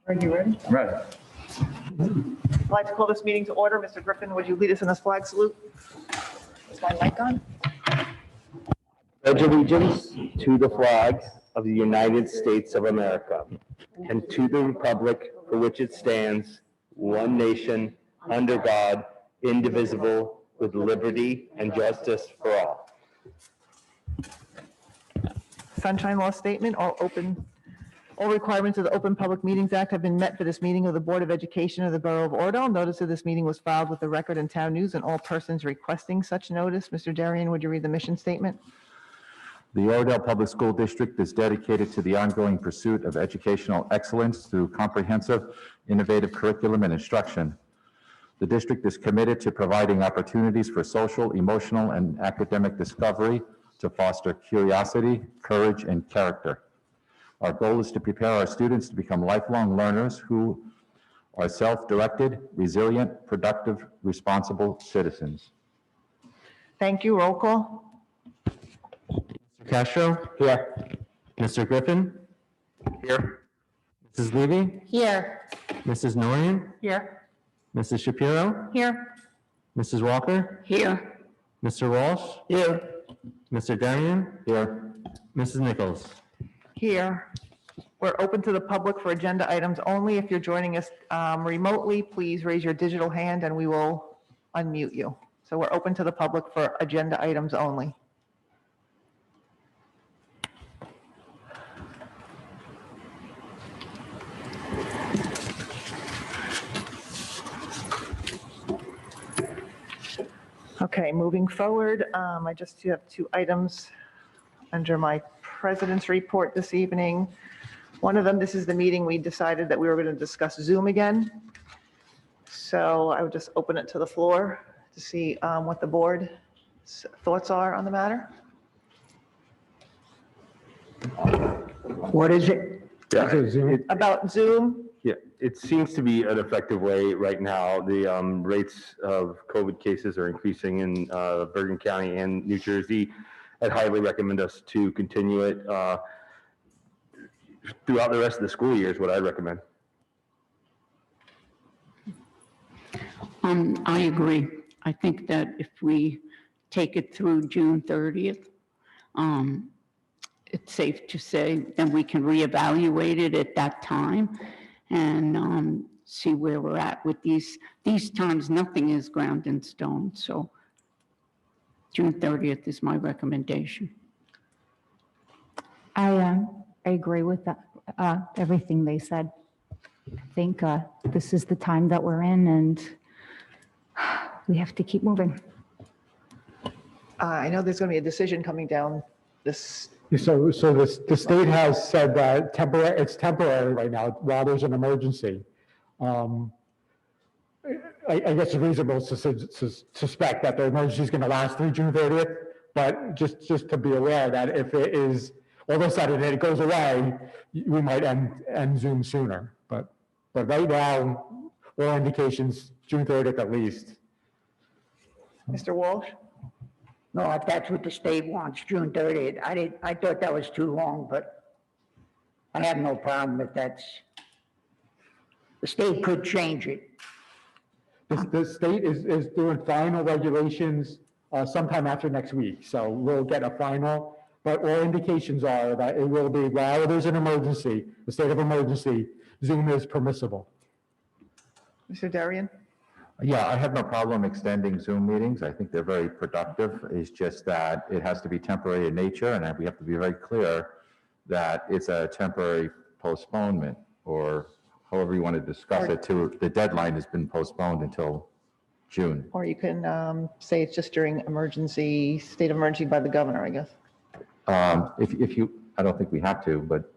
Are you ready? Ready. I'd like to call this meeting to order. Mr. Griffin, would you lead us in this flag salute? Is my mic on? Pledge allegiance to the flag of the United States of America and to the republic for which it stands, one nation, under God, indivisible, with liberty and justice for all. Sunshine Law Statement, all requirements of the Open Public Meetings Act have been met for this meeting of the Board of Education of the Borough of Oradell. Notice of this meeting was filed with the Record and Town News, and all persons requesting such notice. Mr. Darian, would you read the mission statement? The Oradell Public School District is dedicated to the ongoing pursuit of educational excellence through comprehensive, innovative curriculum and instruction. The district is committed to providing opportunities for social, emotional, and academic discovery to foster curiosity, courage, and character. Our goal is to prepare our students to become lifelong learners who are self-directed, resilient, productive, responsible citizens. Thank you. Roll call. Mr. Castro? Here. Mr. Griffin? Here. Mrs. Levy? Here. Mrs. Norian? Here. Mrs. Shapiro? Here. Mrs. Walker? Here. Mr. Walsh? Here. Mr. Darian? Here. Mrs. Nichols? Here. We're open to the public for agenda items only. If you're joining us remotely, please raise your digital hand and we will unmute you. So we're open to the public for agenda items only. Okay, moving forward, I just have two items under my president's report this evening. One of them, this is the meeting we decided that we were going to discuss Zoom again. So I would just open it to the floor to see what the board's thoughts are on the matter. What is it? About Zoom, Yeah, it seems to be an effective way right now. The rates of COVID cases are increasing in Bergen County and New Jersey. I'd highly recommend us to continue it throughout the rest of the school year is what I'd recommend. I agree. I think that if we take it through June 30th, it's safe to say then we can reevaluate it at that time and see where we're at with these times. Nothing is ground in stone. So June 30th is my recommendation. I agree with that, everything they said. I think this is the time that we're in and we have to keep moving. I know there's going to be a decision coming down this. So the state has said that it's temporary right now while there's an emergency. I guess it's reasonable to suspect that the emergency is going to last through June 30th, but just to be aware that if it is all of a sudden it goes away, we might end Zoom sooner. But right now, all indications June 30th at least. Mr. Walsh? No, if that's what the state wants, June 30th, I thought that was too long, but I have no problem if that's, the state could change it. The state is doing final regulations sometime after next week, so we'll get a final, but all indications are that it will be, while there's an emergency, the state of emergency, Zoom is permissible. Mr. Darian? Yeah, I have no problem extending Zoom meetings. I think they're very productive. It's just that it has to be temporary in nature, and we have to be very clear that it's a temporary postponement, or however you want to discuss it, to the deadline has been postponed until June. Or you can say it's just during emergency, state of emergency by the governor, I guess. If you, I don't think we have to, but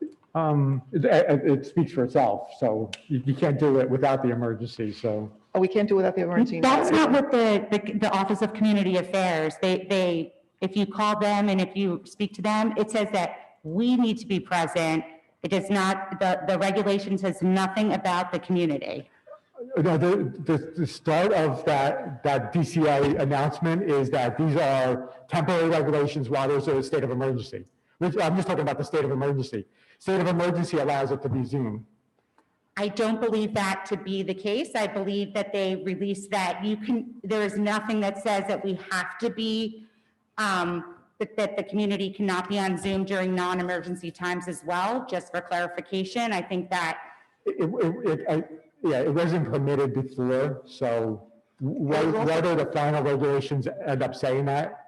It speaks for itself, so you can't do it without the emergency, so. Oh, we can't do without the emergency? That's not what the Office of Community Affairs, they, if you call them and if you speak to them, it says that we need to be present. It does not, the regulation says nothing about the community. No, the start of that DCA announcement is that these are temporary regulations while there's a state of emergency. I'm just talking about the state of emergency. State of emergency allows it to be Zoom. I don't believe that to be the case. I believe that they released that there is nothing that says that we have to be, that the community cannot be on Zoom during non-emergency times as well, just for clarification. I think that, Yeah, it wasn't permitted before, so whether the final regulations end up saying that,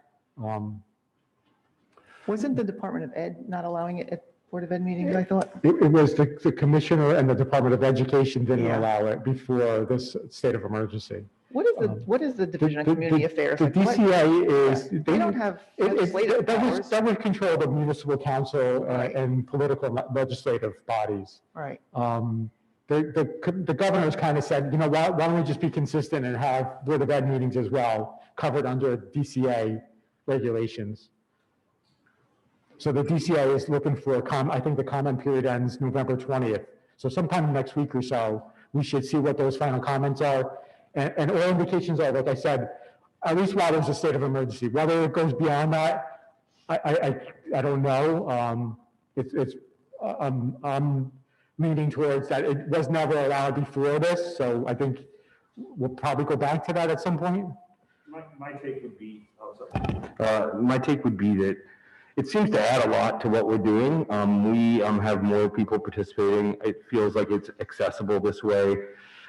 Wasn't the Department of Ed not allowing it at Board of Ed meetings, I thought? it was the commissioner and the Department of Education didn't Yeah. allow it before this state of emergency. What is the Division of Community Affairs? The Like, what- DCA is. They don't have legislative powers. That would control the municipal council Right. and political legislative bodies. Right. The governor's kind of said, why don't we just be consistent and have Board of Ed meetings as well, covered under DCA regulations. So the DCA is looking for I think the comment period ends November 20th. So sometime next week or so, we should see what those final comments are. And all indications are, like I said, at least while there's a state of emergency. Whether it goes beyond that, I don't know. I'm leaning towards that it was never allowed before this, so I think we'll probably go back to that at some point. My take would be, that it seems to add a lot to what we're doing. We have more people participating. It feels like it's accessible this way.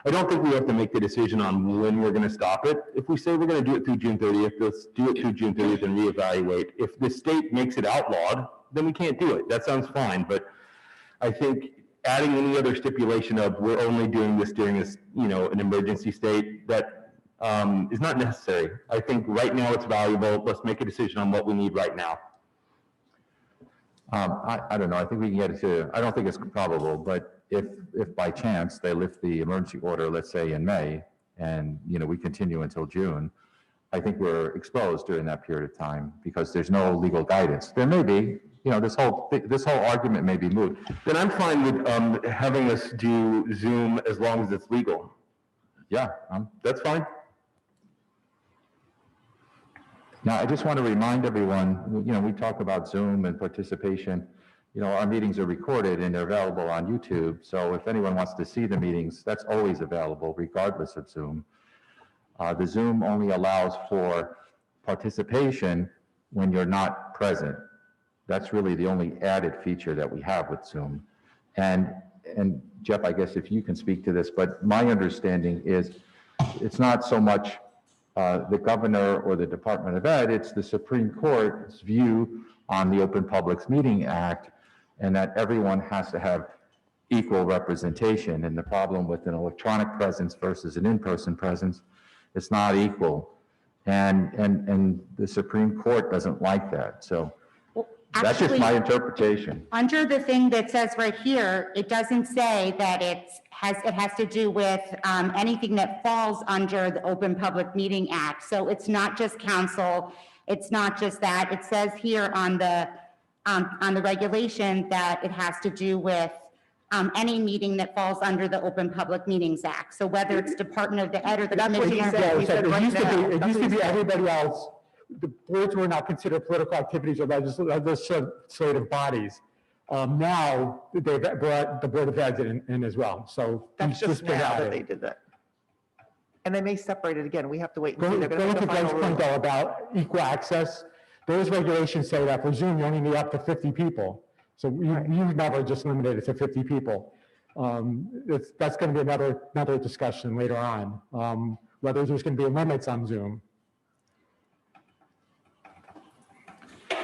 I don't think we have to make the decision on when we're going to stop it. If we say we're going to do it through June 30th, let's do it through June 30th and reevaluate. If the state makes it outlawed, then we can't do it. That sounds fine, but I think adding any other stipulation of we're only doing this during this, an emergency state, that is not necessary. I think right now it's valuable. Let's make a decision on what we need right now. I don't know. I think we can get it to, I don't think it's probable, but if by chance they lift the emergency order, let's say in May, and, we continue until June, I think we're exposed during that period of time because there's no legal guidance. There may be, this whole argument may be moot. Then I'm fine with having us do Zoom as long as it's legal. Yeah, That's fine. now I just want to remind everyone, we talk about Zoom and participation. Our meetings are recorded and they're available on YouTube. So if anyone wants to see the meetings, that's always available regardless of Zoom. The Zoom only allows for participation when you're not present. That's really the only added feature that we have with Zoom. And Jeff, I guess if you can speak to this, but my understanding is it's not so much the governor or the Department of Ed, it's the Supreme Court's view on the Open Publics Meeting Act, and that everyone has to have equal representation. And the problem with an electronic presence versus an in-person presence, it's not equal. And the Supreme Court doesn't like that. So that's just my interpretation. under the thing that says right here, it doesn't say that it has to do with anything that falls under the Open Public Meeting Act. So it's not just council, it's not just that. It says here on the regulation that it has to do with any meeting that falls under the Open Public Meetings Act. So whether it's Department of the Ed or the That's what he Commissioner. said. He said It right used to now. be, it That's used what to he be said. everybody else. The boards were not considered political activities or legislative bodies. Now, they brought the Board of Ed in as well, so. That's he's just been now that added. they did that. And they may separate it again. We have to wait and see. Going They're going going to to put the Greg's final point rule. though about equal access, those regulations say that for Zoom, you only need up to 50 people. So you've never just limited it to 50 people. That's going to be another discussion later on, whether there's going to be limits on Zoom.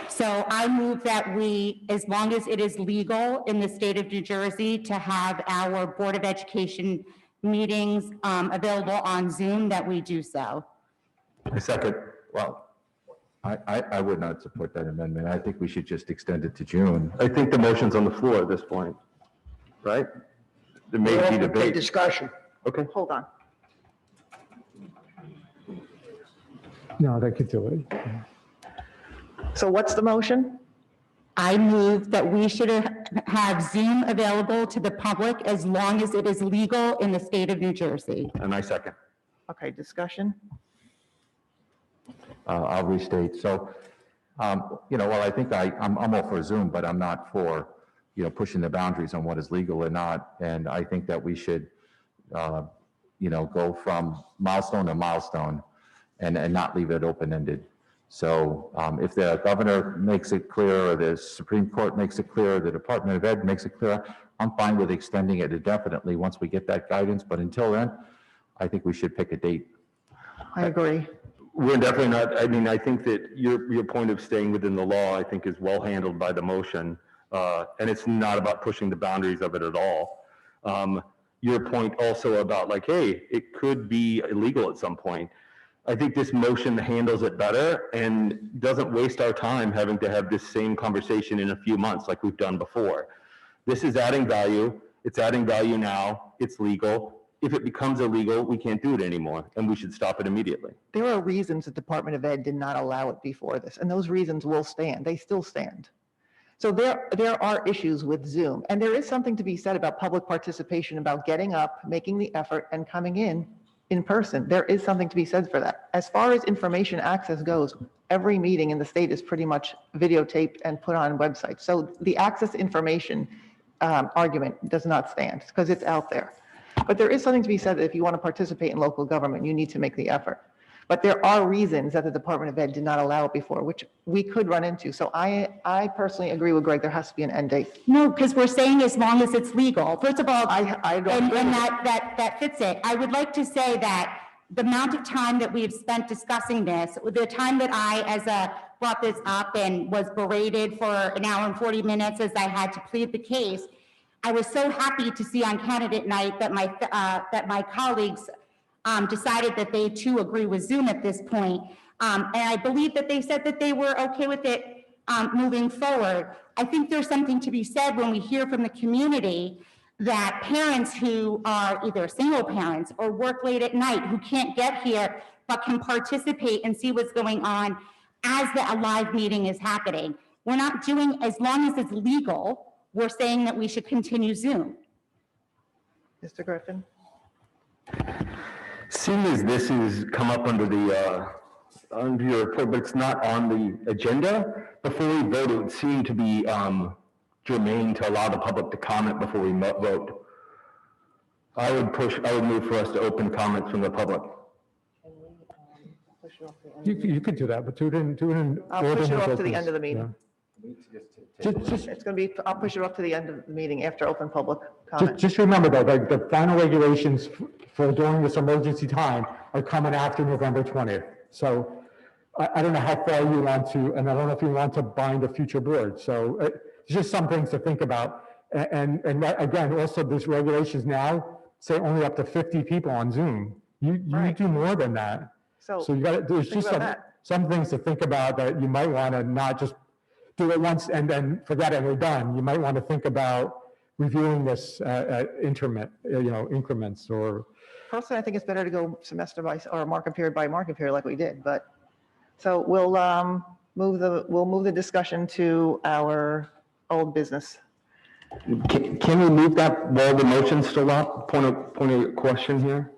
So I move that we, as long as it is legal in the state of New Jersey to have our Board of Education meetings available on Zoom, that we do so. I second. Well, I would not support that amendment. I think we should just extend it to June. I think the motion's on the floor at this point, right? There may be Big debate. discussion. Okay. Hold on. No, they could do it. So what's the motion? I move that we should have Zoom available to the public as long as it is legal in the state of New Jersey. And I second. Okay, discussion. I'll restate. So, well, I think I'm all for Zoom, but I'm not for pushing the boundaries on what is legal or not. And I think that we should, go from milestone to milestone and not leave it open-ended. So if the governor makes it clear, or the Supreme Court makes it clear, or the Department of Ed makes it clear, I'm fine with extending it indefinitely once we get that guidance. But until then, I think we should pick a date. I agree. We're definitely not, I mean, I think that your point of staying within the law, I think, is well handled by the motion. And it's not about pushing the boundaries of it at all. Your point also about like, hey, it could be illegal at some point. I think this motion handles it better and doesn't waste our time having to have this same conversation in a few months like we've done before. This is adding value. It's adding value now. It's legal. If it becomes illegal, we can't do it anymore, and we should stop it immediately. There are reasons the Department of Ed did not allow it before this, and those reasons will stand. They still stand. So there are issues with Zoom, and there is something to be said about public participation, about getting up, making the effort, and coming in person. There is something to be said for that. As far as information access goes, every meeting in the state is pretty much videotaped and put on websites. So the access information argument does not stand because it's out there. But there is something to be said that if you want to participate in local government, you need to make the effort. But there are reasons that the Department of Ed did not allow it before, which we could run into. So I personally agree with Greg, there has to be an end date. No, because we're saying as long as it's legal. First of all, I don't and agree with that fits it. I would like to say that the amount of time that we've spent discussing this, the time that I brought this up and was berated for an hour and 40 minutes as I had to plead the case, I was so happy to see on candidate night that my colleagues decided that they too agree with Zoom at this point. And I believe that they said that they were okay with it moving forward. I think there's something to be said when we hear from the community that parents who are either single parents or work late at night who can't get here but can participate and see what's going on as a live meeting is happening. We're not doing, as long as it's legal, we're saying that we should continue Zoom. Mr. Griffin? Seeing as this has come up under your report, but it's not on the agenda, before we vote, it would seem to be germane to allow the public to comment before we vote. I would move for us to open comments from the public. You could do that, but do it in. I'll push it off to the opens. end of the meeting. It's going to be, I'll push it up to the end of the meeting after open public comment. Just remember though, like the final regulations for during this emergency time are coming after November 20th. So I don't know how far you want to, and I don't know if you want to bind a future board. So it's just some things to think about. And again, also these regulations now say only up to 50 people on Zoom. You Right. do more than that. So So you got, there's think just about some things to think about that you might want to not just do it once and then forget it and we're done. You might want to think about reviewing this at increments or. personally, I think it's better to go semester by, or market period by market period like we did, but, so we'll move the discussion to our old business. Can we move that while the motion's still up? Point of question here.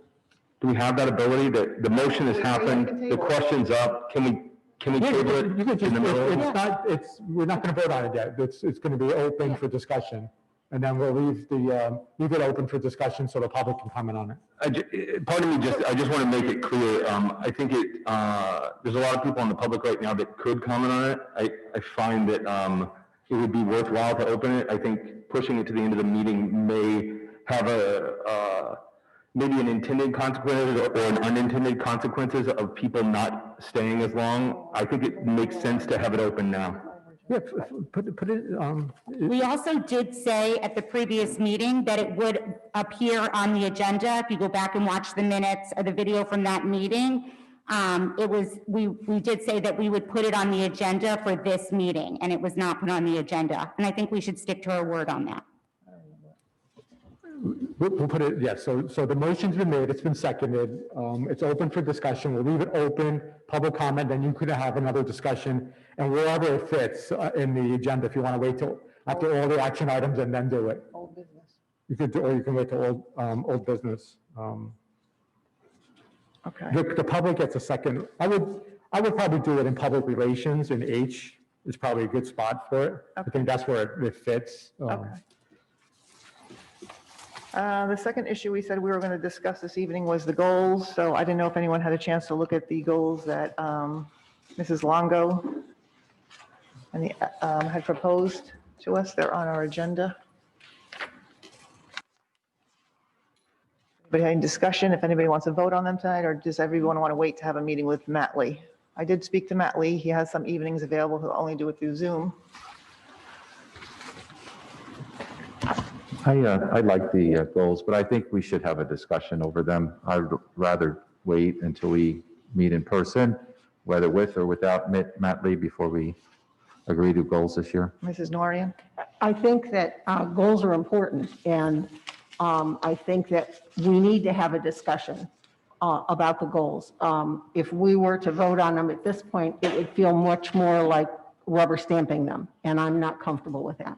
Do we have that ability? The motion has happened, the question's up. Can we table it You could just, in the middle? we're not going to vote on it yet. It's going to be open for discussion. And then we'll leave it open for discussion so the public can comment on it. Part of me I just want to make it clear. I think there's a lot of people in the public right now that could comment on it. I find that it would be worthwhile to open it. I think pushing it to the end of the meeting may have maybe an intended consequence or an unintended consequences of people not staying as long. I think it makes sense to have it open now. Yeah, put it, We also did say at the previous meeting that it would appear on the agenda. If you go back and watch the minutes or the video from that meeting, we did say that we would put it on the agenda for this meeting, and it was not put on the agenda. And I think we should stick to our word on that. we'll put it, yes. So the motion's been made, it's been seconded. It's open for discussion. We'll leave it open, public comment, then you could have another discussion. And wherever it fits in the agenda, if you want to wait till after all the action items and then do it. Old business. You could, or you can wait till old business. Okay. The public gets a second. I would probably do it in public relations in H, it's probably a good spot for it. I think that's where it fits. Okay. The second issue we said we were going to discuss this evening was the goals. So I didn't know if anyone had a chance to look at the goals that Mrs. Longo had proposed to us. They're on our agenda. Anybody had any discussion? If anybody wants to vote on them tonight, or does everyone want to wait to have a meeting with Matt Lee? I did speak to Matt Lee. He has some evenings available. He'll only do it through Zoom. I like the goals, but I think we should have a discussion over them. I'd rather wait until we meet in person, whether with or without Matt Lee, before we agree to goals this year. Mrs. Norian? I think that goals are important, and I think that we need to have a discussion about the goals. If we were to vote on them at this point, it would feel much more like rubber stamping them, and I'm not comfortable with that.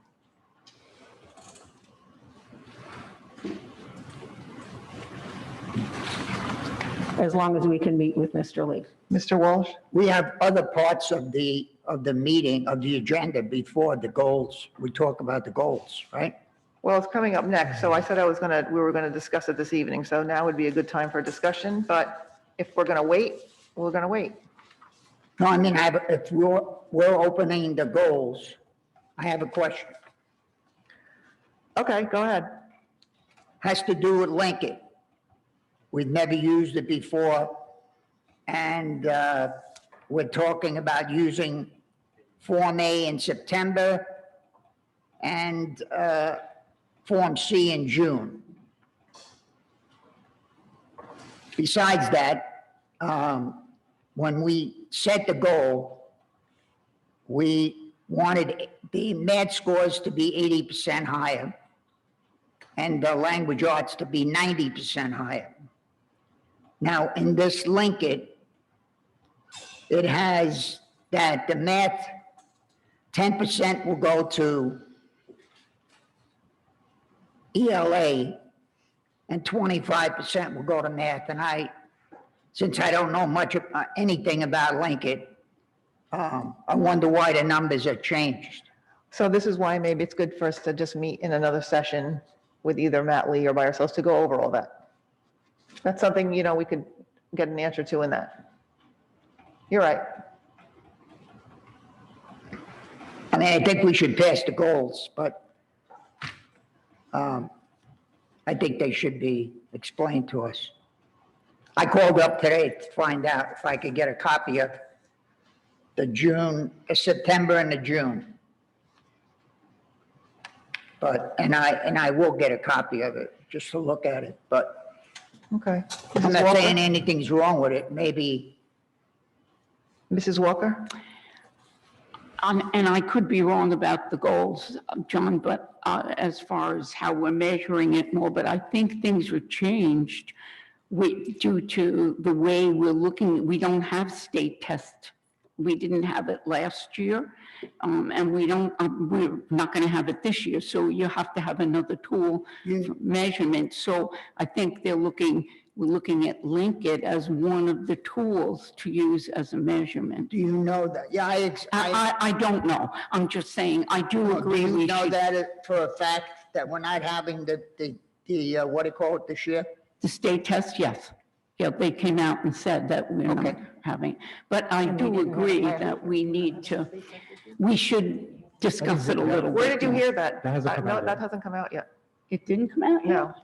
As long as we can meet with Mr. Lee. Mr. Walsh? We have other parts of the meeting, of the agenda before the goals. We talk about the goals, right? Well, it's coming up next, so I said we were gonna discuss it this evening, so now would be a good time for a discussion, but if we're gonna wait, we're gonna wait. No, I mean, if we're opening the goals, I have a question. Okay, go ahead. Has to do with Lincoln. We've never used it before, and we're talking about using Form A in September and Form C in June. Besides that, when we set the goal, we wanted the math scores to be 80% higher and the language arts to be 90% higher. Now, in this Lincoln, it has that the math, 10% will go to ELA and 25% will go to math. And since I don't know much of anything about Lincoln, I wonder why the numbers are changed. So this is why maybe it's good for us to just meet in another session with either Matt Lee or by ourselves to go over all that. That's something, we could get an answer to in that. You're right. I mean, I think we should pass the goals, but I think they should be explained to us. I called up today to find out if I could get a copy of the September and the June. And I will get a copy of it just to look at it, but Okay. I'm not saying anything's wrong with it. Maybe. Mrs. Walker? And I could be wrong about the goals, John, but as far as how we're measuring it more, but I think things were changed due to the way we're looking. We don't have state tests. We didn't have it last year, and we're not going to have it this year. So you have to have another tool for measurement. So I think we're looking at Lincoln as one of the tools to use as a measurement. Do you know that? Yeah, I don't know. I'm just saying, I do agree. Do you know that for a fact that we're not having the what do you call it, this year? The state test, yes. Yeah, they came out and said that we're not having, but I do agree that we should discuss it a little bit. Where did you hear that? That hasn't come No, out that yet. hasn't come out yet. It didn't come out yet? No.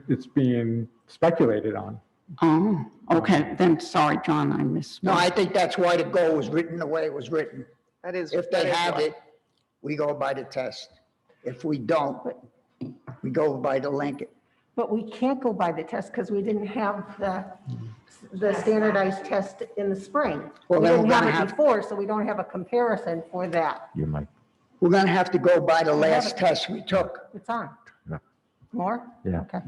It's being speculated on. Oh, okay, then sorry, John, I missed. No, I think that's why the goal was written the way it was written. That is. If that they is have why. it, we go by the test. If we don't, we go by the Lincoln. But we can't go by the test because we didn't have the standardized test in the spring. Well, We then didn't we're have gonna it have- before, so we don't have a comparison for that. You might, We're gonna have to go by the last test we took. It's on. Yeah. More? yeah. Okay.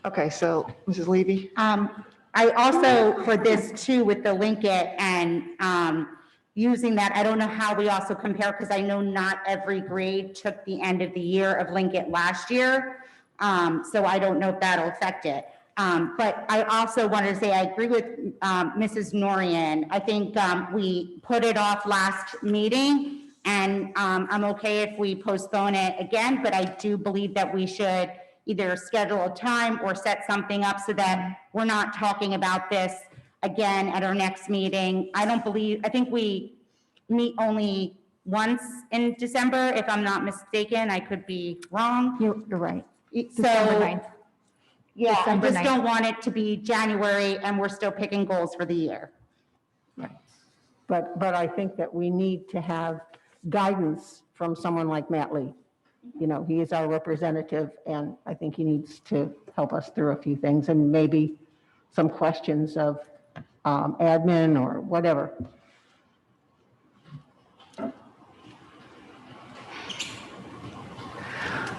Okay, so Mrs. Levy? I also, for this too, with the Lincoln and using that, I don't know how we also compare, because I know not every grade took the end of the year of Lincoln last year. So I don't know if that'll affect it. But I also wanted to say, I agree with Mrs. Norian. I think we put it off last meeting, and I'm okay if we postpone it again, but I do believe that we should either schedule a time or set something up so that we're not talking about this again at our next meeting. I think we meet only once in December, if I'm not mistaken. I could be wrong. You're right. December So, 9th. Yeah, I December just 9th. don't want it to be January and we're still picking goals for the year. but I think that we need to have guidance from someone like Matt Lee. You know, he is our representative, and I think he needs to help us through a few things, and maybe some questions of admin or whatever.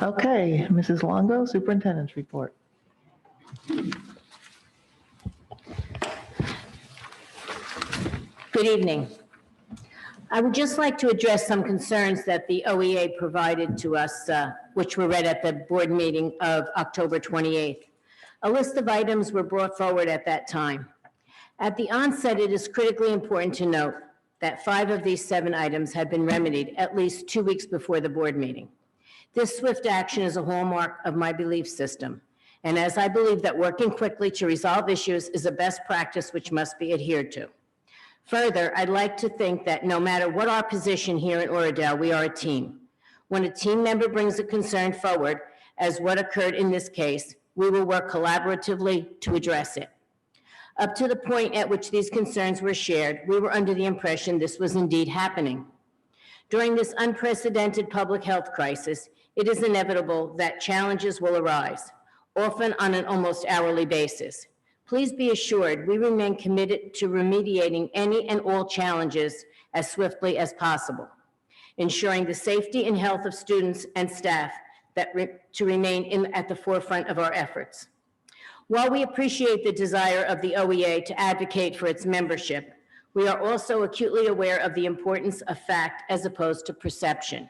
Okay, Mrs. Longo, Superintendent's report. Good evening. I would just like to address some concerns that the OEA provided to us, which were read at the board meeting of October 28th. A list of items were brought forward at that time. At the onset, it is critically important to note that 5 of these 7 items had been remedied at least 2 weeks before the board meeting. This swift action is a hallmark of my belief system, and as I believe that working quickly to resolve issues is a best practice which must be adhered to. Further, I'd like to think that no matter what our position here in Oradell, we are a team. When a team member brings a concern forward, as what occurred in this case, we will work collaboratively to address it. Up to the point at which these concerns were shared, we were under the impression this was indeed happening. During this unprecedented public health crisis, it is inevitable that challenges will arise, often on an almost hourly basis. Please be assured we remain committed to remediating any and all challenges as swiftly as possible, ensuring the safety and health of students and staff to remain at the forefront of our efforts. While we appreciate the desire of the OEA to advocate for its membership, we are also acutely aware of the importance of fact as opposed to perception.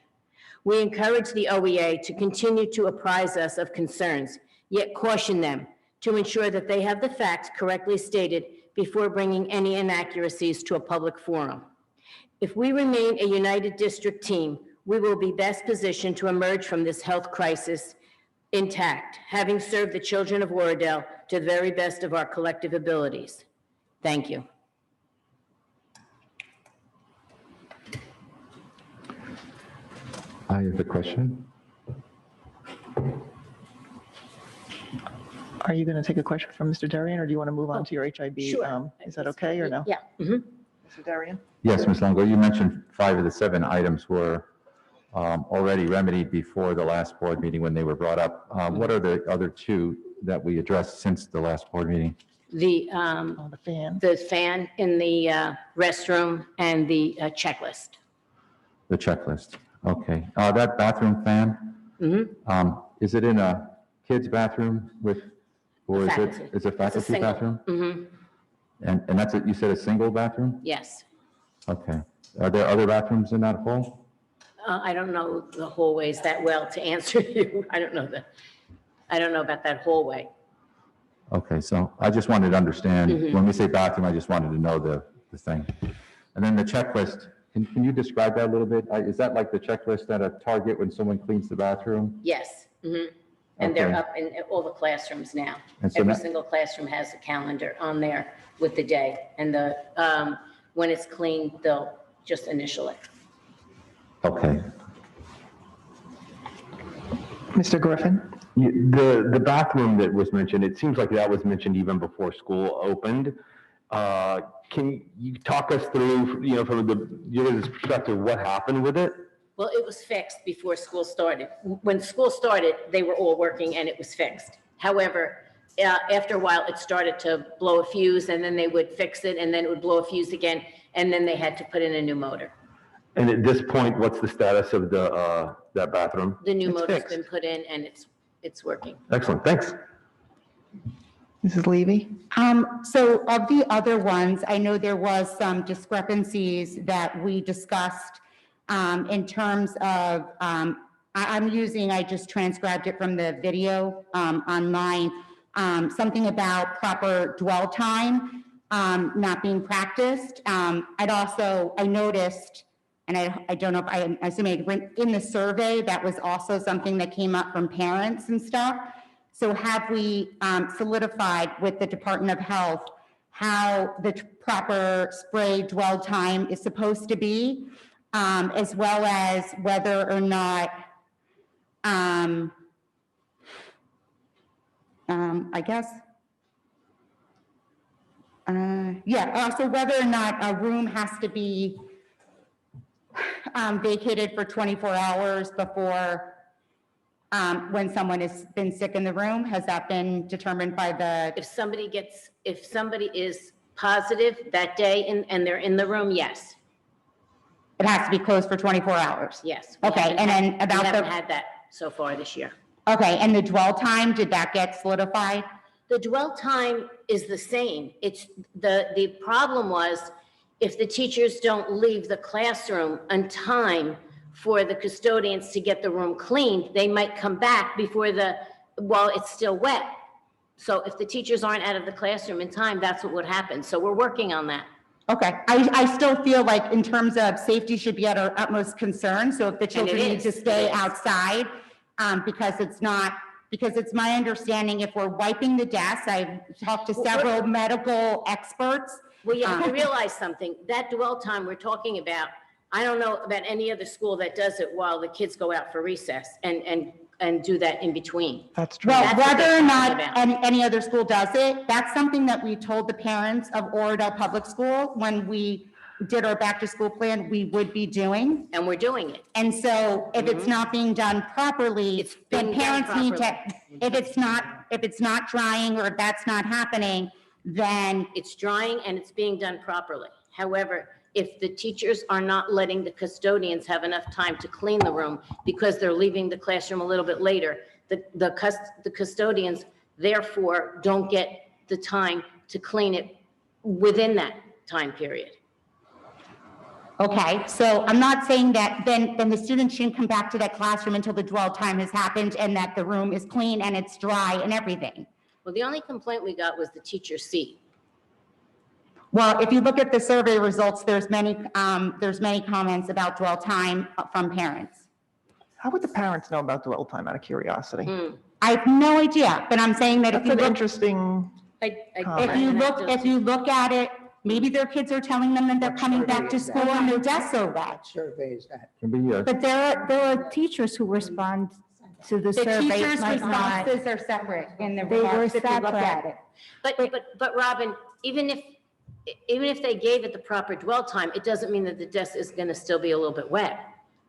We encourage the OEA to continue to apprise us of concerns, yet caution them to ensure that they have the facts correctly stated before bringing any inaccuracies to a public forum. If we remain a united district team, we will be best positioned to emerge from this health crisis intact, having served the children of Oradell to the very best of our collective abilities. Thank you. I have a question. Are you going to take a question from Mr. Darian, or do you want to move on to your HIB? Sure. Is that okay or no? Yeah. Mr. Darian? Yes, Ms. Longo, you mentioned 5 of the 7 items were already remedied before the last board meeting when they were brought up. What are the other 2 that we addressed since the last board meeting? The The fan. in the restroom and the checklist. The checklist. Okay. That bathroom fan, is it in a kid's bathroom or is Faculty. it a faculty single. bathroom? Mm-hmm. And that's it, you said a single bathroom? Yes. Okay. Are there other bathrooms in that hall? I don't know the hallways that well to answer you. I don't know about that hallway. Okay, so I just wanted to understand, when we say bathroom, I just wanted to know the thing. And then the checklist, can you describe that a little bit? Is that like the checklist at a Target when someone cleans the bathroom? Yes. Mm-hmm. And they're Okay. up in all the classrooms now. And so Every that- single classroom has a calendar on there with the day. And when it's cleaned, they'll just initial it. Okay. Mr. Griffin? The bathroom that was mentioned, it seems like that was mentioned even before school opened. Can you talk us through, from your perspective, what happened with it? Well, it was fixed before school started. When school started, they were all working and it was fixed. However, after a while, it started to blow a fuse and then they would fix it and then it would blow a fuse again. And then they had to put in a new motor. And at this point, what's the status of that bathroom? The new It's motor's fixed. been put in and it's working. Excellent, thanks. Mrs. Levy? So of the other ones, I know there was some discrepancies that we discussed in terms of, I just transcribed it from the video online. something about proper dwell time not being practiced. I noticed, and I don't know if I assume in the survey, that was also something that came up from parents and stuff. So have we solidified with the Department of Health how the proper spray dwell time is supposed to be, as well as whether or not, also whether or not a room has to be vacated for 24 hours before when someone has been sick in the room? Has that been determined by the? If somebody is positive that day and they're in the room, yes, It has to be closed for 24 hours? yes. Okay, and then We about haven't the, had that so far this year. okay, and the dwell time, did that get solidified? The dwell time is the same. It's, the problem was if the teachers don't leave the classroom on time for the custodians to get the room cleaned, they might come back while it's still wet. So if the teachers aren't out of the classroom in time, that's what would happen. So we're working on that. Okay, I still feel like in terms of safety should be at our utmost concern. So if the children need to is, stay it is. outside, because it's my understanding if we're wiping the desks, I've talked to several medical experts. Well, you have to realize something. That dwell time we're talking about, I don't know about any other school that does it while the kids go out for recess and do that in between. That's true. Well, That's what whether they're or talking not about. any other school does it, that's something that we told the parents of Oradell Public School when we did our back to school plan, we would be doing. And we're doing it. And so if it's not being done properly, It's then being done parents need to, if it's not drying or if that's not happening, then, It's drying and it's being done properly. However, if the teachers are not letting the custodians have enough time to clean the room because they're leaving the classroom a little bit later, the custodians therefore don't get the time to clean it within that time period. okay, so I'm not saying that then the students shouldn't come back to that classroom until the dwell time has happened and that the room is clean and it's dry and everything. Well, the only complaint we got was the teacher's seat. Well, if you look at the survey results, there's many comments about dwell time from parents. How would the parents know about dwell time, out of curiosity? I have no idea, but I'm saying that if That's you an look, interesting, if you look at it, maybe their kids are telling them that they're coming back to school and their desks are wet. Survey is that? Can be, But there are teachers who respond to the The survey. teachers' Might not- responses are separate in the They were remarks if you look at separate. it. But Robin, even if they gave it the proper dwell time, it doesn't mean that the desk is going to still be a little bit wet.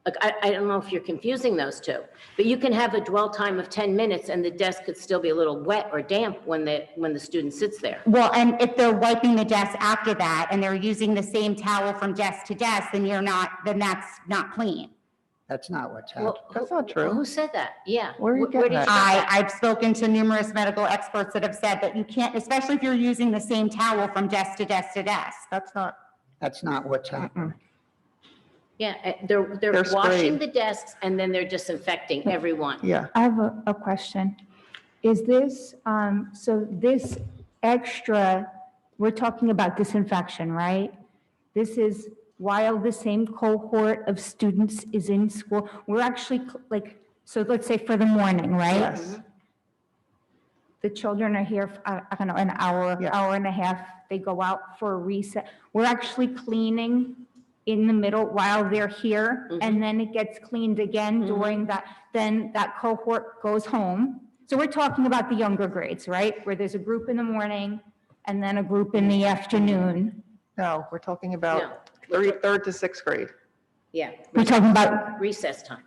Like, I don't know if you're confusing those two, but you can have a dwell time of 10 minutes and the desk could still be a little wet or damp when the student sits there. Well, and if they're wiping the desk after that and they're using the same towel from desk to desk, then that's not clean. That's not what's happening. Well, that's not true. Who said that? Yeah. Where are you Where getting did you that? get that? I've spoken to numerous medical experts that have said that you can't, especially if you're using the same towel from desk to desk to desk. That's not, That's not what's happening. Yeah, they're They're washing sprayed. the desks and then they're disinfecting every one. yeah. I have a question. Is this, so this extra, we're talking about disinfection, right? This is while the same cohort of students is in school. We're actually like, so let's say for the morning, right? Yes. The children are here, I don't know, an hour, Yeah. hour and a half. They go out for a reset. We're actually cleaning in the middle while they're here, and then it gets cleaned again during that, then that cohort goes home. So we're talking about the younger grades, right? Where there's a group in the morning and then a group in the afternoon. No, we're talking No, about third to sixth grade. Yeah. We're talking about, Recess time.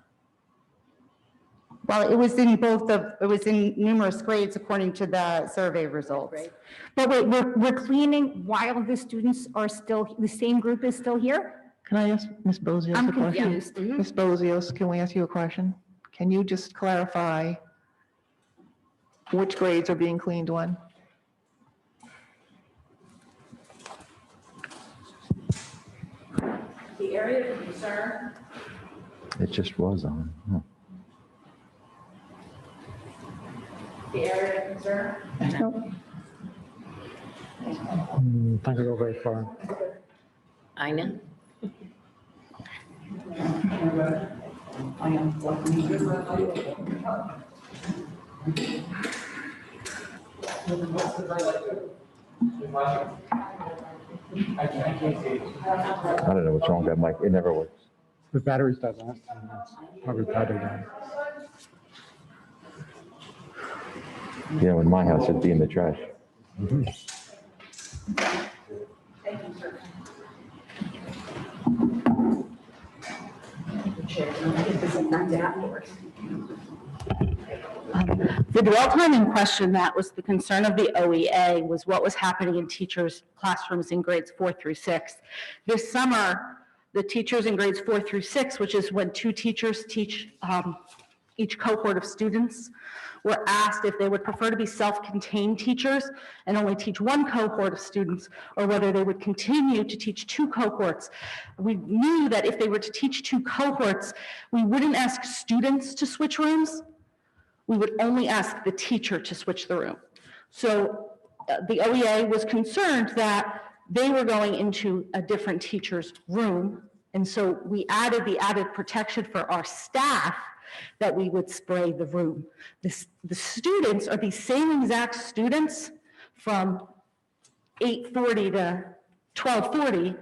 Well, it was in numerous grades according to the survey results. Right. but wait, we're cleaning while the students are still, the same group is still here? Can I ask Ms. Bozios I'm a question? confused. Ms. Bozios, can we ask you a question? Can you just clarify which grades are being cleaned when? The area of concern, it just was on. The area of concern? Not gonna go very far. Ina? I don't know what's wrong with that mic. It never works. The batteries doesn't, and that's probably better than. You know, in my house, it'd be in the trash. The dwell time in question that was the concern of the OEA was what was happening in teachers' classrooms in grades 4 through 6. This summer, the teachers in grades 4 through 6, which is when 2 teachers teach each cohort of students, were asked if they would prefer to be self-contained teachers and only teach 1 cohort of students, or whether they would continue to teach 2 cohorts. We knew that if they were to teach 2 cohorts, we wouldn't ask students to switch rooms. We would only ask the teacher to switch the room. So the OEA was concerned that they were going into a different teacher's room. And so we added the added protection for our staff that we would spray the room. The students are the same exact students from 8:40 to 12:40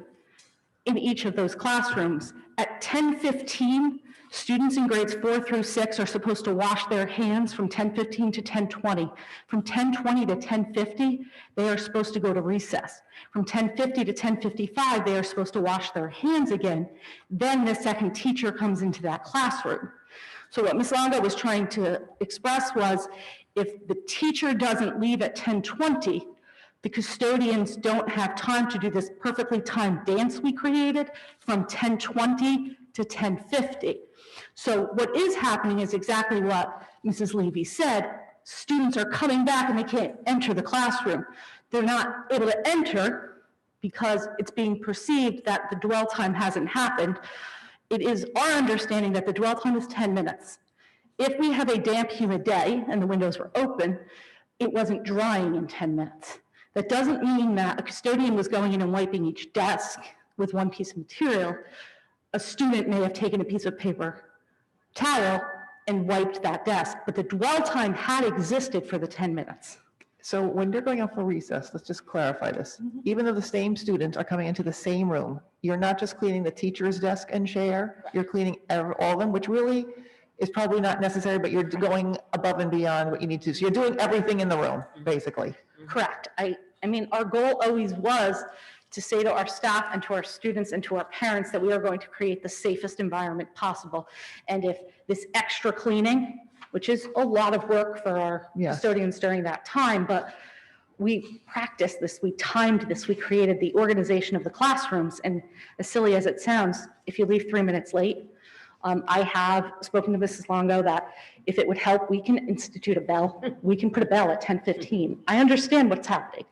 in each of those classrooms. At 10:15, students in grades 4 through 6 are supposed to wash their hands from 10:15 to 10:20. From 10:20 to 10:50, they are supposed to go to recess. From 10:50 to 10:55, they are supposed to wash their hands again. Then the second teacher comes into that classroom. So what Ms. Longo was trying to express was, if the teacher doesn't leave at 10:20, the custodians don't have time to do this perfectly timed dance we created from 10:20 to 10:50. So what is happening is exactly what Mrs. Levy said. Students are coming back and they can't enter the classroom. They're not able to enter because it's being perceived that the dwell time hasn't happened. It is our understanding that the dwell time is 10 minutes. If we have a damp, humid day and the windows were open, it wasn't drying in 10 minutes. That doesn't mean that a custodian was going in and wiping each desk with one piece of material. A student may have taken a piece of paper towel and wiped that desk, but the dwell time had existed for the 10 minutes. So when they're going out for recess, let's just clarify this. Even though the same students are coming into the same room, you're not just cleaning the teacher's desk and chair, you're cleaning all of them, which really is probably not necessary, but you're going above and beyond what you need to. So you're doing everything in the room, basically. Correct. I mean, our goal always was to say to our staff and to our students and to our parents that we are going to create the safest environment possible. And if this extra cleaning, which is a lot of work for our Yes. custodians during that time, but we practiced this, we timed this, we created the organization of the classrooms. And as silly as it sounds, if you leave 3 minutes late, I have spoken to Mrs. Longo that if it would help, we can institute a bell. We can put a bell at 10:15. I understand what's happening.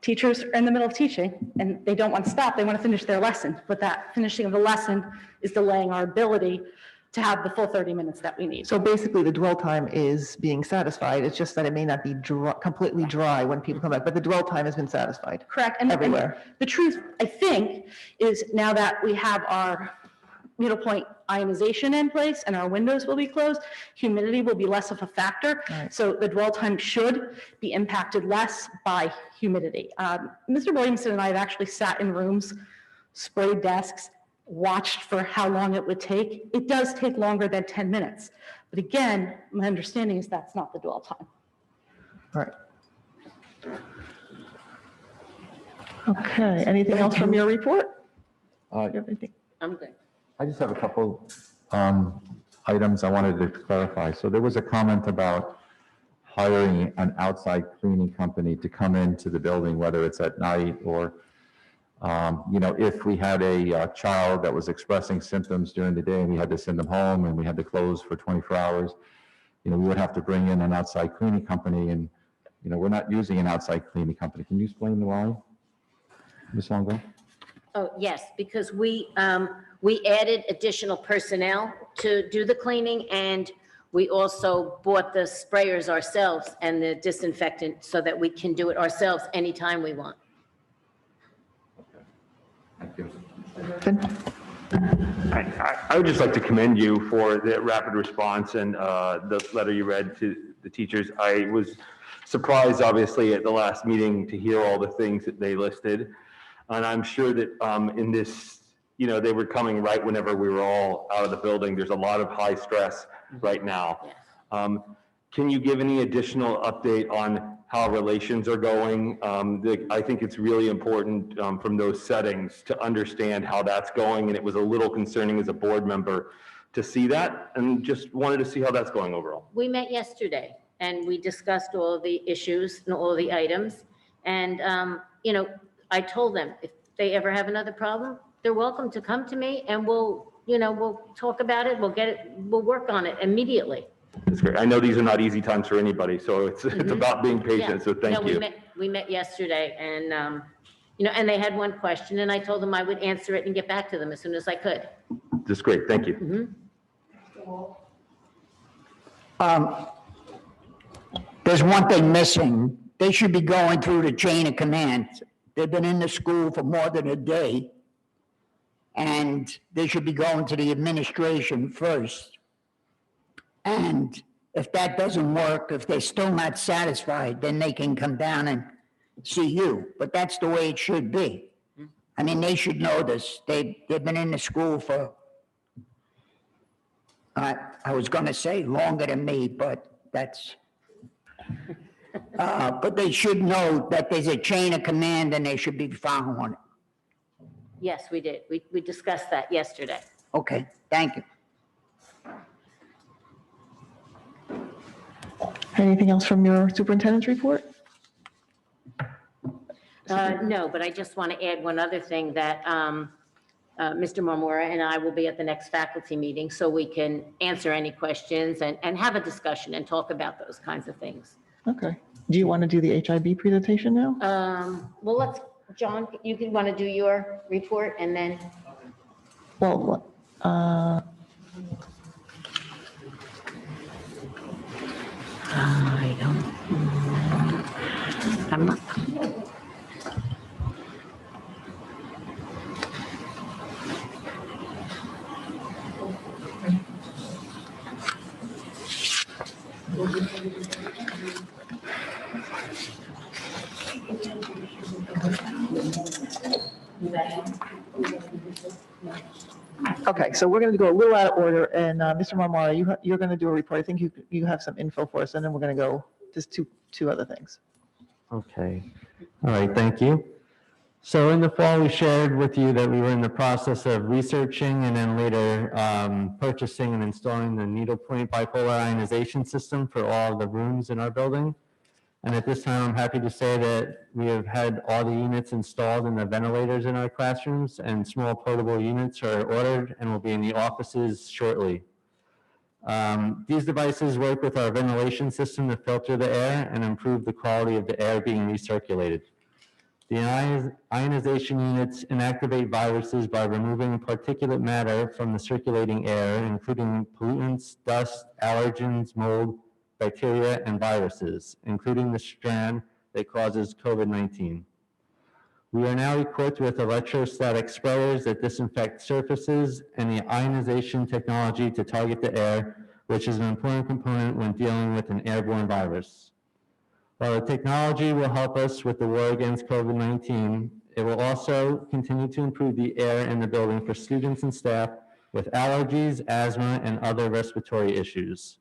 Teachers are in the middle of teaching and they don't want to stop. They want to finish their lesson, but that finishing of the lesson is delaying our ability to have the full 30 minutes that we need. So basically, the dwell time is being satisfied. It's just that it may not be completely dry when people come back, but the dwell time has been satisfied. Correct. Everywhere. And the truth, I think, is now that we have our middle point ionization in place and our windows will be closed, humidity will be less of a factor. Right. So the dwell time should be impacted less by humidity. Mr. Williamson and I have actually sat in rooms, sprayed desks, watched for how long it would take. It does take longer than 10 minutes. But again, my understanding is that's not the dwell time. All right. Okay, anything else from your report? You have anything? I'm good. I just have a couple items I wanted to clarify. So there was a comment about hiring an outside cleaning company to come into the building, whether it's at night or, if we had a child that was expressing symptoms during the day and we had to send them home and we had to close for 24 hours, we would have to bring in an outside cleaning company and, we're not using an outside cleaning company. Can you explain why, Ms. Longo? Oh, yes, because we added additional personnel to do the cleaning, and We also bought the sprayers ourselves and the disinfectant so that we can do it ourselves anytime we want. Thank you. I would just like to commend you for the rapid response and the letter you read to the teachers. I was surprised, obviously, at the last meeting to hear all the things that they listed. And I'm sure that in this, they were coming right whenever we were all out of the building. There's a lot of high stress right now. Yes. Can you give any additional update on how relations are going? I think it's really important from those settings to understand how that's going, and it was a little concerning as a board member to see that, and just wanted to see how that's going overall. We met yesterday and we discussed all of the issues and all of the items. And, I told them if they ever have another problem, they're welcome to come to me and we'll talk about it. We'll work on it immediately. That's great. I know these are not easy times for anybody, so it's about being patient, Yeah. so thank No, you. We met yesterday and, and they had one question and I told them I would answer it and get back to them as soon as I could. That's great, thank you. There's one thing missing. They should be going through the chain of command. They've been in the school for more than a day. And they should be going to the administration first. And if that doesn't work, if they're still not satisfied, then they can come down and see you. But that's the way it should be. I mean, they should know this. They've been in the school for, I was going to say longer than me, but that's, but they should know that there's a chain of command and they should be following it. Yes, we did. We discussed that yesterday. Okay, thank you. Anything else from your superintendent's report? No, but I just want to add one other thing that Mr. Marmora and I will be at the next faculty meeting so we can answer any questions and have a discussion and talk about those kinds of things. Okay. Do you want to do the HIB presentation now? Well, John, you can want to do your report and then. Well, I don't, I'm not. okay, so we're going to go a little out of order, and Mr. Marmara, you're going to do a report. I think you have some info for us, and then we're going to go just two other things. Okay. All right, thank you. So in the fall, we shared with you that we were in the process of researching and then later purchasing and installing the needlepoint bipolar ionization system for all of the rooms in our building. And at this time, I'm happy to say that we have had all the units installed in the ventilators in our classrooms, and small portable units are ordered and will be in the offices shortly. These devices work with our ventilation system to filter the air and improve the quality of the air being recirculated. The ionization units inactivate viruses by removing particulate matter from the circulating air, including pollutants, dust, allergens, mold, bacteria, and viruses, including the strand that causes COVID-19. We are now equipped with electrostatic sprayers that disinfect surfaces and the ionization technology to target the air, which is an important component when dealing with an airborne virus. While the technology will help us with the war against COVID-19, it will also continue to improve the air in the building for students and staff with allergies, asthma, and other respiratory issues.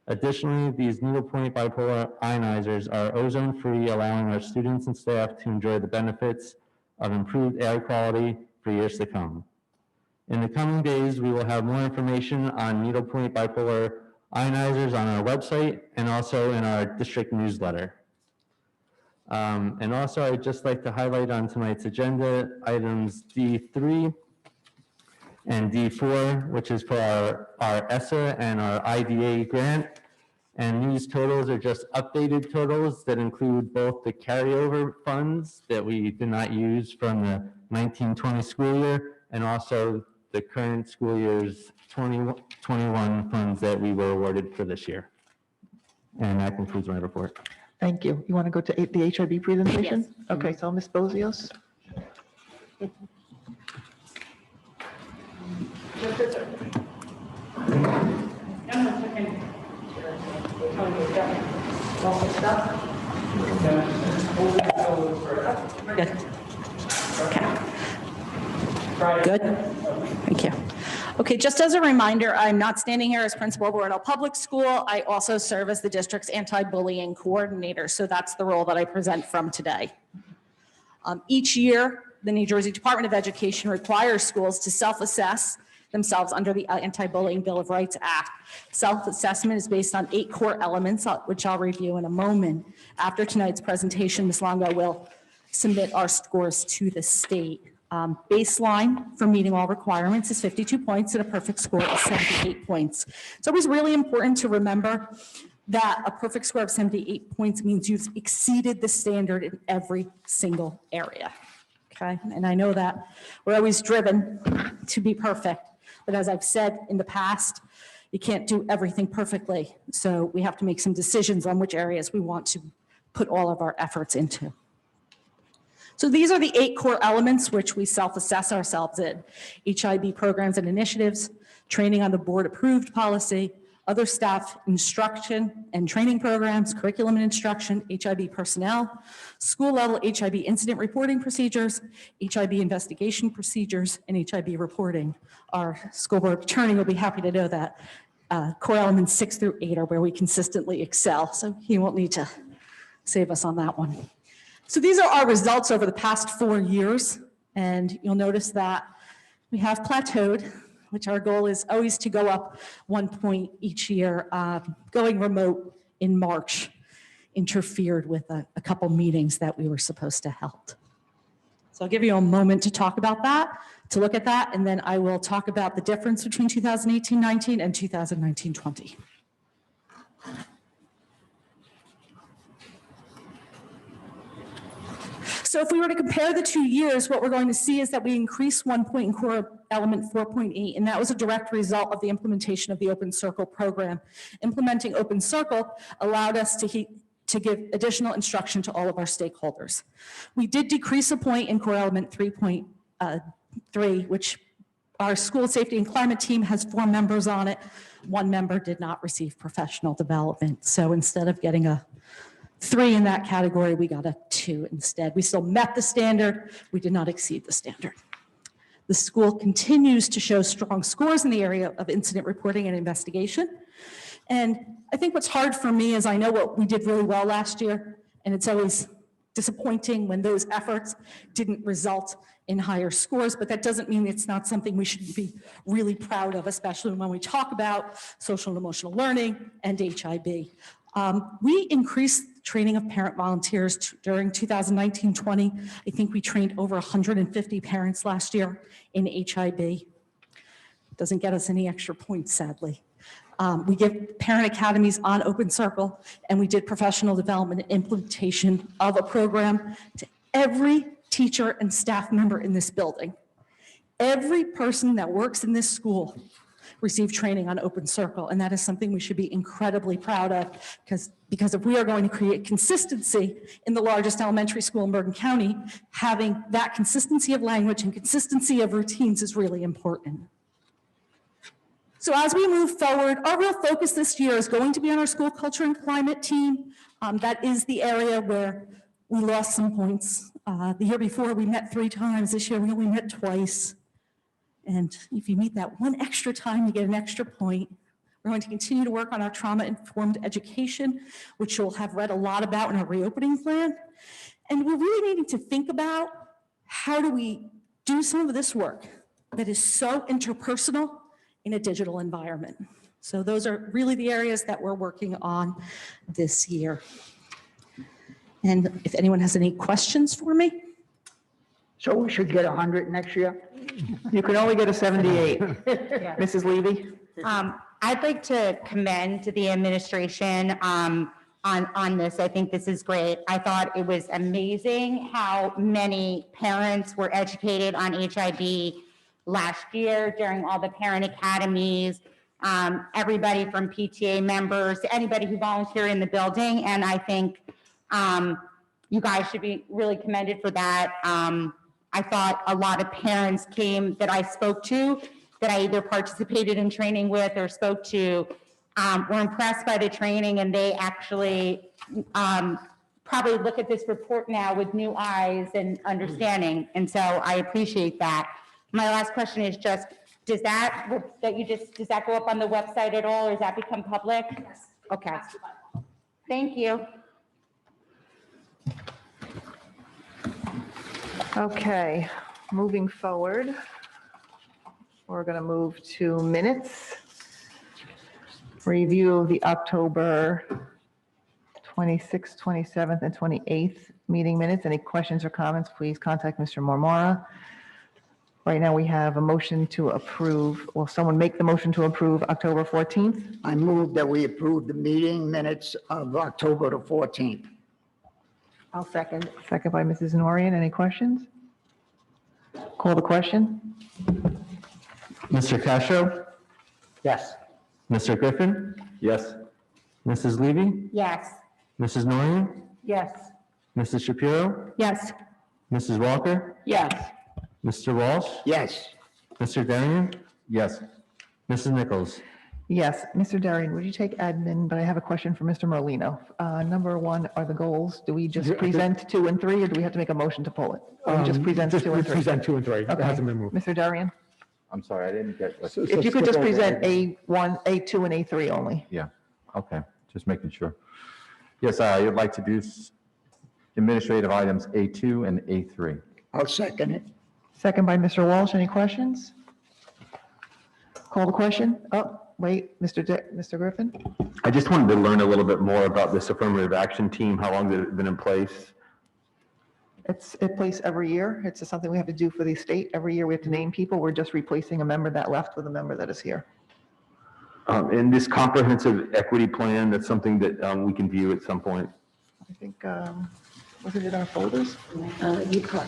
Additionally, these needlepoint bipolar ionizers are ozone-free, allowing our students and staff to enjoy the benefits of improved air quality for years to come. In the coming days, we will have more information on needlepoint bipolar ionizers on our website and also in our district newsletter. And also, I'd just like to highlight on tonight's agenda items D3 and D4, which is for our ESSA and our IDA grant. And these totals are just updated totals that include both the carryover funds that we did not use from the 1920 school year and also the current school year's 2021 funds that we were awarded for this year. And that concludes my report. Thank you. You want to go to the HIB presentation? Yes. Okay, so Ms. Bozios? Good. Thank you. Okay, just as a reminder, I'm not standing here as principal of Oradell Public School. I also serve as the district's anti-bullying coordinator, so that's the role that I present from today. Each year, the New Jersey Department of Education requires schools to self-assess themselves under the Anti-Bullying Bill of Rights Act. Self-assessment is based on 8 core elements, which I'll review in a moment. After tonight's presentation, Ms. Longo will submit our scores to the state. Baseline for meeting all requirements is 52 points, and a perfect score is 78 points. It's always really important to remember that a perfect score of 78 points means you've exceeded the standard in every single area. Okay, and I know that we're always driven to be perfect, but as I've said in the past, you can't do everything perfectly. So we have to make some decisions on which areas we want to put all of our efforts into. So these are the 8 core elements which we self-assess ourselves in: HIB programs and initiatives, training on the board-approved policy, other staff instruction and training programs, curriculum and instruction, HIB personnel, school-level HIB incident reporting procedures, HIB investigation procedures, and HIB reporting. Our school board attorney will be happy to know that core elements 6 through 8 are where we consistently excel, so he won't need to save us on that one. So these are our results over the past 4 years, and you'll notice that we have plateaued, which our goal is always to go up 1 point each year. Going remote in March interfered with a couple meetings that we were supposed to held. So I'll give you a moment to talk about that, to look at that, and then I will talk about the difference between 2018-19 and 2019-20. So if we were to compare the 2 years, what we're going to see is that we increased 1 point in core element 4.8, and that was a direct result of the implementation of the Open Circle program. Implementing Open Circle allowed us to give additional instruction to all of our stakeholders. We did decrease a point in core element 3.3, which our school safety and climate team has 4 members on it. 1 member did not receive professional development. So instead of getting a 3 in that category, we got a 2 instead. We still met the standard. We did not exceed the standard. The school continues to show strong scores in the area of incident reporting and investigation. And I think what's hard for me is I know what we did really well last year, and it's always disappointing when those efforts didn't result in higher scores, but that doesn't mean it's not something we should be really proud of, especially when we talk about social and emotional learning and HIB. We increased training of parent volunteers during 2019-20. I think we trained over 150 parents last year in HIB. Doesn't get us any extra points, sadly. We give parent academies on Open Circle, and we did professional development and implementation of a program to every teacher and staff member in this building. Every person that works in this school received training on Open Circle, and that is something we should be incredibly proud of, because if we are going to create consistency in the largest elementary school in Bergen County, having that consistency of language and consistency of routines is really important. So as we move forward, our real focus this year is going to be on our school culture and climate team. That is the area where we lost some points. The year before, we met 3 times. This year, we only met twice. And if you meet that 1 extra time, you get an extra point. We're going to continue to work on our trauma-informed education, which you'll have read a lot about in our reopening plan. And we're really needing to think about how do we do some of this work that is so interpersonal in a digital environment. So those are really the areas that we're working on this year. And if anyone has any questions for me? So we should get 100 next year? You can only get a 78. Mrs. Levy? I'd like to commend the administration on this. I think this is great. I thought it was amazing how many parents were educated on HIB last year during all the parent academies, everybody from PTA members to anybody who volunteered in the building. And I think you guys should be really commended for that. I thought a lot of parents came that I spoke to, that I either participated in training with or spoke to, were impressed by the training, and they actually probably look at this report now with new eyes and understanding. And so I appreciate that. My last question is just, does that go up on the website at all, or does that become public? Yes. Okay. Thank you. Okay, moving forward, we're going to move to minutes. Review of the October 26th, 27th, and 28th meeting minutes. Any questions or comments, please contact Mr. Marmara. Right now, we have a motion to approve. Will someone make the motion to approve October 14th? I move that we approve the meeting minutes of October the 14th. I'll second. Second by Mrs. Norian. Any questions? Call the question. Mr. Castro? Yes. Mr. Griffin? Yes. Mrs. Levy? Yes. Mrs. Norian? Yes. Mrs. Shapiro? Yes. Mrs. Walker? Yes. Mr. Walsh? Yes. Mr. Darian? Yes. Mrs. Nichols? Yes, Mr. Darian, would you take admin? But I have a question for Mr. Merlino. Number one are the goals. Do we just present 2 and 3, or do we have to make a motion to pull it? Or we just present 2 and 3? Present 2 and 3. It Okay. hasn't been moved. Mr. Darian, I'm sorry, I didn't get, if you could just present A1, A2, and A3 only. yeah, okay, just making sure. Yes, I would like to do administrative items A2 and A3. I'll second it. Second by Mr. Walsh. Any questions? Call the question. Oh, wait, Mr. Griffin? I just wanted to learn a little bit more about this affirmative action team. How long has it been in place? It's in place every year. It's something we have to do for the state. Every year we have to name people. We're just replacing a member that left with a member that is here. In this comprehensive equity plan, that's something that we can view at some point. I think, was it in our folders?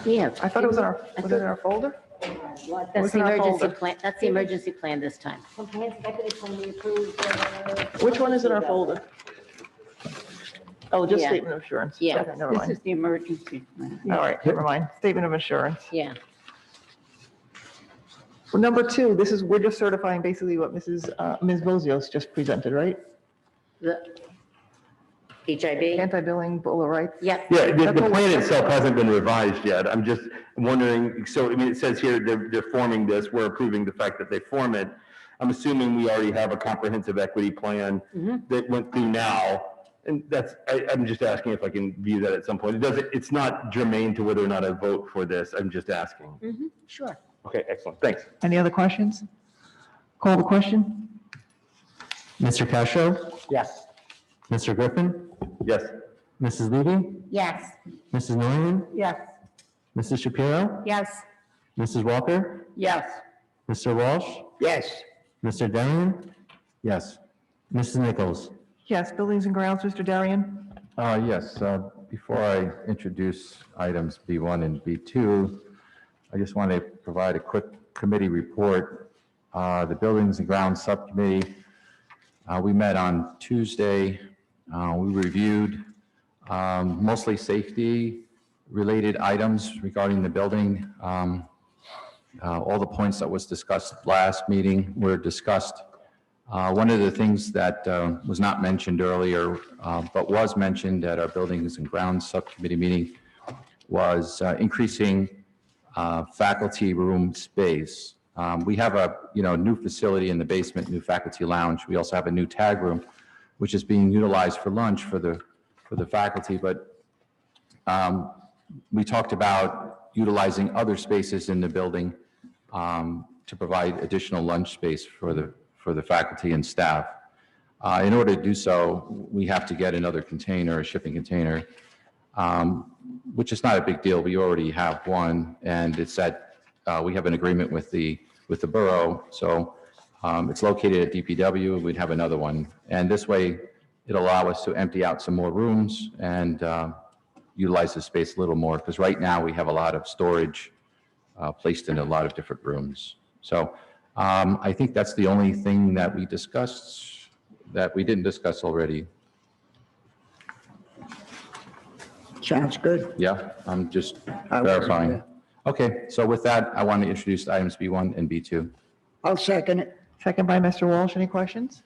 Yeah. I thought it was was it in our folder? That's What's the in our emergency folder? plan, that's the emergency plan this time. Which one is in our folder? Oh, just Yeah. statement of assurance. Yeah. Okay, never This mind. is the emergency plan. All right, never mind. Statement of assurance. Yeah. Well, number 2, we're just certifying basically what Ms. Bozios just presented, right? The HIB? Anti-billing, Bill of Rights. Yeah. Yeah, the That's what plan we- itself hasn't been revised yet. I'm just wondering, so, I mean, it says here they're forming this, we're approving the fact that they form it. I'm assuming we already have a comprehensive equity plan that went through now. And I'm just asking if I can view that at some point. It's not germane to whether or not I vote for this. I'm just asking. Sure. Okay, excellent. Thanks. Any other questions? Call the question. Mr. Castro? Yes. Mr. Griffin? Yes. Mrs. Levy? Yes. Mrs. Norian? Yes. Mrs. Shapiro? Yes. Mrs. Walker? Yes. Mr. Walsh? Yes. Mr. Darian? Yes. Mrs. Nichols? Yes, buildings and grounds, Mr. Darian. Yes, before I introduce items B1 and B2, I just want to provide a quick committee report. The Buildings and Grounds Subcommittee, we met on Tuesday. We reviewed mostly safety-related items regarding the building. All the points that was discussed last meeting were discussed. One of the things that was not mentioned earlier, but was mentioned at our Buildings and Grounds Subcommittee meeting, was increasing faculty room space. We have a new facility in the basement, new faculty lounge. We also have a new tag room, which is being utilized for lunch for the faculty. But we talked about utilizing other spaces in the building to provide additional lunch space for the faculty and staff. In order to do so, we have to get another container, a shipping container, which is not a big deal. We already have one, and it's that we have an agreement with the borough. So it's located at DPW. We'd have another one, and this way it'll allow us to empty out some more rooms and utilize the space a little more. Because right now we have a lot of storage placed in a lot of different rooms. So I think that's the only thing that we discussed that we didn't discuss already. Sounds good. Yeah, I'm just I wasn't verifying. there. Okay, so with that, I want to introduce items B1 and B2. I'll second it. Second by Mr. Walsh. Any questions?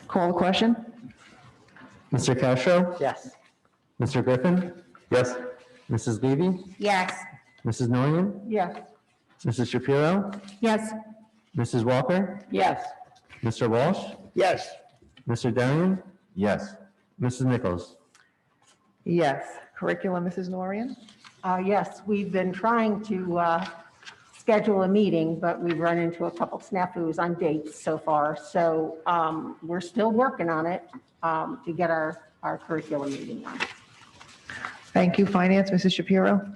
Call the question? Mr. Castro? Yes. Mr. Griffin? Yes. Mrs. Levy? Yes. Mrs. Nguyen? Yes. Mrs. Shapiro? Yes. Mrs. Walker? Yes. Mr. Walsh? Yes. Mr. Darian? Yes. Mrs. Nichols? Yes. Curriculum, Mrs. Norian? Yes, we've been trying to schedule a meeting, but we've run into a couple snafus on dates so far. So we're still working on it to get our curriculum meeting on. Thank you. Finance, Mrs. Shapiro?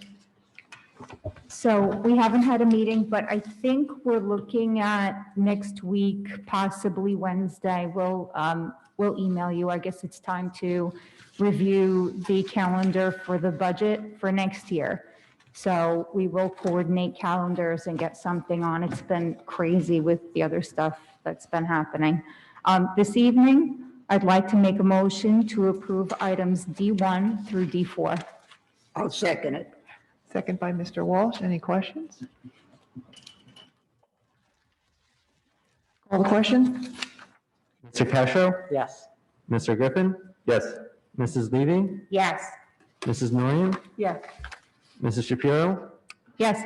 So we haven't had a meeting, but I think we're looking at next week, possibly Wednesday. We'll email you. I guess it's time to review the calendar for the budget for next year. So we will coordinate calendars and get something on. It's been crazy with the other stuff that's been happening. This evening, I'd like to make a motion to approve items D1 through D4. I'll second it. Second by Mr. Walsh. Any questions? Call the question? Mr. Castro? Yes. Mr. Griffin? Yes. Mrs. Levy? Yes. Mrs. Nguyen? Yes. Mrs. Shapiro? Yes.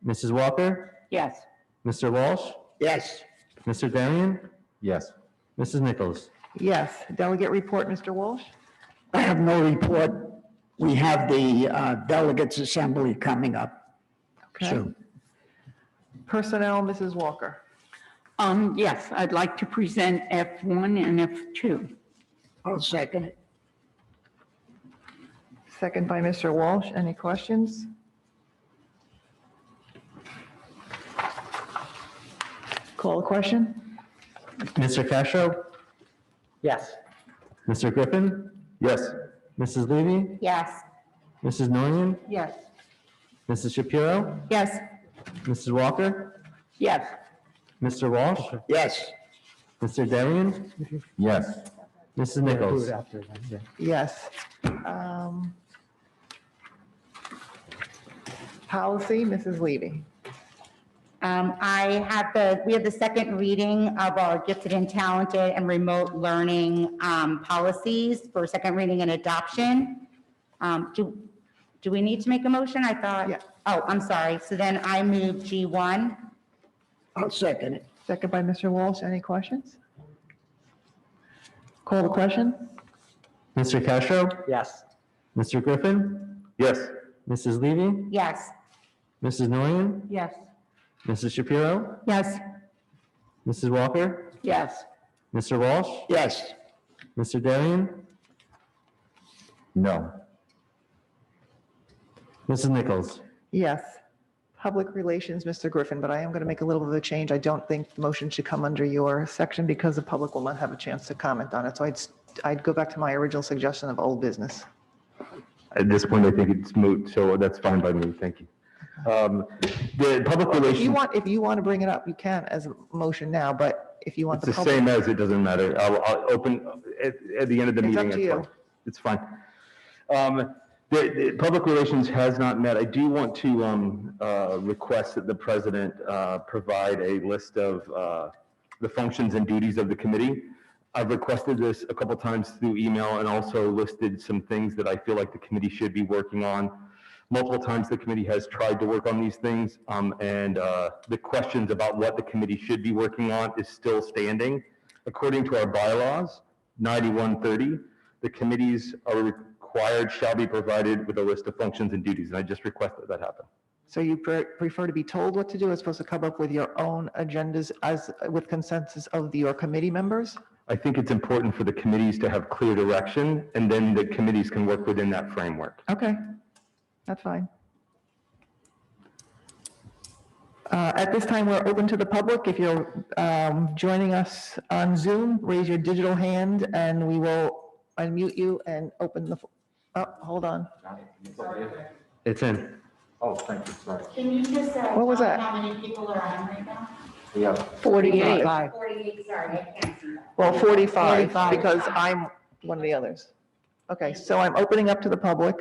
Mrs. Walker? Yes. Mr. Walsh? Yes. Mr. Darian? Yes. Mrs. Nichols? Yes. Delegate report, Mr. Walsh? I have no report. We have the delegates assembly coming up Okay. soon. Personnel, Mrs. Walker? Yes, I'd like to present F1 and F2. I'll second it. Second by Mr. Walsh. Any questions? Call the question? Mr. Castro? Yes. Mr. Griffin? Yes. Mrs. Levy? Yes. Mrs. Nguyen? Yes. Mrs. Shapiro? Yes. Mrs. Walker? Yes. Mr. Walsh? Yes. Mr. Darian? Yes. Mrs. Nichols? Yes. Policy, Mrs. Levy? We have the second reading of our gifted and talented and remote learning policies for second reading and adoption. Do we need to make a motion? I thought. Yeah. Oh, I'm sorry. So then I move G1. I'll second it. Second by Mr. Walsh. Any questions? Call the question? Mr. Castro? Yes. Mr. Griffin? Yes. Mrs. Levy? Yes. Mrs. Nguyen? Yes. Mrs. Shapiro? Yes. Mrs. Walker? Yes. Mr. Walsh? Yes. Mr. Darian? No. Mrs. Nichols? Yes. Public relations, Mr. Griffin, but I am going to make a little bit of a change. I don't think the motion should come under your section because the public will not have a chance to comment on it. So I'd go back to my original suggestion of old business. At this point, I think it's moot, so that's fine by me. Thank you. The public relations, If you want to bring it up, you can as a motion now, but if you want it's the the public. same as, it doesn't matter. I'll open at the end of the It's meeting. up to you. It's fine. The public relations has not met. I do want to request that the president provide a list of the functions and duties of the committee. I've requested this a couple times through email and also listed some things that I feel like the committee should be working on. Multiple times the committee has tried to work on these things, and the questions about what the committee should be working on is still standing. According to our bylaws, 9130, the committees are required, shall be provided with a list of functions and duties, and I just request that that happen. So you prefer to be told what to do as opposed to come up with your own agendas as with consensus of your committee members? I think it's important for the committees to have clear direction, and then the committees can work within that framework. Okay, that's fine. At this time, we're open to the public. If you're joining us on Zoom, raise your digital hand and we will unmute you and open the, oh, hold on. It's in. Oh, thank you, sorry. Can you just, What was that? how many people are on right now? We have 48. 48, sorry, I can't see that. Well, 45, 45. because I'm one of the others. Okay, so I'm opening up to the public.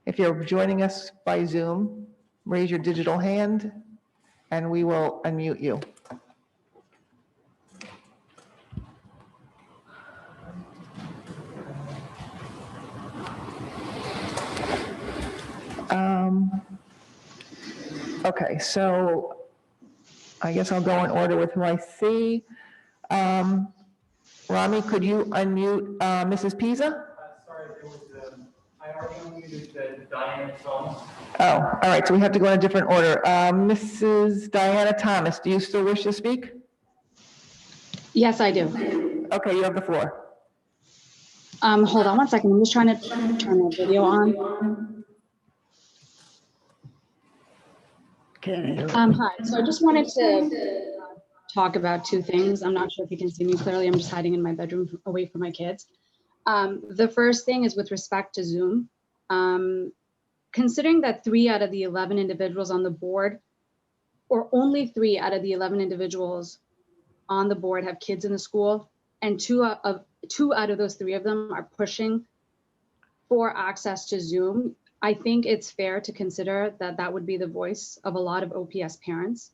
If you're joining us by Zoom, raise your digital hand, and we will unmute you. Okay, so I guess I'll go in order with who I see. Rami, could you unmute Mrs. Pisa? Sorry, there was, I already unmuted Diana Thomas. Oh, all right, so we have to go in a different order. Mrs. Diana Thomas, do you still wish to speak? Yes, I do. Okay, you have the floor. Hold on one second. I'm just trying to turn the video on. Hi. So I just wanted to talk about two things. I'm not sure if you can see me clearly. I'm just hiding in my bedroom away from my kids. The first thing is with respect to Zoom. Considering that 3 out of the 11 individuals on the board, or only 3 out of the 11 individuals on the board have kids in the school, and two out of those 3 of them are pushing for access to Zoom, I think it's fair to consider that that would be the voice of a lot of OPS parents.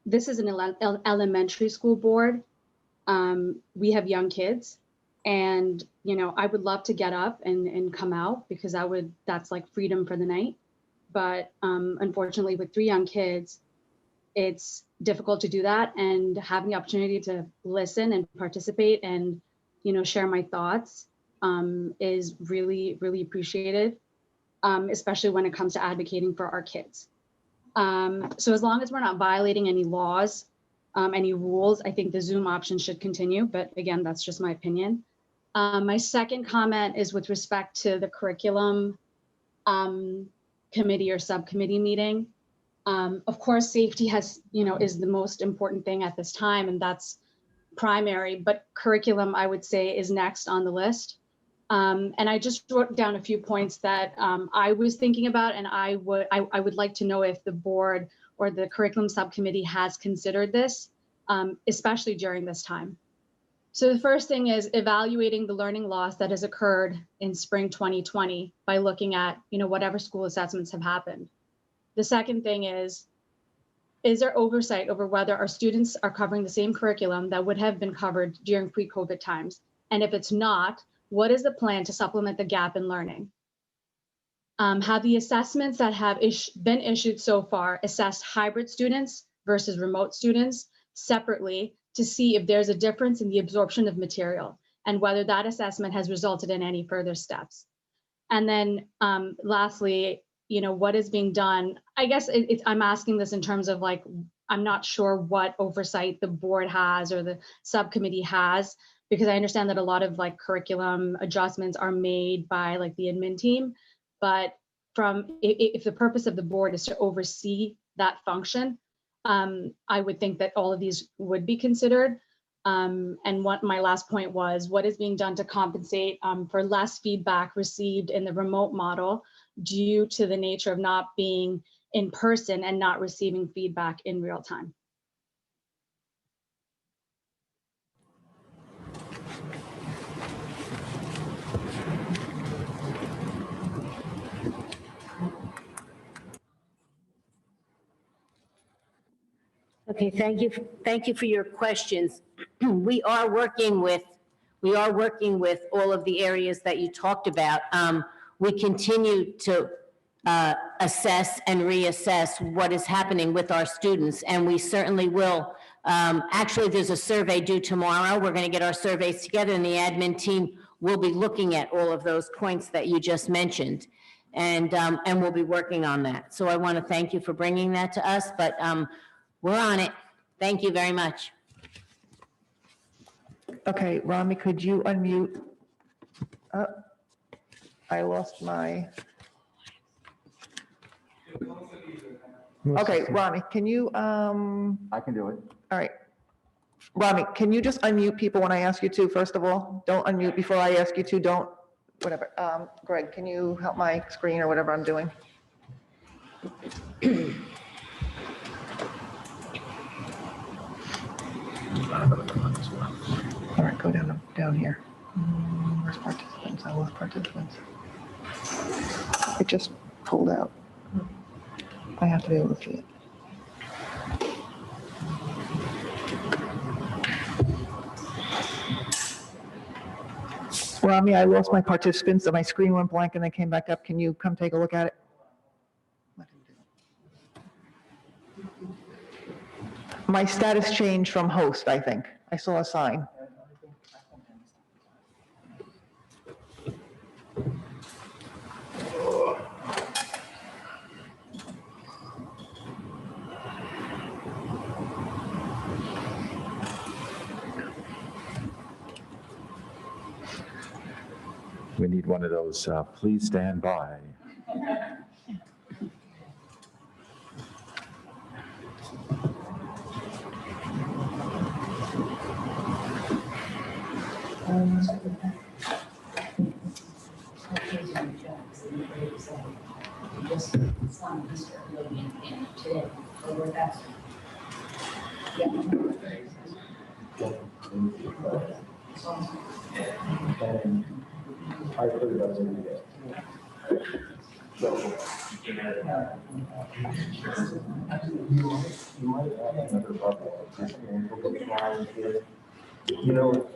This is an elementary school board. We have young kids, and I would love to get up and come out because that's like freedom for the night. But unfortunately, with 3 young kids, it's difficult to do that, and having the opportunity to listen and participate and share my thoughts is really, really appreciated, especially when it comes to advocating for our kids. So as long as we're not violating any laws, any rules, I think the Zoom option should continue. But again, that's just my opinion. My second comment is with respect to the curriculum committee or subcommittee meeting. Of course, safety is the most important thing at this time, and that's primary, but curriculum, I would say, is next on the list. And I just wrote down a few points that I was thinking about, and I would like to know if the board or the curriculum subcommittee has considered this, especially during this time. So the first thing is evaluating the learning loss that has occurred in spring 2020 by looking at whatever school assessments have happened. The second thing is there oversight over whether our students are covering the same curriculum that would have been covered during pre-COVID times? And if it's not, what is the plan to supplement the gap in learning? Have the assessments that have been issued so far assessed hybrid students versus remote students separately to see if there's a difference in the absorption of material and whether that assessment has resulted in any further steps? And then lastly, what is being done? I guess I'm asking this in terms of I'm not sure what oversight the board has or the subcommittee has, because I understand that a lot of curriculum adjustments are made by the admin team. But if the purpose of the board is to oversee that function, I would think that all of these would be considered. And what my last point was, what is being done to compensate for less feedback received in the remote model due to the nature of not being in person and not receiving feedback in real time? Okay, thank you. Thank you for your questions. We are working with all of the areas that you talked about. We continue to assess and reassess what is happening with our students, and we certainly will. Actually, there's a survey due tomorrow. We're going to get our surveys together, and the admin team will be looking at all of those points that you just mentioned, and we'll be working on that. So I want to thank you for bringing that to us, but we're on it. Thank you very much. Okay, Rami, could you unmute? I lost my. Okay, Rami, can you? I can do it. All right. Rami, can you just unmute people when I ask you to, first of all? Don't unmute before I ask you to. Don't whatever. Greg, can you help my screen or whatever I'm doing? All right, go down here. Where's participants? I lost participants. It just pulled out. I have to be able to see it. Rami, I lost my participants and my screen went blank and then came back up. Can you come take a look at it? My status changed from host, I think. I saw a sign. We need one of those, please stand by. You know.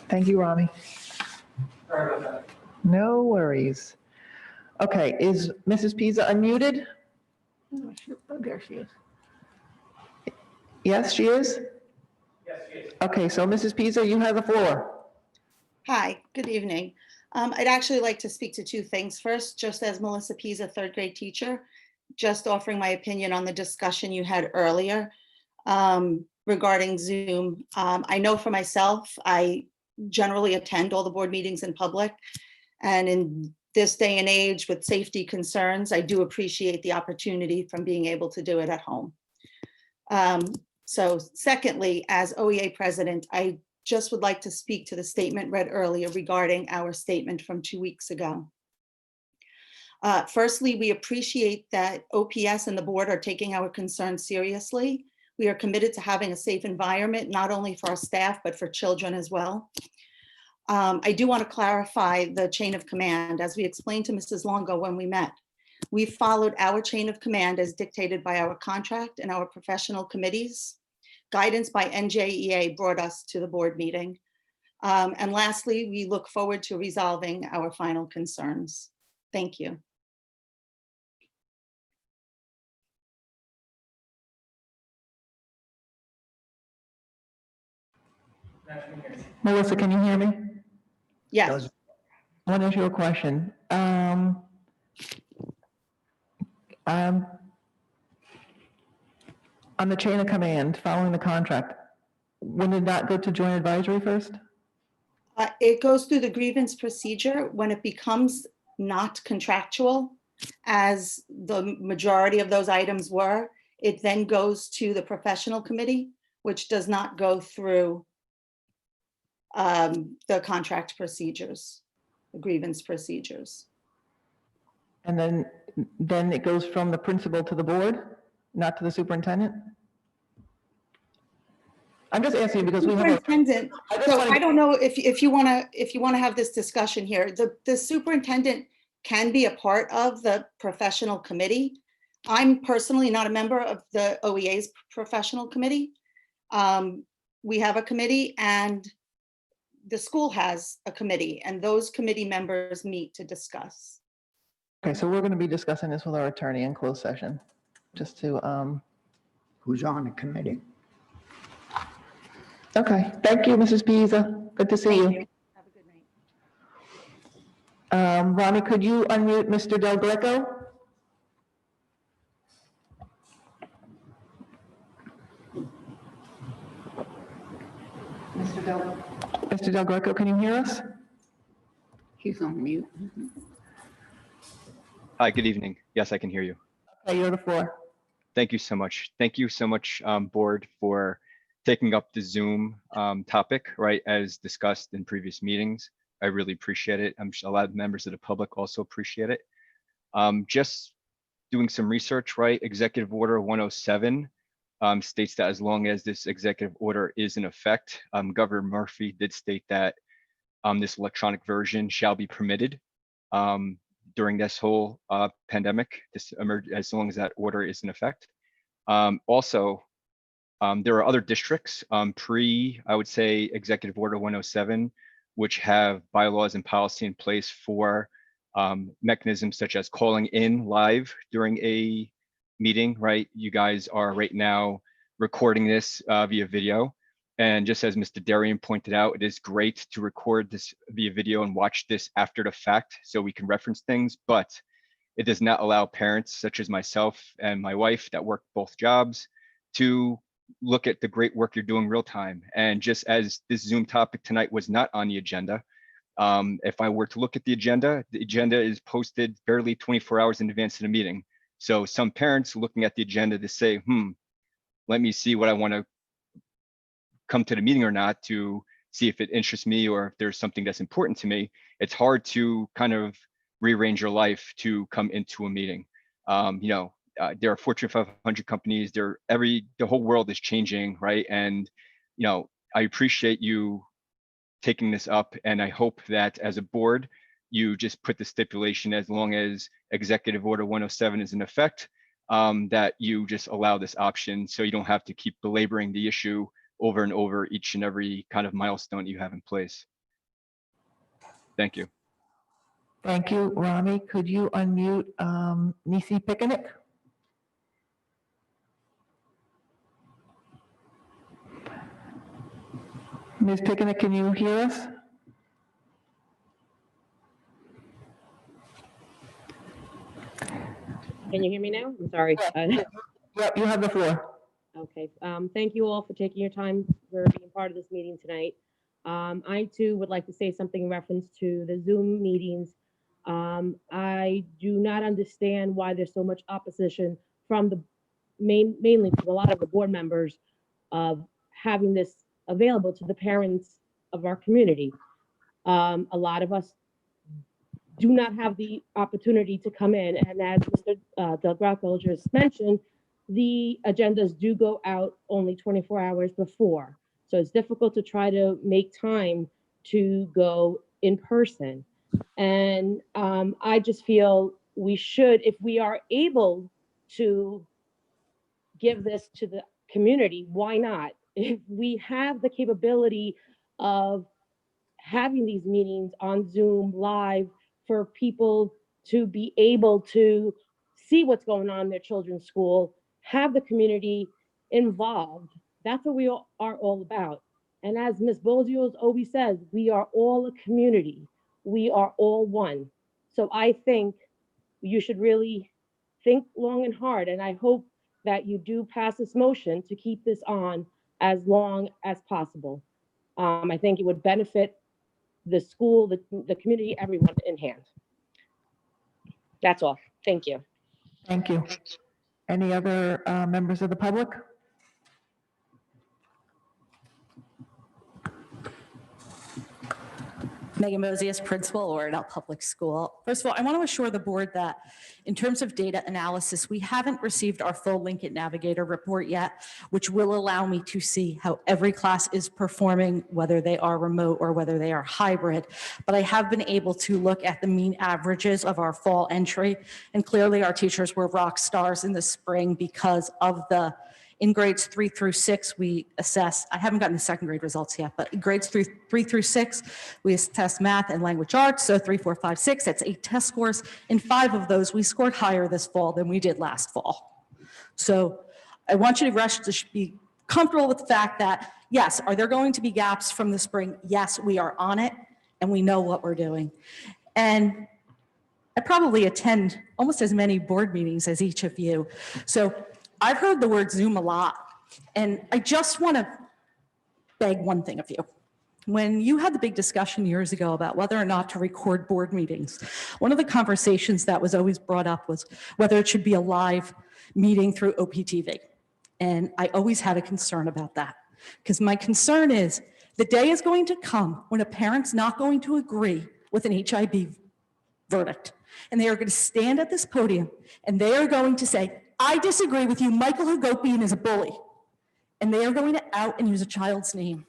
Thank you, Rami. No worries. Okay, is Mrs. Pisa unmuted? Oh, there she is. Yes, she is? Yes, yes. Okay, so Mrs. Pisa, you have the floor. Hi, good evening. I'd actually like to speak to two things. First, just as Melissa Pisa, third grade teacher, just offering my opinion on the discussion you had earlier regarding Zoom. I know for myself, I generally attend all the board meetings in public. And in this day and age with safety concerns, I do appreciate the opportunity from being able to do it at home. So secondly, as OEA president, I just would like to speak to the statement read earlier regarding our statement from 2 weeks ago. Firstly, we appreciate that OPS and the board are taking our concerns seriously. We are committed to having a safe environment, not only for our staff, but for children as well. I do want to clarify the chain of command. As we explained to Mrs. Longo when we met, we followed our chain of command as dictated by our contract and our professional committees. Guidance by NJEA brought us to the board meeting. And lastly, we look forward to resolving our final concerns. Thank you. Melissa, can you hear me? Yes. I want to ask you a question. On the chain of command, following the contract, when did that go to joint advisory first? It goes through the grievance procedure when it becomes not contractual, as the majority of those items were. It then goes to the professional committee, which does not go through the contract procedures, the grievance procedures. And then it goes from the principal to the board, not to the superintendent? I'm just asking because we have a. Superintendent, so I don't know if you want to have this discussion here. The superintendent can be a part of the professional committee. I'm personally not a member of the OEA's professional committee. We have a committee and the school has a committee, and those committee members meet to discuss. Okay, so we're going to be discussing this with our attorney in closed session, just to. Who's on the committee? Okay, thank you, Mrs. Pisa. Good to see you. Have a good night. Ronnie, could you unmute Mr. Del Greco? Mr. Del Greco, can you hear us? He's on mute. Hi, good evening. Yes, I can hear you. Okay, you're the floor. Thank you so much. Thank you so much, board, for taking up the Zoom topic, right, as discussed in previous meetings. I really appreciate it. I'm sure a lot of members of the public also appreciate it. Just doing some research, right, Executive Order 107 states that as long as this executive order is in effect, Governor Murphy did state that this electronic version shall be permitted during this whole pandemic, as long as that order is in effect. Also, there are other districts I would say, Executive Order 107, which have bylaws and policy in place for mechanisms such as calling in live during a meeting, right? You guys are right now recording this via video. And just as Mr. Darian pointed out, it is great to record this via video and watch this after the fact so we can reference things, but it does not allow parents such as myself and my wife that work both jobs to look at the great work you're doing real time. And just as this Zoom topic tonight was not on the agenda, if I were to look at the agenda is posted barely 24 hours in advance of the meeting. So some parents looking at the agenda to say, let me see what I want to come to the meeting or not to see if it interests me or if there's something that's important to me. It's hard to kind of rearrange your life to come into a meeting. There are Fortune 500 companies, the whole world is changing, right? And, I appreciate you taking this up, and I hope that as a board, you just put the stipulation as long as Executive Order 107 is in effect, that you just allow this option so you don't have to keep belaboring the issue over and over each and every kind of milestone you have in place. Thank you. Thank you, Rami. Could you unmute Nisi Picnic? Ms. Picnic, can you hear us? Can you hear me now? I'm sorry. Yep, you have the floor. Okay. Thank you all for taking your time for being part of this meeting tonight. I too would like to say something in reference to the Zoom meetings. I do not understand why there's so much opposition from the mainly from a lot of the board members of having this available to the parents of our community. A lot of us do not have the opportunity to come in, and as Mr. Del Greco just mentioned, the agendas do go out only 24 hours before. So it's difficult to try to make time to go in person. And I just feel we should, if we are able to give this to the community, why not? If we have the capability of having these meetings on Zoom live for people to be able to see what's going on in their children's school, have the community involved. That's what we are all about. And as Ms. Bozio always says, we are all a community. We are all one. So I think you should really think long and hard. And I hope that you do pass this motion to keep this on as long as possible. I think it would benefit the school, the community, everyone in hand. That's all. Thank you. Thank you. Any other members of the public? Megan Mosius, Principal, Oradell Public School. First of all, I want to assure the board that in terms of data analysis, we haven't received our full Lincoln Navigator report yet, which will allow me to see how every class is performing, whether they are remote or whether they are hybrid. But I have been able to look at the mean averages of our fall entry, and clearly our teachers were rock stars in the spring because of in grades 3 through 6, we assess, I haven't gotten the second grade results yet, but in grades 3 through 6, we test math and language arts. So 3, 4, 5, 6, that's 8 test scores. In 5 of those, we scored higher this fall than we did last fall. So I want you to be comfortable with the fact that Yes. Are there going to be gaps from the spring? Yes, we are on it and we know what we're doing. And I probably attend almost as many board meetings as each of you. So I've heard the word Zoom a lot. And I just want to beg one thing of you. When you had the big discussion years ago about whether or not to record board meetings, one of the conversations that was always brought up was whether it should be a live meeting through OPTV. And I always had a concern about that, because my concern is the day is going to come when a parent's not going to agree with an HIB verdict. And they are going to stand at this podium and they are going to say, I disagree with you, Michael Hagopian is a bully. And they are going to out and use a child's name.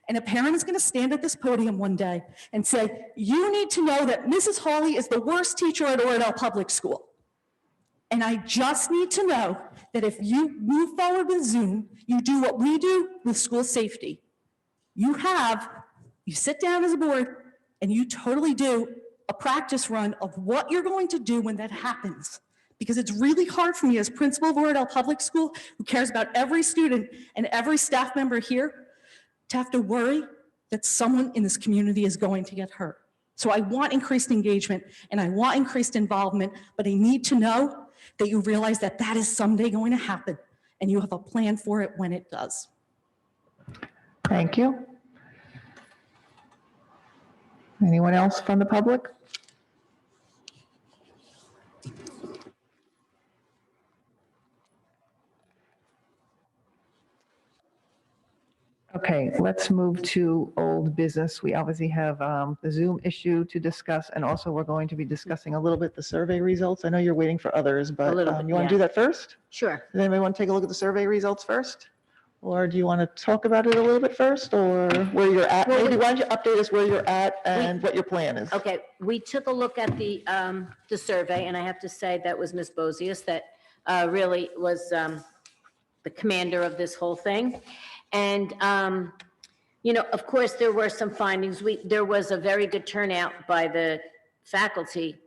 And a parent is going to stand at this podium one day and say, you need to know that Mrs. Hawley is the worst teacher at Oradell Public School. And I just need to know that if you move forward with Zoom, you do what we do with school safety. You sit down as a board and you totally do a practice run of what you're going to do when that happens. Because it's really hard for me as principal of Oradell Public School, who cares about every student and every staff member here, to have to worry that someone in this community is going to get hurt. So I want increased engagement and I want increased involvement, but I need to know that you realize that that is someday going to happen and you have a plan for it when it does. Thank you. Anyone else from the public? Okay, let's move to old business. We obviously have the Zoom issue to discuss, and also we're going to be discussing a little bit the survey results. I know you're waiting for others, but A little bit, you want yeah. to do that first? Sure. Does anybody want to take a look at the survey results first? Or do you want to talk about it a little bit first, or where you're at? Well, Maybe why don't you update us where you're at and what your plan is? Okay, we took a look at the survey, and I have to say that was Ms. Bozius that really was the commander of this whole thing. And, of course, there were some findings. There was a very good turnout by the faculty,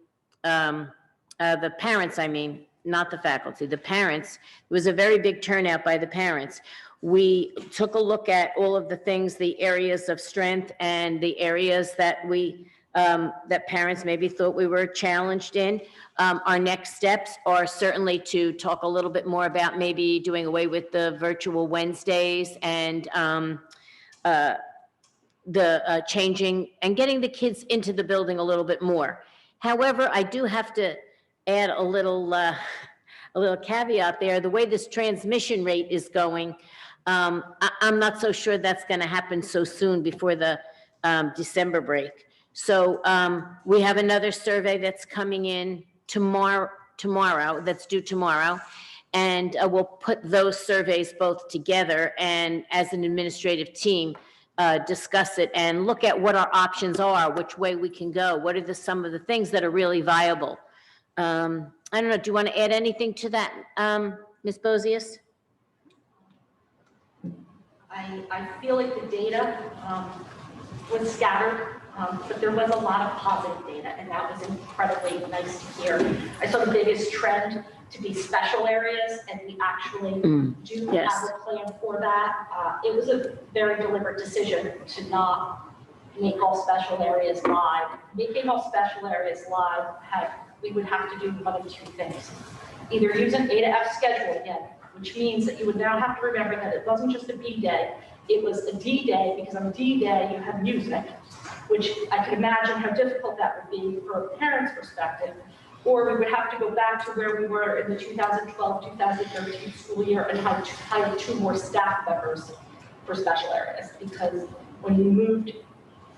the parents, I mean, not the faculty, the parents. It was a very big turnout by the parents. We took a look at all of the things, the areas of strength and the areas that that parents maybe thought we were challenged in. Our next steps are certainly to talk a little bit more about maybe doing away with the virtual Wednesdays and the changing and getting the kids into the building a little bit more. However, I do have to add a little caveat there. The way this transmission rate is going, I'm not so sure that's going to happen so soon before the December break. So we have another survey that's coming in tomorrow, that's due tomorrow. And we'll put those surveys both together and as an administrative team, discuss it and look at what our options are, which way we can go. What are some of the things that are really viable? I don't know, do you want to add anything to that, Ms. Bozius? I feel like the data was scattered, but there was a lot of positive data, and that was incredibly nice to hear. I saw the biggest trend to be special areas, and we actually do Yes. have a plan for that. It was a very deliberate decision to not make all special areas live. Making all special areas live, we would have to do one of two things. Either use an A to F schedule again, which means that you would now have to remember that it wasn't just a B day, it was a D day, because on D day you have music, which I could imagine how difficult that would be for a parent's perspective. Or we would have to go back to where we were in the 2012-2013 school year and hire 2 more staff members for special areas, because when you moved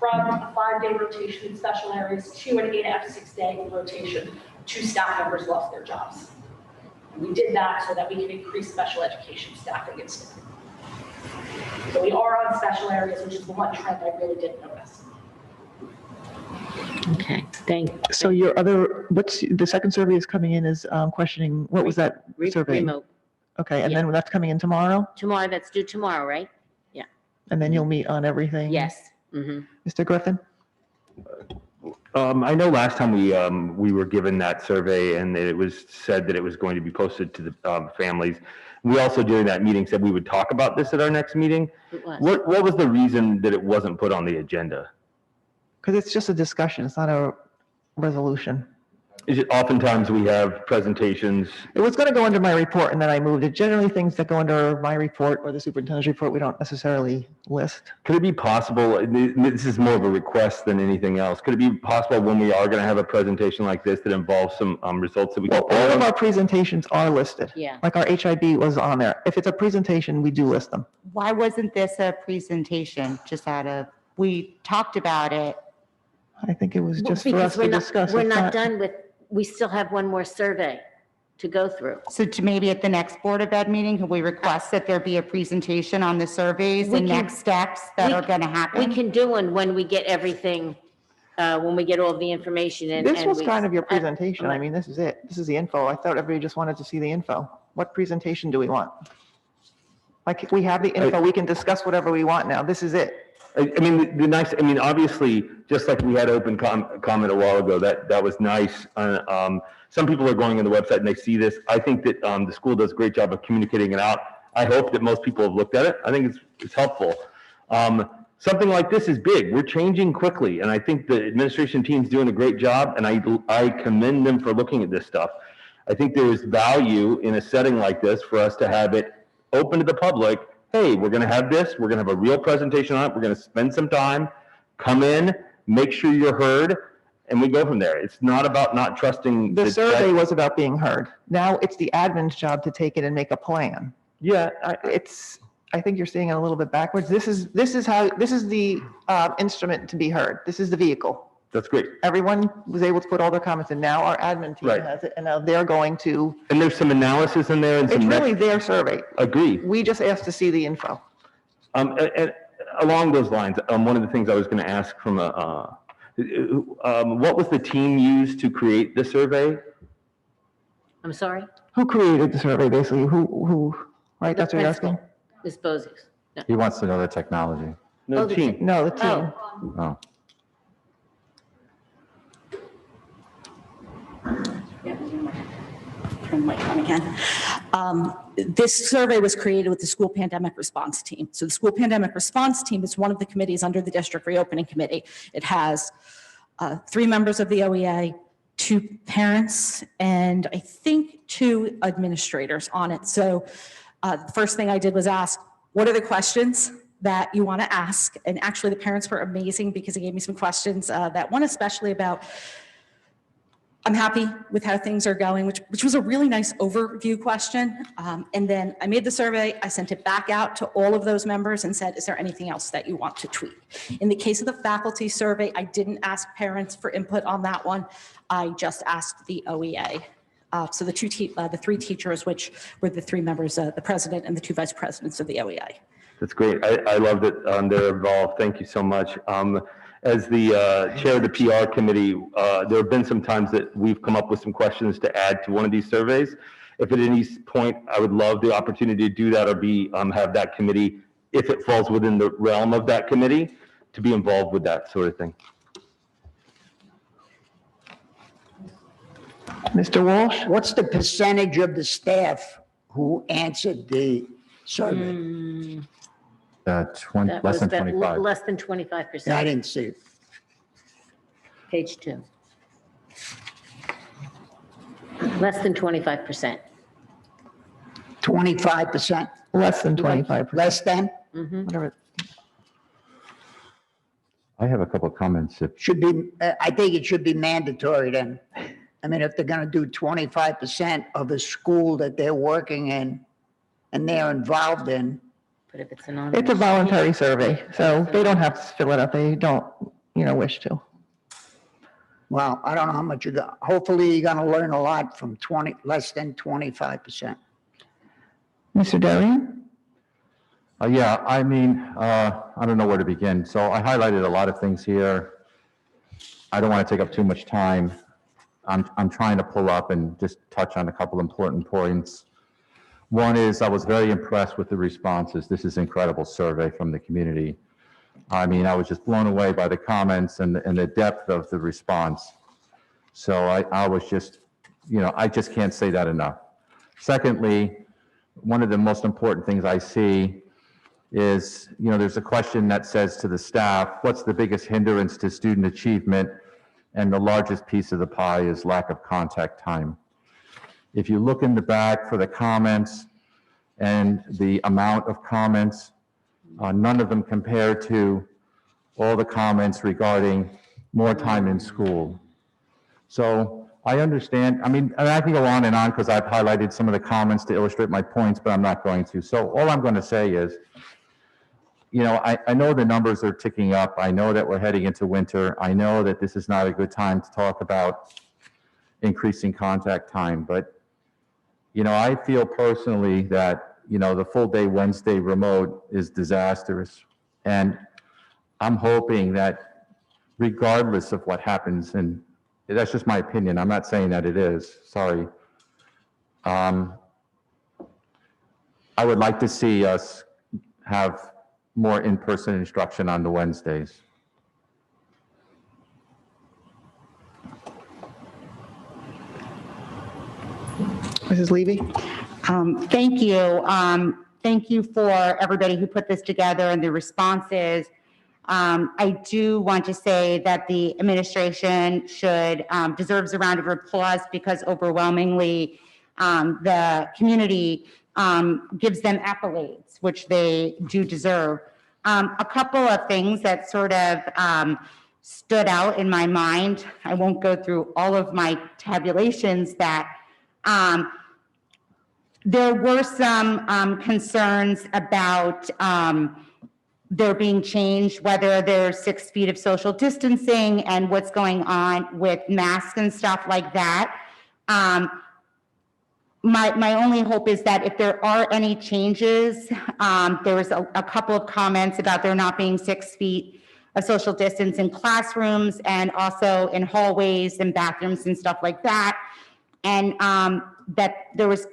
from a 5-day rotation in special areas to an A to F 6-day rotation, 2 staff members lost their jobs. We did that so that we could increase special education staffing instantly. So we are on special areas, which is the one trend I really did notice. Okay, thank you. So your other, the second survey is coming in is questioning, what was that survey? Remote. Okay, and then that's coming in tomorrow? Tomorrow, that's due tomorrow, right? Yeah. And then you'll meet on everything? Yes. Mm-hmm. Mr. Griffin? I know last time we were given that survey and it was said that it was going to be posted to the families. We also during that meeting said we would talk about this at our next meeting. It was. What was the reason that it wasn't put on the agenda? Because it's just a discussion. It's not a resolution. Is it oftentimes we have presentations? It was going to go under my report and then I moved it. Generally, things that go under my report or the superintendent's report, we don't necessarily list. Could it be possible, this is more of a request than anything else, could it be possible when we are going to have a presentation like this that involves some results that we can? Well, all of our presentations are listed. Yeah. Like our HIB was on there. If it's a presentation, we do list them. Why wasn't this a presentation, just we talked about it? I think it was just for Because us to discuss. we're It's not done with, we still have one more survey to go through. So to maybe at the next Board of Ed meeting, can we request that there be a presentation on the surveys We and can- next steps that are going to happen? We can do one when we get everything, when we get all the information in. This and was we- kind of your presentation. I mean, this is it. This is the info. I thought everybody just wanted to see the info. What presentation do we want? Like, we have the info. We can discuss whatever we want now. This is it. I mean, obviously, just like we had open comment a while ago, that was nice. Some people are going on the website and they see this. I think that the school does a great job of communicating it out. I hope that most people have looked at it. I think it's helpful. Something like this is big. We're changing quickly, and I think the administration team's doing a great job, and I commend them for looking at this stuff. I think there is value in a setting like this for us to have it open to the public. Hey, we're going to have this. We're going to have a real presentation on it. We're going to spend some time, come in, make sure you're heard, and we go from there. It's not about not trusting. The survey was about being heard. Now it's the admin's job to take it and make a plan. Yeah, I think you're seeing it a little bit backwards. This is the instrument to be heard. This is the vehicle. That's great. Everyone was able to put all their comments in. Now our admin team Right. has it, and now they're going to. And there's some analysis in there and some. It's really their survey. Agree. We just asked to see the info. And along those lines, one of the things I was going to ask from what was the team used to create the survey? I'm sorry? Who created the survey, basically? Who, right? That's what you're asking? Ms. Bozes. No. He wants to know the technology. No, the team. No, the team. Oh. Turn the mic on again. This survey was created with the school pandemic response team. So the school pandemic response team is one of the committees under the district reopening committee. It has 3 members of the OEA, 2 parents, and I think 2 administrators on it. So the first thing I did was ask, what are the questions that you want to ask? And actually the parents were amazing because they gave me some questions that one especially about, I'm happy with how things are going, which was a really nice overview question. And then I made the survey, I sent it back out to all of those members and said, is there anything else that you want to tweak? In the case of the faculty survey, I didn't ask parents for input on that one. I just asked the OEA. So the 3 teachers, which were the 3 members, the president and the 2 vice presidents of the OEA. That's great. I love that they're involved. Thank you so much. As the chair of the PR committee, there have been some times that we've come up with some questions to add to one of these surveys. If at any point, I would love the opportunity to do that or have that committee, if it falls within the realm of that committee, to be involved with that sort of thing. Mr. Walsh? What's the percentage of the staff who answered the survey? That Less was than 25. Less than 25%. Yeah, I didn't see it. Page 2. Less than 25%. 25%? Less than 25%. Less than? Whatever. I have a couple of comments. Should be, I think it should be mandatory then. I mean, if they're going to do 25% of a school that they're working in and they're involved in. But if it's anonymous. It's a voluntary survey, so they don't have to fill it out. They don't, wish to. Well, I don't know how much you got. Hopefully you're going to learn a lot from less than 25%. Mr. Darian? Yeah, I mean, I don't know where to begin. So I highlighted a lot of things here. I don't want to take up too much time. I'm trying to pull up and just touch on a couple important points. One is I was very impressed with the responses. This is an incredible survey from the community. I mean, I was just blown away by the comments and the depth of the response. So I was just, I just can't say that enough. Secondly, one of the most important things I see is, there's a question that says to the staff, what's the biggest hindrance to student achievement? And the largest piece of the pie is lack of contact time. If you look in the back for the comments and the amount of comments, none of them compare to all the comments regarding more time in school. So I understand, and I can go on and on because I've highlighted some of the comments to illustrate my points, but I'm not going to. So all I'm going to say is, I know the numbers are ticking up. I know that we're heading into winter. I know that this is not a good time to talk about increasing contact time, but, I feel personally that, the full day Wednesday remote is disastrous. And I'm hoping that regardless of what happens, and that's just my opinion, I'm not saying that it is, sorry. I would like to see us have more in-person instruction on the Wednesdays. Mrs. Levy? Thank you. Thank you for everybody who put this together and the responses. I do want to say that the administration deserves a round of applause because overwhelmingly the community gives them accolades, which they do deserve. A couple of things that sort of stood out in my mind. I won't go through all of my tabulations that there were some concerns about there being changed, whether there's 6 feet of social distancing and what's going on with masks and stuff like that. My only hope is that if there are any changes, there was a couple of comments about there not being 6 feet of social distance in classrooms and also in hallways and bathrooms and stuff like that. And that there was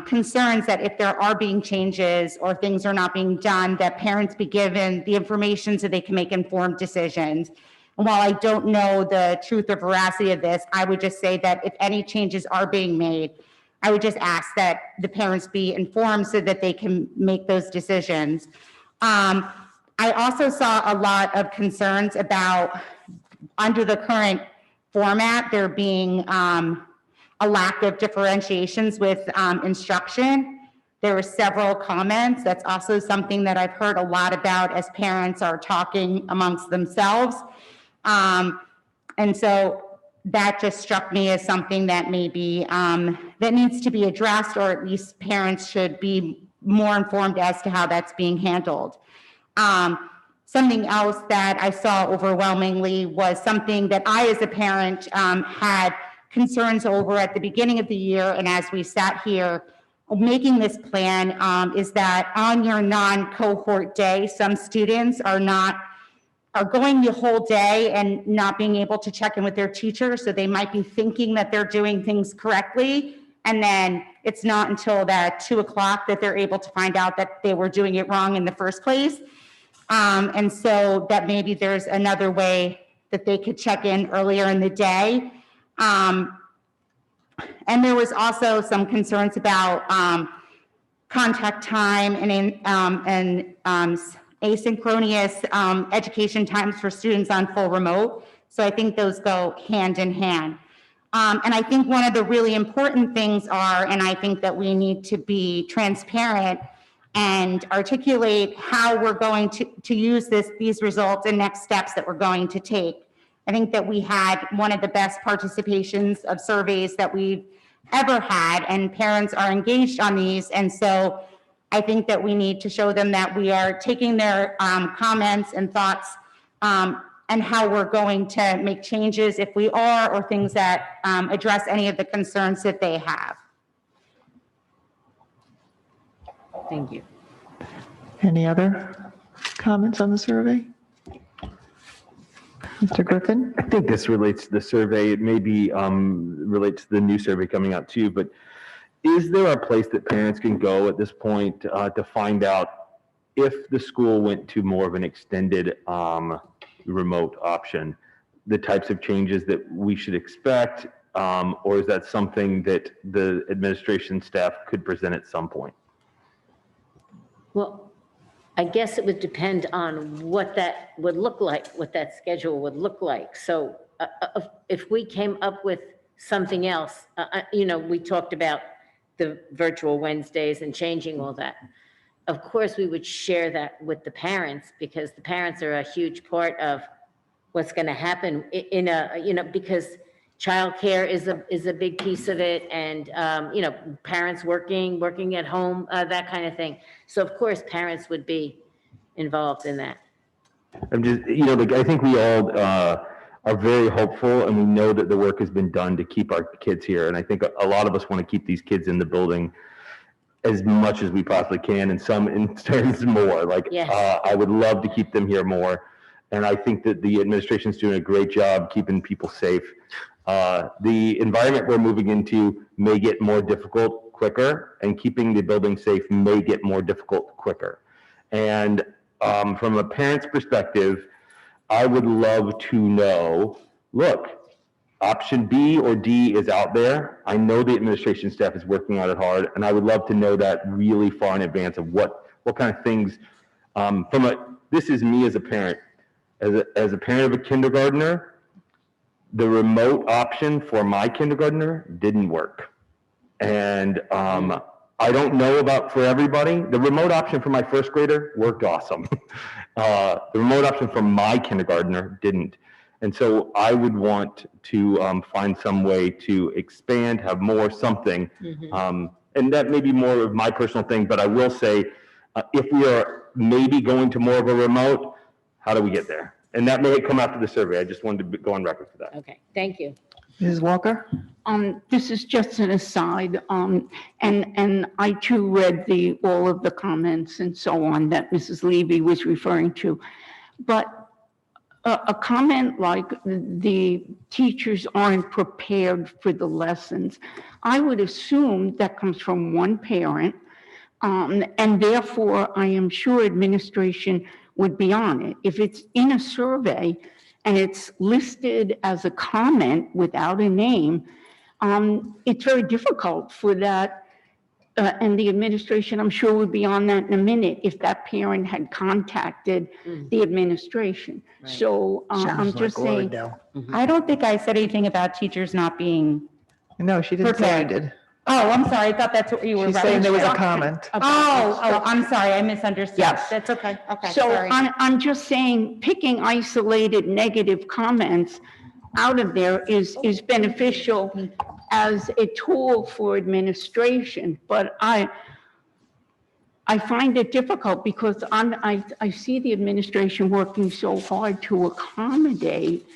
concerns that if there are being changes or things are not being done, that parents be given the information so they can make informed decisions. And while I don't know the truth or veracity of this, I would just say that if any changes are being made, I would just ask that the parents be informed so that they can make those decisions. I also saw a lot of concerns about, under the current format, there being a lack of differentiations with instruction. There were several comments. That's also something that I've heard a lot about as parents are talking amongst themselves. And so that just struck me as something that maybe that needs to be addressed, or at least parents should be more informed as to how that's being handled. Something else that I saw overwhelmingly was something that I, as a parent, had concerns over at the beginning of the year, and as we sat here making this plan, is that on your non-cohort day, some students are going the whole day and not being able to check in with their teacher, so they might be thinking that they're doing things correctly, and then it's not until that 2 o'clock that they're able to find out that they were doing it wrong in the first place. And so that maybe there's another way that they could check in earlier in the day. And there was also some concerns about contact time and asynchronous education times for students on full remote. So I think those go hand in hand. And I think one of the really important things and I think that we need to be transparent and articulate how we're going to use these results and next steps that we're going to take. I think that we had one of the best participations of surveys that we've ever had, and parents are engaged on these. And so I think that we need to show them that we are taking their comments and thoughts and how we're going to make changes if we are, or things that address any of the concerns that they have. Thank you. Any other comments on the survey? Mr. Griffin? I think this relates to the survey. It may be relate to the new survey coming out too, but is there a place that parents can go at this point to find out if the school went to more of an extended remote option, the types of changes that we should expect, or is that something that the administration staff could present at some point? Well, I guess it would depend on what that would look like, what that schedule would look like. So if we came up with something else, we talked about the virtual Wednesdays and changing all that. Of course, we would share that with the parents because the parents are a huge part of what's going to happen because childcare is a big piece of it, and parents working at home, that kind of thing. So of course, parents would be involved in that. I'm just, I think we all are very hopeful, and we know that the work has been done to keep our kids here. And I think a lot of us want to keep these kids in the building as much as we possibly can, and some in terms more. I would love to keep them here more. And I think that the administration is doing a great job keeping people safe. The environment we're moving into may get more difficult quicker, and keeping the building safe may get more difficult quicker. And from a parent's perspective, I would love to know, look, option B or D is out there. I know the administration staff is working on it hard, and I would love to know that really far in advance of what kind of things, this is me as a parent. As a parent of a kindergartner, the remote option for my kindergartner didn't work. And I don't know about for everybody. The remote option for my first grader worked awesome. The remote option for my kindergartner didn't. And so I would want to find some way to expand, have more, something. And that may be more of my personal thing, but I will say, if we are maybe going to more of a remote, how do we get there? And that may come after the survey. I just wanted to go on record for that. Okay, thank you. Mrs. Walker? This is just an aside, and I too read all of the comments and so on that Mrs. Levy was referring to. But a comment like the teachers aren't prepared for the lessons, I would assume that comes from one parent, and therefore I am sure administration would be on it. If it's in a survey and it's listed as a comment without a name, it's very difficult for that, and the administration, I'm sure, would be on that in a minute if that parent had contacted the administration. Right. So I'm just saying. I don't think I said anything about teachers not being No, she didn't say you did. Oh, I'm sorry. I thought that's what you were. She's saying there was a referencing. comment. Oh, I'm sorry. I misunderstood. Yes. That's okay. Okay, So sorry. I'm just saying, picking isolated negative comments out of there is beneficial as a tool for administration. But I find it difficult because I see the administration working so hard to accommodate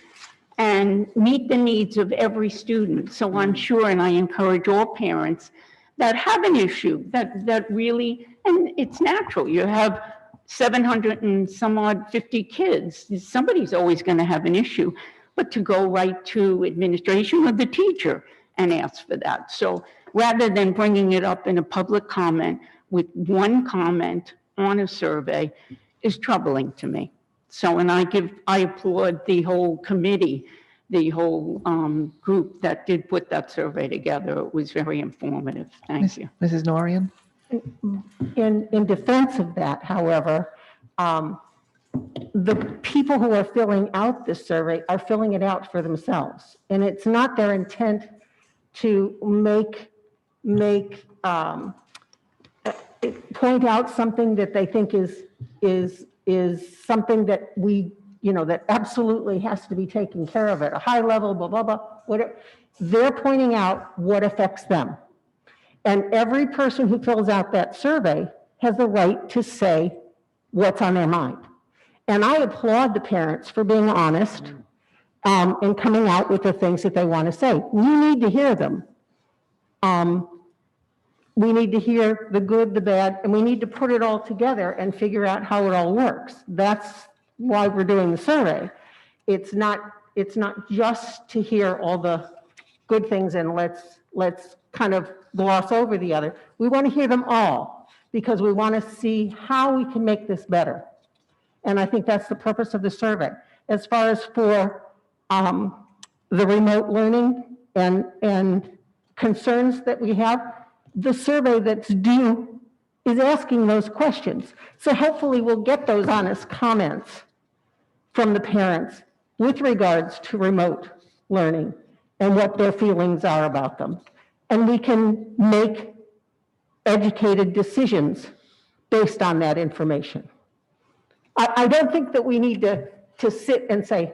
and meet the needs of every student. So I'm sure, and I encourage all parents that have an issue that really, and it's natural, you have 700 and some odd 50 kids, somebody's always going to have an issue, but to go right to administration or the teacher and ask for that. So rather than bringing it up in a public comment with one comment on a survey is troubling to me. So, and I applaud the whole committee, the whole group that did put that survey together. It was very informative. Thank you. Mrs. Norian? In defense of that, however, the people who are filling out this survey are filling it out for themselves. And it's not their intent to point out something that they think is something that that absolutely has to be taken care of at a high level, blah, blah, blah, whatever. They're pointing out what affects them. And every person who fills out that survey has the right to say what's on their mind. And I applaud the parents for being honest and coming out with the things that they want to say. You need to hear them. We need to hear the good, the bad, and we need to put it all together and figure out how it all works. That's why we're doing the survey. It's not just to hear all the good things and let's kind of gloss over the other. We want to hear them all because we want to see how we can make this better. And I think that's the purpose of the survey. As far as for the remote learning and concerns that we have, the survey that's due is asking those questions. So hopefully we'll get those honest comments from the parents with regards to remote learning and what their feelings are about them. And we can make educated decisions based on that information. I don't think that we need to sit and say,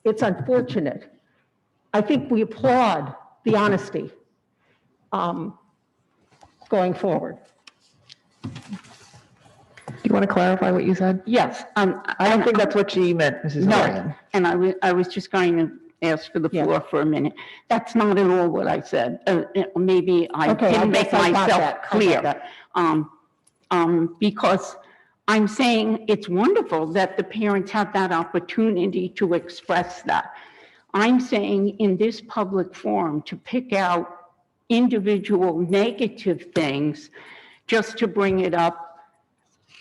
it's unfortunate. I think we applaud the honesty going forward. Do you want to clarify what you said? Yes. I don't think that's what she meant, Mrs. Ryan. No, and I was just going to ask for the floor for a minute. That's not at all what I said. Maybe I didn't make myself clear. Because I'm saying it's wonderful that the parents have that opportunity to express that. I'm saying in this public forum to pick out individual negative things just to bring it up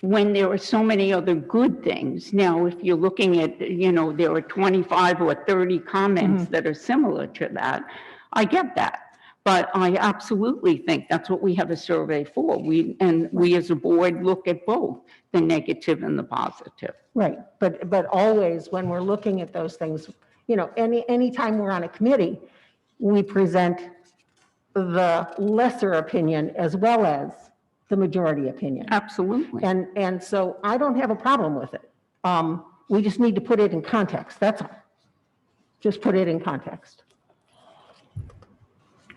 when there are so many other good things. Now, if you're looking at, there are 25 or 30 comments that are similar to that, I get that. But I absolutely think that's what we have a survey for. We as a board look at both the negative and the positive. Right, but always when we're looking at those things, anytime we're on a committee, we present the lesser opinion as well as the majority opinion. Absolutely. And so I don't have a problem with it. We just need to put it in context, that's all. Just put it in context.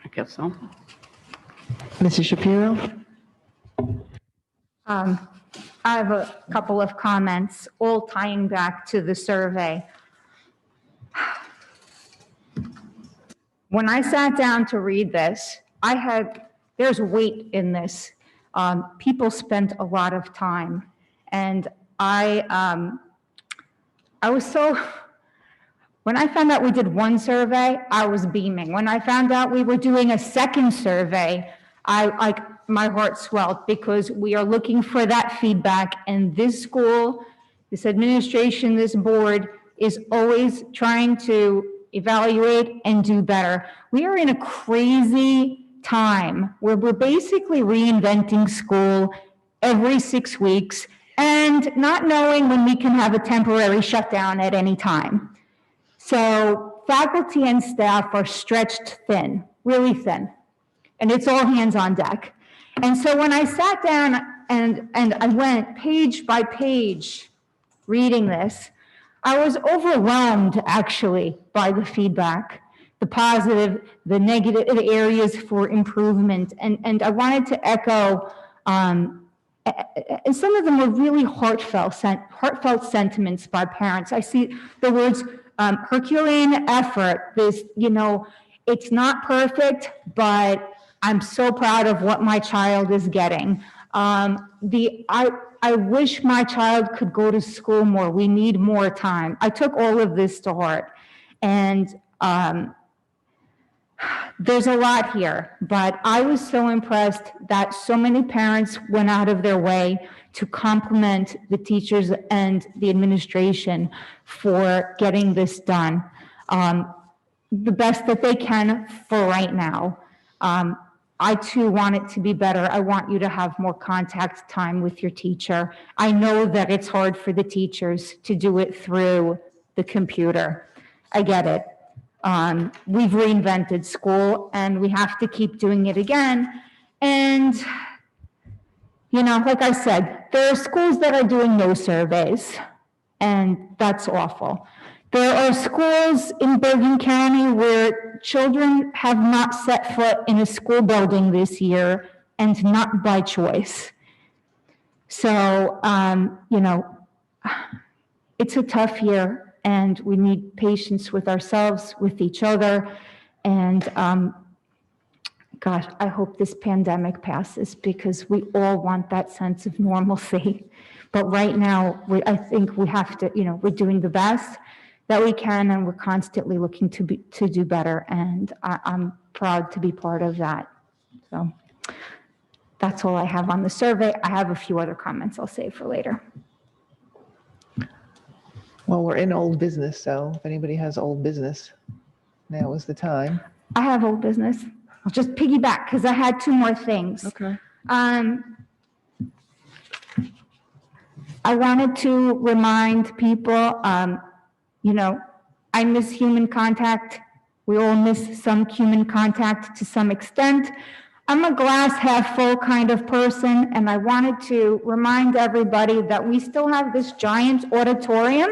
I guess so. Mrs. Shapiro? I have a couple of comments, all tying back to the survey. When I sat down to read this, there's weight in this. People spent a lot of time, and I was so, when I found out we did one survey, I was beaming. When I found out we were doing a second survey, my heart swelled, because we are looking for that feedback, and this school, this administration, this board is always trying to evaluate and do better. We are in a crazy time where we're basically reinventing school every 6 weeks and not knowing when we can have a temporary shutdown at any time. So faculty and staff are stretched thin, really thin, and it's all hands on deck. And so when I sat down and I went page by page reading this, I was overwhelmed actually by the feedback, the positive, the negative areas for improvement. And I wanted to echo, and some of them were really heartfelt sentiments by parents. I see the words Herculean effort, this, it's not perfect, but I'm so proud of what my child is getting. I wish my child could go to school more. We need more time. I took all of this to heart. And there's a lot here, but I was so impressed that so many parents went out of their way to compliment the teachers and the administration for getting this done the best that they can for right now. I too want it to be better. I want you to have more contact time with your teacher. I know that it's hard for the teachers to do it through the computer. I get it. We've reinvented school and we have to keep doing it again. And, like I said, there are schools that are doing no surveys, and that's awful. There are schools in Bergen County where children have not set foot in a school building this year, and not by choice. So, it's a tough year, and we need patience with ourselves, with each other, and gosh, I hope this pandemic passes, because we all want that sense of normalcy. But right now, I think we have to, we're doing the best that we can, and we're constantly looking to do better, and I'm proud to be part of that. So that's all I have on the survey. I have a few other comments I'll save for later. Well, we're in old business, so if anybody has old business, now is the time. I have old business. I'll just piggyback because I had two more things. Okay. I wanted to remind people, you know, I miss human contact. We all miss some human contact to some extent. I'm a glass half full kind of person, and I wanted to remind everybody that we still have this giant auditorium.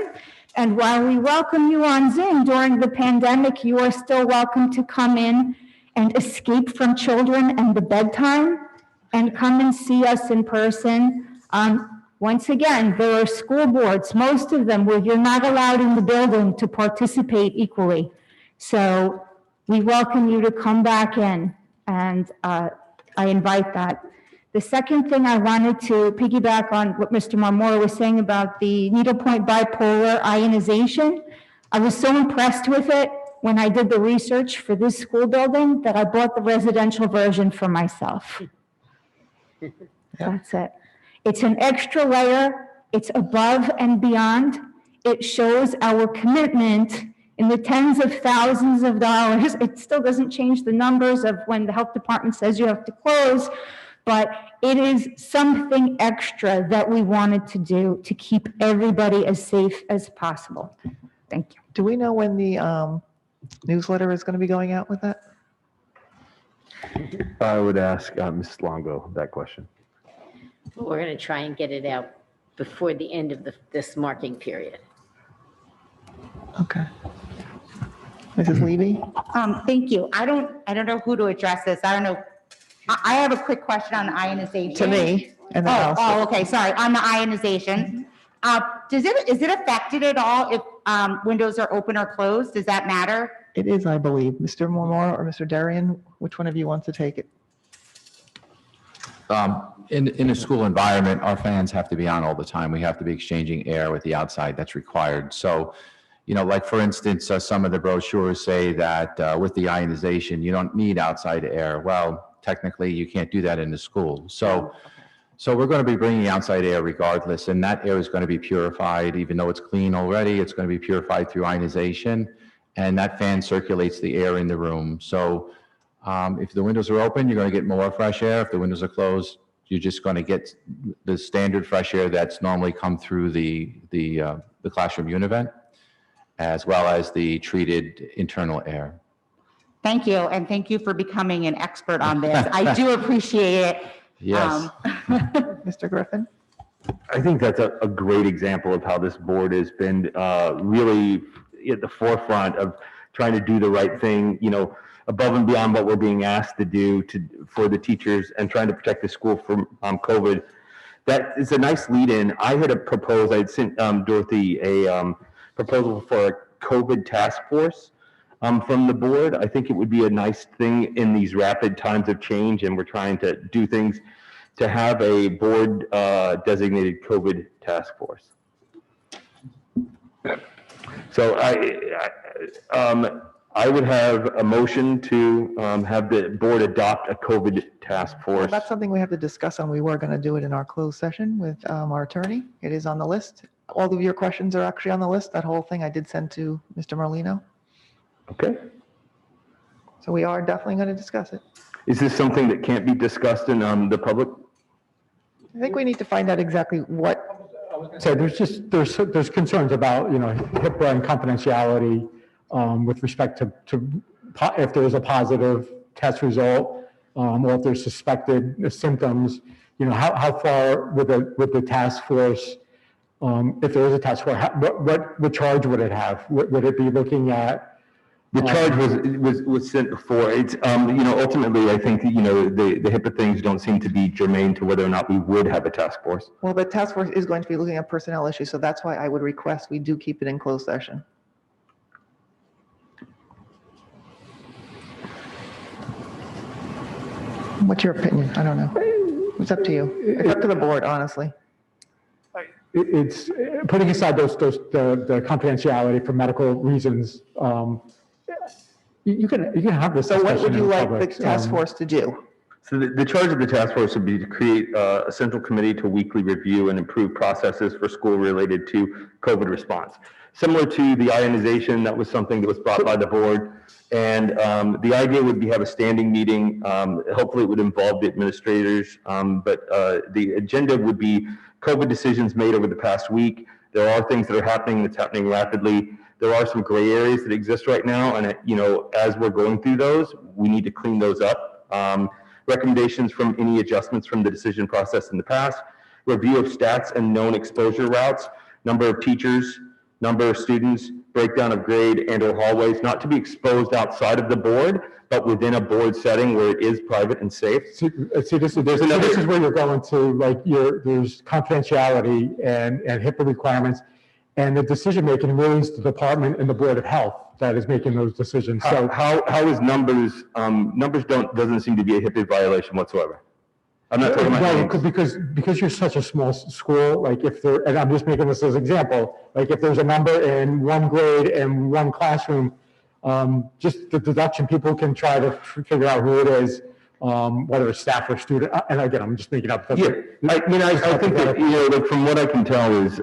And while we welcome you on Zoom during the pandemic, you are still welcome to come in and escape from children and the bedtime and come and see us in person. Once again, there are school boards, most of them where you're not allowed in the building to participate equally. So we welcome you to come back in, and I invite that. The second thing I wanted to piggyback on what Mr. Marmora was saying about the needlepoint bipolar ionization. I was so impressed with it when I did the research for this school building that I bought the residential version for myself. That's it. It's an extra layer. It's above and beyond. It shows our commitment in the tens of thousands of dollars. It still doesn't change the numbers of when the health department says you have to close, but it is something extra that we wanted to do to keep everybody as safe as possible. Thank you. Do we know when the newsletter is going to be going out with that? I would ask Mrs. Longo that question. Well, we're going to try and get it out before the end of this marking period. Okay. Mrs. Levy? Thank you. I don't know who to address this. I don't know. I have a quick question on the ionization. To me, and then also. Oh, okay, sorry, on the ionization. Is it affected at all if windows are open or closed? Does that matter? It is, I believe. Mr. Moore or Mr. Darian, which one of you wants to take it? In a school environment, our fans have to be on all the time. We have to be exchanging air with the outside. That's required. So, you know, like for instance, some of the brochures say that with the ionization, you don't need outside air. Well, technically, you can't do that in the school. So we're going to be bringing outside air regardless, and that air is going to be purified. Even though it's clean already, it's going to be purified through ionization, and that fan circulates the air in the room. So if the windows are open, you're going to get more fresh air. If the windows are closed, you're just going to get the standard fresh air that's normally come through the classroom univent, as well as the treated internal air. Thank you, and thank you for becoming an expert on this. I do appreciate it. Yes. Mr. Griffin? I think that's a great example of how this board has been really at the forefront of trying to do the right thing, you know, above and beyond what we're being asked to do for the teachers and trying to protect the school from COVID. That is a nice lead in. I had sent Dorothy a proposal for a COVID task force from the board. I think it would be a nice thing in these rapid times of change, and we're trying to do things to have a board designated COVID task force. So I would have a motion to have the board adopt a COVID task Well, force. that's something we have to discuss, and we were going to do it in our closed session with our attorney. It is on the list. All of your questions are actually on the list. That whole thing I did send to Mr. Merlino. Okay. So we are definitely going to discuss it. Is this something that can't be discussed in the public? I think we need to find out exactly what. So there's concerns about, you know, HIPAA and confidentiality with respect to if there is a positive test result or if there's suspected symptoms, you know, how far with the task force, if there is a task force, what charge would it have? Would it be looking at? The charge was sent before. It's, you know, ultimately, I think, you know, the HIPAA things don't seem to be germane to whether or not we would have a task force. Well, the task force is going to be looking at personnel issues, so that's why I would request we do keep it in closed session. What's your opinion? I don't know. It's up to you. It's up to the board, honestly. It's putting aside the confidentiality for medical reasons. You can have this. So what would discussion you in like the public. task force to do? So the charge of the task force would be to create a central committee to weekly review and improve processes for school related to COVID response. Similar to the ionization, that was something that was brought by the board. And the idea would be have a standing meeting. Hopefully it would involve the administrators, but the agenda would be COVID decisions made over the past week. There are things that are happening that's happening rapidly. There are some gray areas that exist right now. And, as we're going through those, we need to clean those up. Recommendations from any adjustments from the decision process in the past, review of stats and known exposure routes, number of teachers, number of students, breakdown of grade and or hallways, not to be exposed outside of the board, but within a board setting where it is private and safe. See, this is where you're going to, like, there's confidentiality and HIPAA requirements, and the decision-making really is the department and the Board of Health that is making those decisions. So How is numbers doesn't seem to be a HIPAA violation whatsoever. I'm not talking about no, because you're such a small school, like if there, and I'm just making this as an example, like if there's a number in one grade and one classroom, just the deduction, people can try to figure out who it is, whether it's staff or student. And again, I'm just making up. I think that, like from what I can tell is,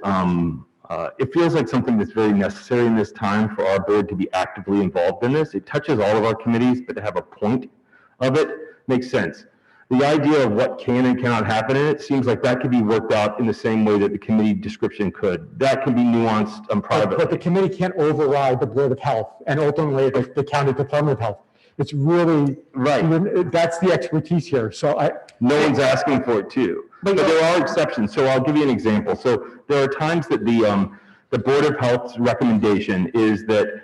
it feels like something that's very necessary in this time for our board to be actively involved in this. It touches all of our committees, but to have a point of it makes sense. The idea of what can and cannot happen in it seems like that could be worked out in the same way that the committee description could. That can be nuanced privately. But the committee can't override the Board of Health and ultimately the county Department of Health. It's really, right. That's the expertise here. So no one's asking for it too. But there are exceptions. So I'll give you an example. So there are times that the Board of Health's recommendation is that,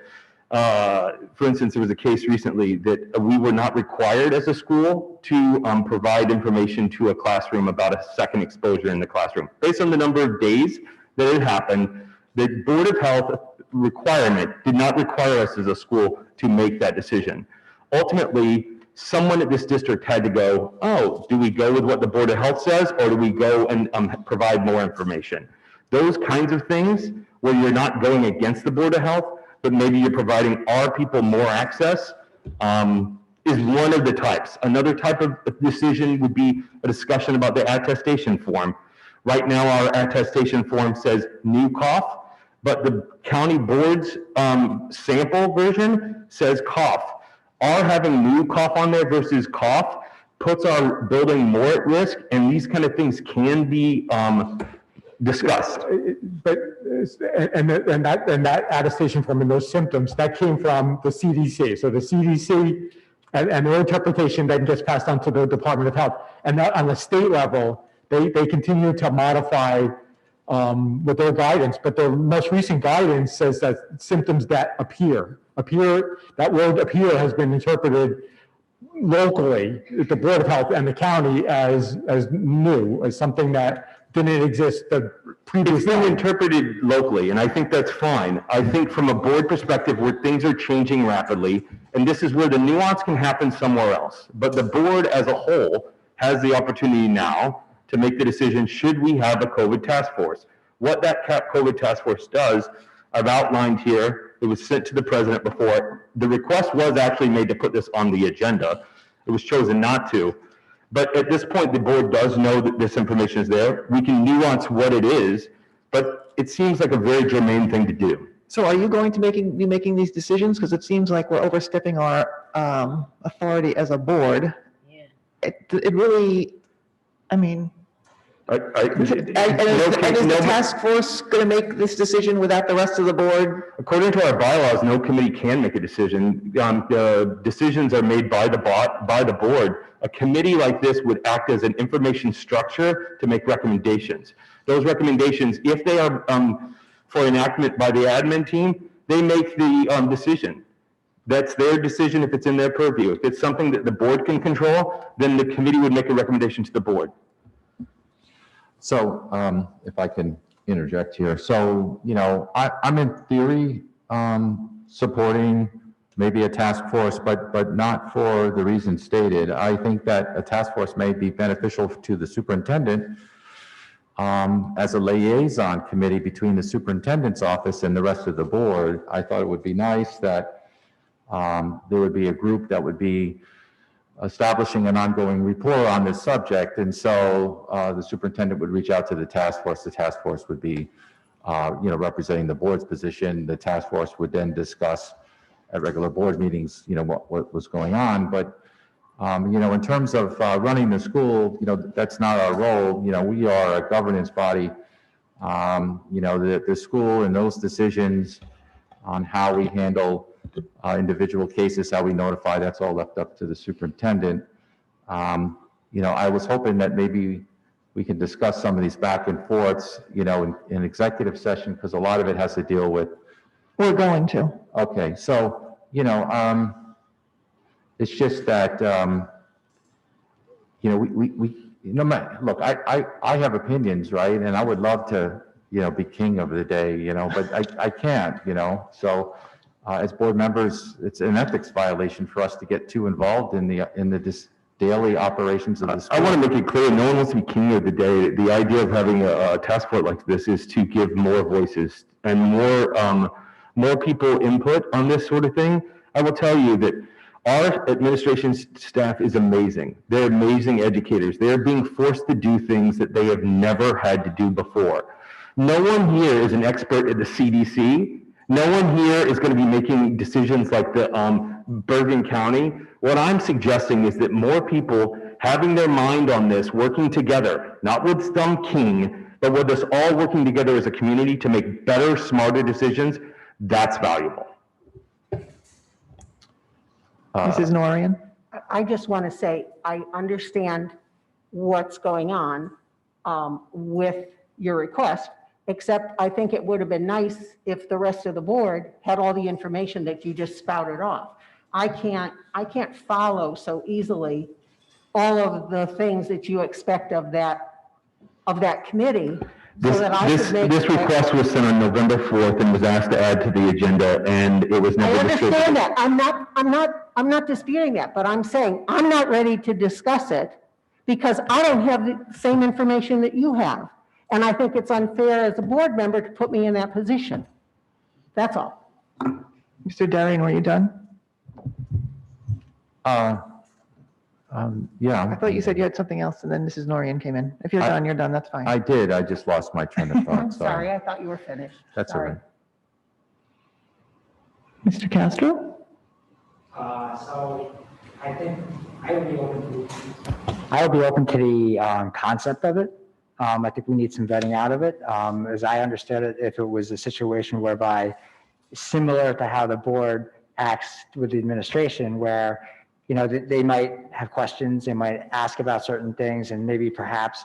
for instance, there was a case recently that we were not required as a school to provide information to a classroom about a second exposure in the classroom. Based on the number of days that it happened, the Board of Health requirement did not require us as a school to make that decision. Ultimately, someone at this district had to go, oh, do we go with what the Board of Health says, or do we go and provide more information? Those kinds of things where you're not going against the Board of Health, but maybe you're providing our people more access, is one of the types. Another type of decision would be a discussion about the attestation form. Right now, our attestation form says new cough, but the county board's sample version says cough. Our having new cough on there versus cough puts our building more at risk, and these kind of things can be discussed. But that attestation form and those symptoms, that came from the CDC. So the CDC and their interpretation then gets passed on to the Department of Health. And that on the state level, they continue to modify with their guidance, but their most recent guidance says that symptoms that appear, that word appear has been interpreted locally, the Board of Health and the county as new, as something that didn't exist the previous. It's been interpreted locally, and I think that's fine. I think from a board perspective where things are changing rapidly, and this is where the nuance can happen somewhere else, but the board as a whole has the opportunity now to make the decision, should we have a COVID task force? What that COVID task force does, I've outlined here. It was sent to the president before. The request was actually made to put this on the agenda. It was chosen not to. But at this point, the board does know that this information is there. We can nuance what it is, but it seems like a very germane thing to do. So are you going to be making these decisions? Because it seems like we're overstepping our authority as a board. Yeah. It really, I mean, is the task force going to make this decision without the rest of the board? According to our bylaws, no committee can make a decision. The decisions are made by the board. A committee like this would act as an information structure to make recommendations. Those recommendations, if they are for enactment by the admin team, they make the decision. That's their decision if it's in their purview. If it's something that the board can control, then the committee would make a recommendation to the board. So if I can interject here. So, I'm in theory supporting maybe a task force, but not for the reasons stated. I think that a task force may be beneficial to the superintendent as a liaison committee between the superintendent's office and the rest of the board. I thought it would be nice that there would be a group that would be establishing an ongoing rapport on this subject. And so the superintendent would reach out to the task force. The task force would be, representing the board's position. The task force would then discuss at regular board meetings, what was going on. But, in terms of running the school, that's not our role. We are a governance body. The school and those decisions on how we handle individual cases, how we notify, that's all left up to the superintendent. I was hoping that maybe we can discuss some of these back and forths, in executive session, because a lot of it has to deal with. We're going to. Okay, so, it's just that, look, I have opinions, right? And I would love to, be king of the day, but I can't, so as board members, it's an ethics violation for us to get too involved in the daily operations of the school. I want to make it clear, no one wants to be king of the day. The idea of having a task force like this is to give more voices and more people input on this sort of thing. I will tell you that our administration staff is amazing. They're amazing educators. They're being forced to do things that they have never had to do before. No one here is an expert at the CDC. No one here is going to be making decisions like the Bergen County. What I'm suggesting is that more people having their mind on this, working together, not with some king, but with us all working together as a community to make better, smarter decisions, that's valuable. Mrs. Norian? I just want to say, I understand what's going on with your request, except I think it would have been nice if the rest of the board had all the information that you just spouted off. I can't follow so easily all of the things that you expect of that committee. This request was sent on November 4th and was asked to add to the agenda, and it was never discussed. I understand that. I'm not disputing that, but I'm saying I'm not ready to discuss it because I don't have the same information that you have. And I think it's unfair as a board member to put me in that position. That's all. Mr. Darian, were you done? Yeah. I thought you said you had something else and then Mrs. Norian came in. If you're done, you're done. That's fine. I did. I just lost my train of thought. I'm sorry. I thought you were finished. That's all Sorry. right. Mr. Castro? So I think I would be open to the concept of it. I think we need some vetting out of it. As I understood it, if it was a situation whereby similar to how the board acts with the administration, where they might have questions, they might ask about certain things, and maybe perhaps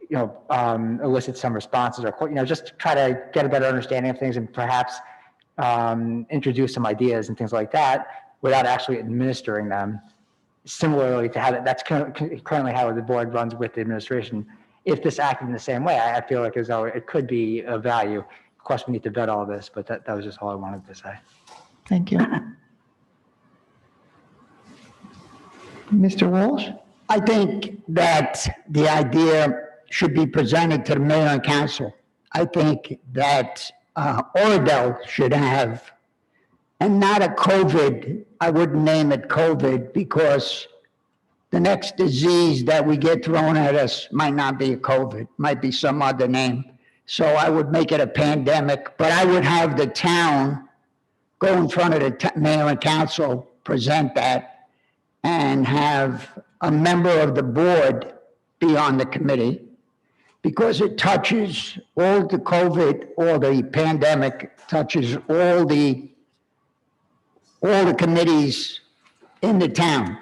elicit some responses, or just try to get a better understanding of things, and perhaps introduce some ideas and things like that without actually administering them. Similarly to how that's currently how the board runs with the administration. If this acted in the same way, I feel like as though it could be of value. Of course, we need to vet all this, but that was just all I wanted to say. Thank you. Mr. Walsh? I think that the idea should be presented to the mayor and council. I think that Oradell should have, and not a COVID, I wouldn't name it COVID because the next disease that we get thrown at us might not be a COVID, might be some other name. So I would make it a pandemic, but I would have the town go in front of the mayor and council, present that, and have a member of the board be on the committee because it touches all the COVID, or the pandemic touches all the committees in the town.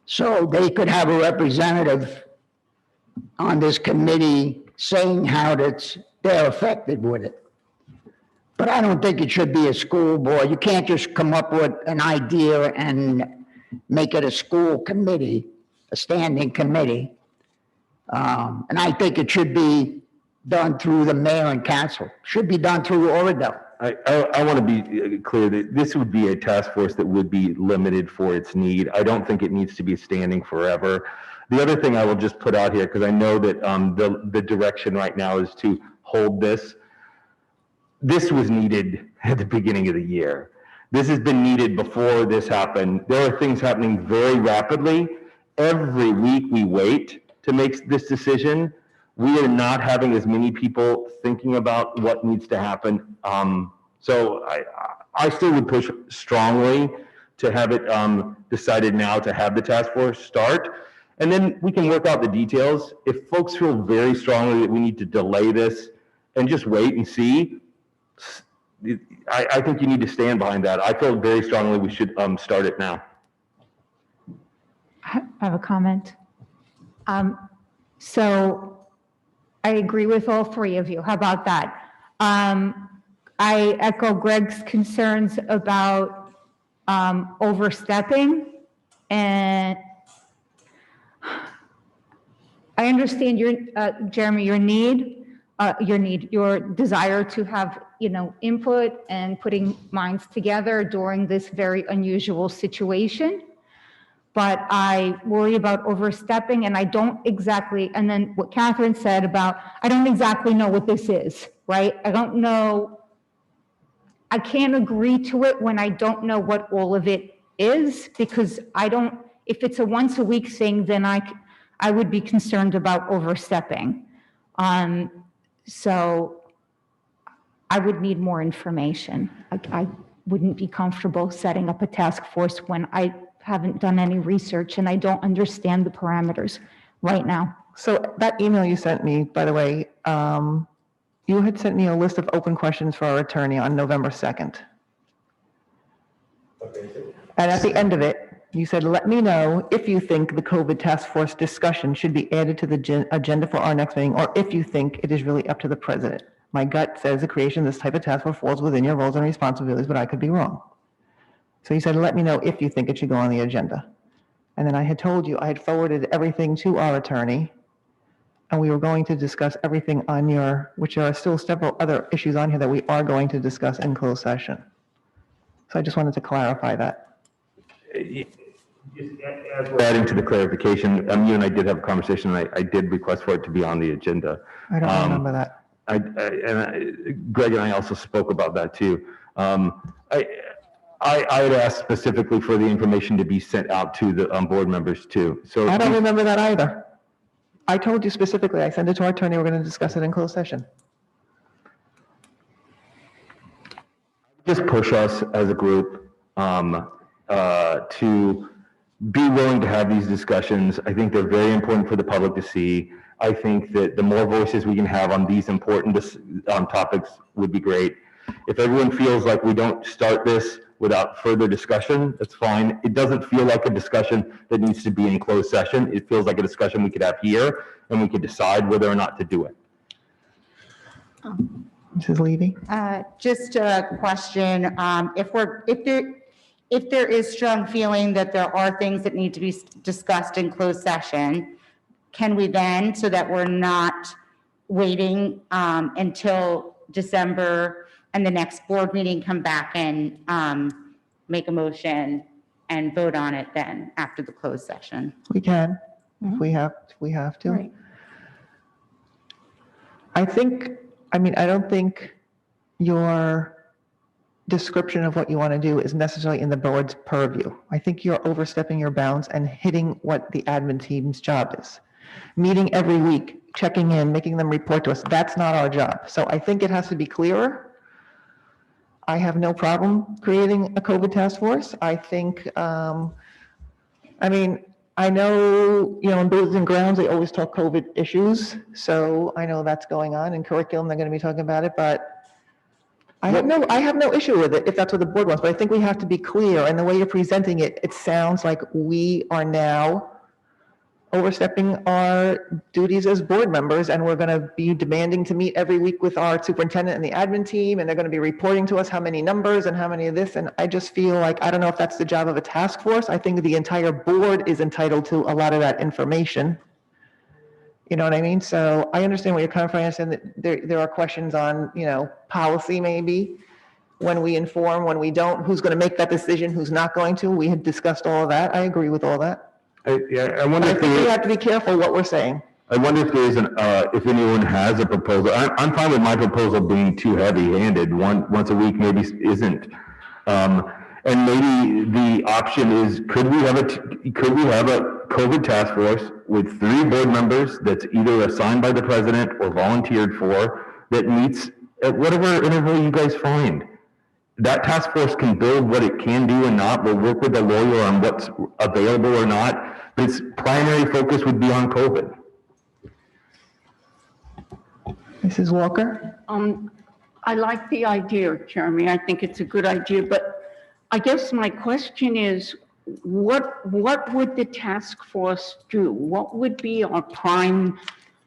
So they could have a representative on this committee saying how they're affected with it. But I don't think it should be a school board. You can't just come up with an idea and make it a school committee, a standing committee. And I think it should be done through the mayor and council. Should be done through Oradell. I want to be clear that this would be a task force that would be limited for its need. I don't think it needs to be standing forever. The other thing I will just put out here, because I know that the direction right now is to hold this. This was needed at the beginning of the year. This has been needed before this happened. There are things happening very rapidly. Every week we wait to make this decision. We are not having as many people thinking about what needs to happen. So I still would push strongly to have it decided now to have the task force start. And then we can work out the details. If folks feel very strongly that we need to delay this and just wait and see, I think you need to stand behind that. I feel very strongly we should start it now. I have a comment. So I agree with all three of you. How about that? I echo Greg's concerns about overstepping, and I understand your, Jeremy, your desire to have, input and putting minds together during this very unusual situation. But I worry about overstepping, and I don't exactly, and then what Catherine said about, I don't exactly know what this is, right? I don't know, I can't agree to it when I don't know what all of it is, because if it's a once a week thing, then I would be concerned about overstepping. So I would need more information. I wouldn't be comfortable setting up a task force when I haven't done any research and I don't understand the parameters right now. So that email you sent me, by the way, you had sent me a list of open questions for our attorney on November 2nd. And at the end of it, you said, let me know if you think the COVID task force discussion should be added to the agenda for our next meeting, or if you think it is really up to the president. My gut says the creation of this type of task force falls within your roles and responsibilities, but I could be wrong. So you said, let me know if you think it should go on the agenda. And then I had told you, I had forwarded everything to our attorney, and we were going to discuss everything on which there are still several other issues on here that we are going to discuss in closed session. So I just wanted to clarify that. As we're adding to the clarification, you and I did have a conversation, and I did request for it to be on the agenda. I don't remember that. Greg and I also spoke about that too. I had asked specifically for the information to be sent out to the board members too. So I don't remember that either. I told you specifically, I sent it to our attorney, we're going to discuss it in closed session. Just push us as a group to be willing to have these discussions. I think they're very important for the public to see. I think that the more voices we can have on these important topics would be great. If everyone feels like we don't start this without further discussion, that's fine. It doesn't feel like a discussion that needs to be in closed session. It feels like a discussion we could have here, and we could decide whether or not to do it. Mrs. Levy? Just a question, if there is strong feeling that there are things that need to be discussed in closed session, can we then, so that we're not waiting until December and the next board meeting, come back and make a motion and vote on it then after the closed session? We can, if we have to. Right. I don't think your description of what you want to do is necessarily in the board's purview. I think you're overstepping your bounds and hitting what the admin team's job is. Meeting every week, checking in, making them report to us, that's not our job. So I think it has to be clearer. I have no problem creating a COVID task force. I think, I know, in buildings and grounds, they always talk COVID issues. So I know that's going on. In curriculum, they're going to be talking about it, but I have no issue with it if that's what the board wants. But I think we have to be clear, and the way you're presenting it, it sounds like we are now overstepping our duties as board members, and we're going to be demanding to meet every week with our superintendent and the admin team, and they're going to be reporting to us how many numbers and how many of this, and I just feel like, I don't know if that's the job of a task force. I think the entire board is entitled to a lot of that information. You know what I mean? So I understand where you're coming from. I understand that there are questions on, policy maybe, when we inform, when we don't, who's going to make that decision, who's not going to. We had discussed all of that. I agree with all that. I wonder if we have to be careful what we're saying. I wonder if there's if anyone has a proposal. I'm fine with my proposal being too heavy-handed. Once a week maybe isn't. And maybe the option is, could we have a COVID task force with 3 board members that's either assigned by the president or volunteered for, that meets at whatever interval you guys find? That task force can build what it can do and not. We'll work with the lawyer on what's available or not, but its primary focus would be on COVID. Mrs. Walker? I like the idea, Jeremy. I think it's a good idea, but I guess my question is, what would the task force do? What would be our prime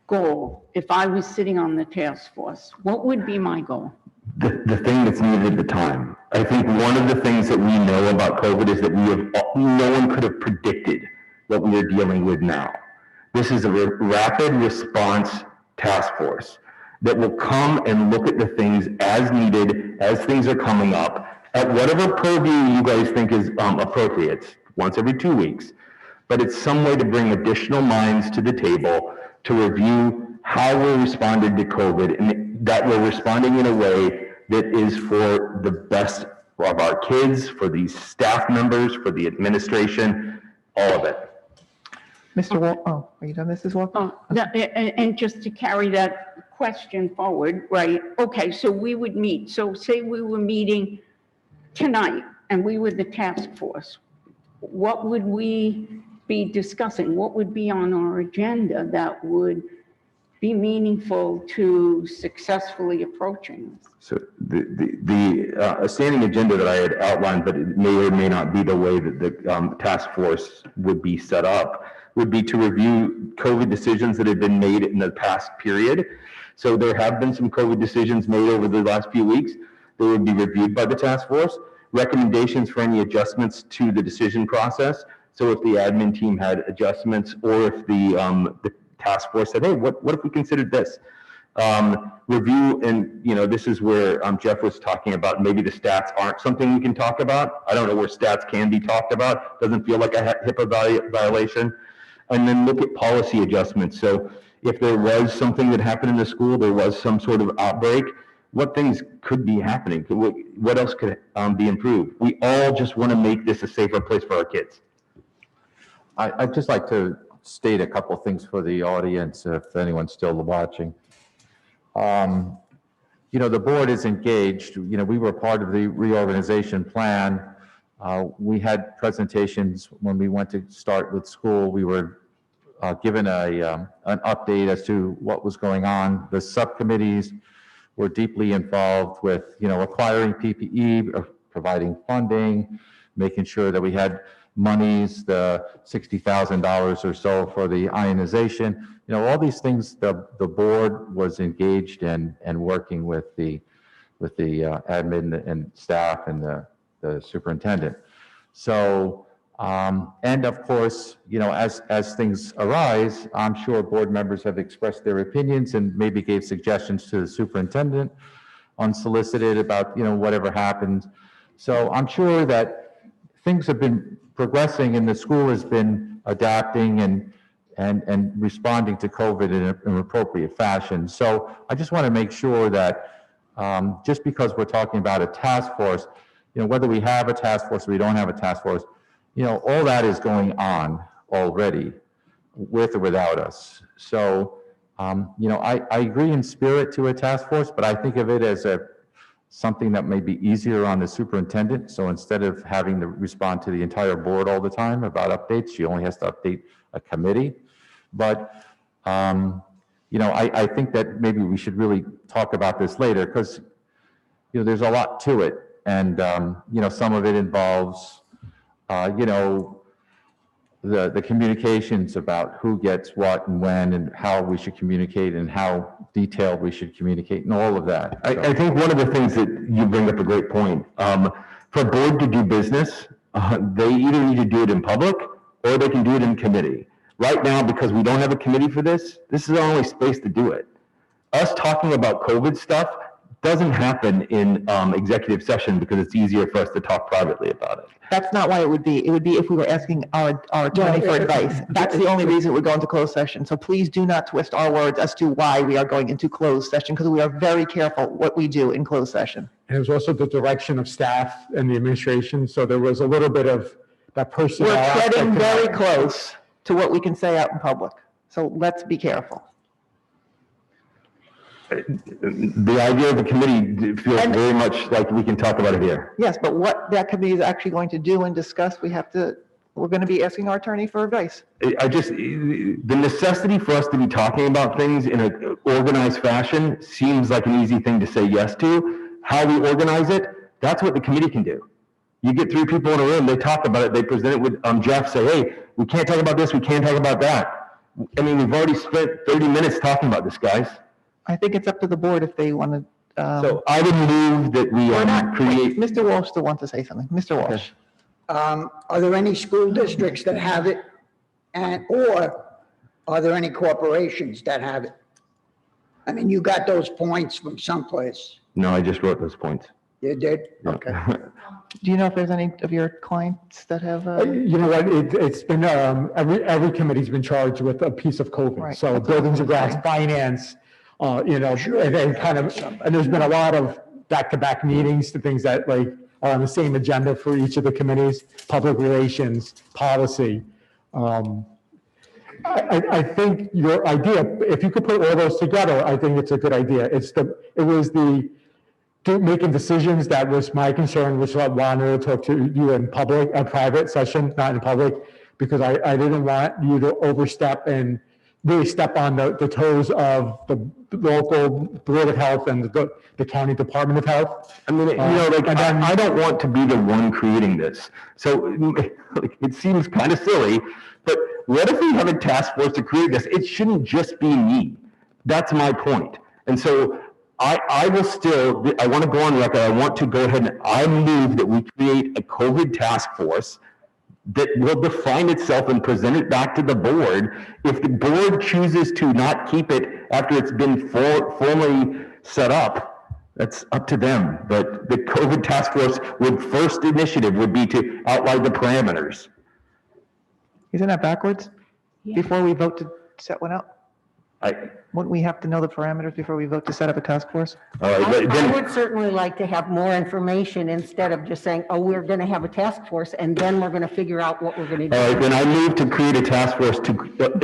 goal if I was sitting on the task force? What would be my goal? The thing that's needed at the time. I think one of the things that we know about COVID is that no one could have predicted what we are dealing with now. This is a rapid response task force that will come and look at the things as needed, as things are coming up, at whatever purview you guys think is appropriate, once every 2 weeks. But it's some way to bring additional minds to the table to review how we're responding to COVID, and that we're responding in a way that is for the best of our kids, for these staff members, for the administration, all of it. Mr. Walker, oh, are you done, Mrs. Walker? And just to carry that question forward, right? Okay, so we would meet. So say we were meeting tonight and we were the task force. What would we be discussing? What would be on our agenda that would be meaningful to successfully approaching this? So the standing agenda that I had outlined, but it may or may not be the way that the task force would be set up, would be to review COVID decisions that have been made in the past period. So there have been some COVID decisions made over the last few weeks. They would be reviewed by the task force. Recommendations for any adjustments to the decision process. So if the admin team had adjustments, or if the task force said, hey, what if we considered this? Review, and this is where Jeff was talking about, maybe the stats aren't something we can talk about. I don't know where stats can be talked about. Doesn't feel like a HIPAA violation. And then look at policy adjustments. So if there was something that happened in the school, there was some sort of outbreak, what things could be happening? What else could be improved? We all just want to make this a safer place for our kids. I'd just like to state a couple things for the audience, if anyone's still watching. The board is engaged. We were part of the reorganization plan. We had presentations when we went to start with school. We were given an update as to what was going on. The subcommittees were deeply involved with, acquiring PPE, providing funding, making sure that we had monies, the $60,000 or so for the ionization. All these things, the board was engaged in and working with the admin and staff and the superintendent. So, and of course, as things arise, I'm sure board members have expressed their opinions and maybe gave suggestions to the superintendent unsolicited about, whatever happened. So I'm sure that things have been progressing and the school has been adapting and responding to COVID in an appropriate fashion. So I just want to make sure that just because we're talking about a task force, whether we have a task force or we don't have a task force, all that is going on already, with or without us. So, I agree in spirit to a task force, but I think of it as something that may be easier on the superintendent. So instead of having to respond to the entire board all the time about updates, she only has to update a committee. But, I think that maybe we should really talk about this later, because, there's a lot to it. And, some of it involves, the communications about who gets what and when and how we should communicate and how detailed we should communicate and all of that. I think one of the things that you bring up a great point. For a board to do business, they either need to do it in public or they can do it in committee. Right now, because we don't have a committee for this is our only space to do it. Us talking about COVID stuff doesn't happen in executive session because it's easier for us to talk privately about it. That's not why it would be. It would be if we were asking our attorney for advice. That's the only reason we're going to closed session. So please do not twist our words as to why we are going into closed session, because we are very careful what we do in closed session. And it was also the direction of staff and the administration, so there was a little bit of that personnel. We're treading aspect very about- close to what we can say out in public. So let's be careful. The idea of the committee feels very much like we can talk about it here. Yes, but what that committee is actually going to do and discuss, we're going to be asking our attorney for advice. The necessity for us to be talking about things in an organized fashion seems like an easy thing to say yes to. How we organize it, that's what the committee can do. You get 3 people in a room, they talk about it, they present it with Jeff, say, hey, we can't talk about this, we can't talk about that. I mean, we've already spent 30 minutes talking about this, guys. I think it's up to the board if they want to. So I would move that we create. Mr. Walsh still wants to say something. Mr. Walsh. Are there any school districts that have it? Or are there any corporations that have it? I mean, you got those points from someplace. No, I just wrote those points. You did? Okay. Do you know if there's any of your clients that have? You know what, it's been, every committee's been charged with a piece of COVID. Right. So buildings and grounds, finance, and there's been a lot of back-to-back meetings to things that like are on the same agenda for each of the committees, public relations, policy. I think your idea, if you could put all those together, I think it's a good idea. Making decisions that was my concern, which I wanted to talk to you in public, a private session, not in public, because I didn't want you to overstep and really step on the toes of the local Board of Health and the county Department of Health. I mean, I don't want to be the one creating this. So it seems kind of silly, but what if we have a task force to create this? It shouldn't just be me. That's my point. And so I want to go on record. I want to go ahead and I move that we create a COVID task force that will define itself and present it back to the board. If the board chooses to not keep it after it's been formally set up, that's up to them. But the COVID task force first initiative would be to outline the parameters. Isn't that backwards? Before we vote to set one up? Wouldn't we have to know the parameters before we vote to set up a task force? All right, I would certainly like to have more information instead of just saying, oh, we're going to have a task force and then we're going to figure out what we're going to do. All right, then I move to create a task force to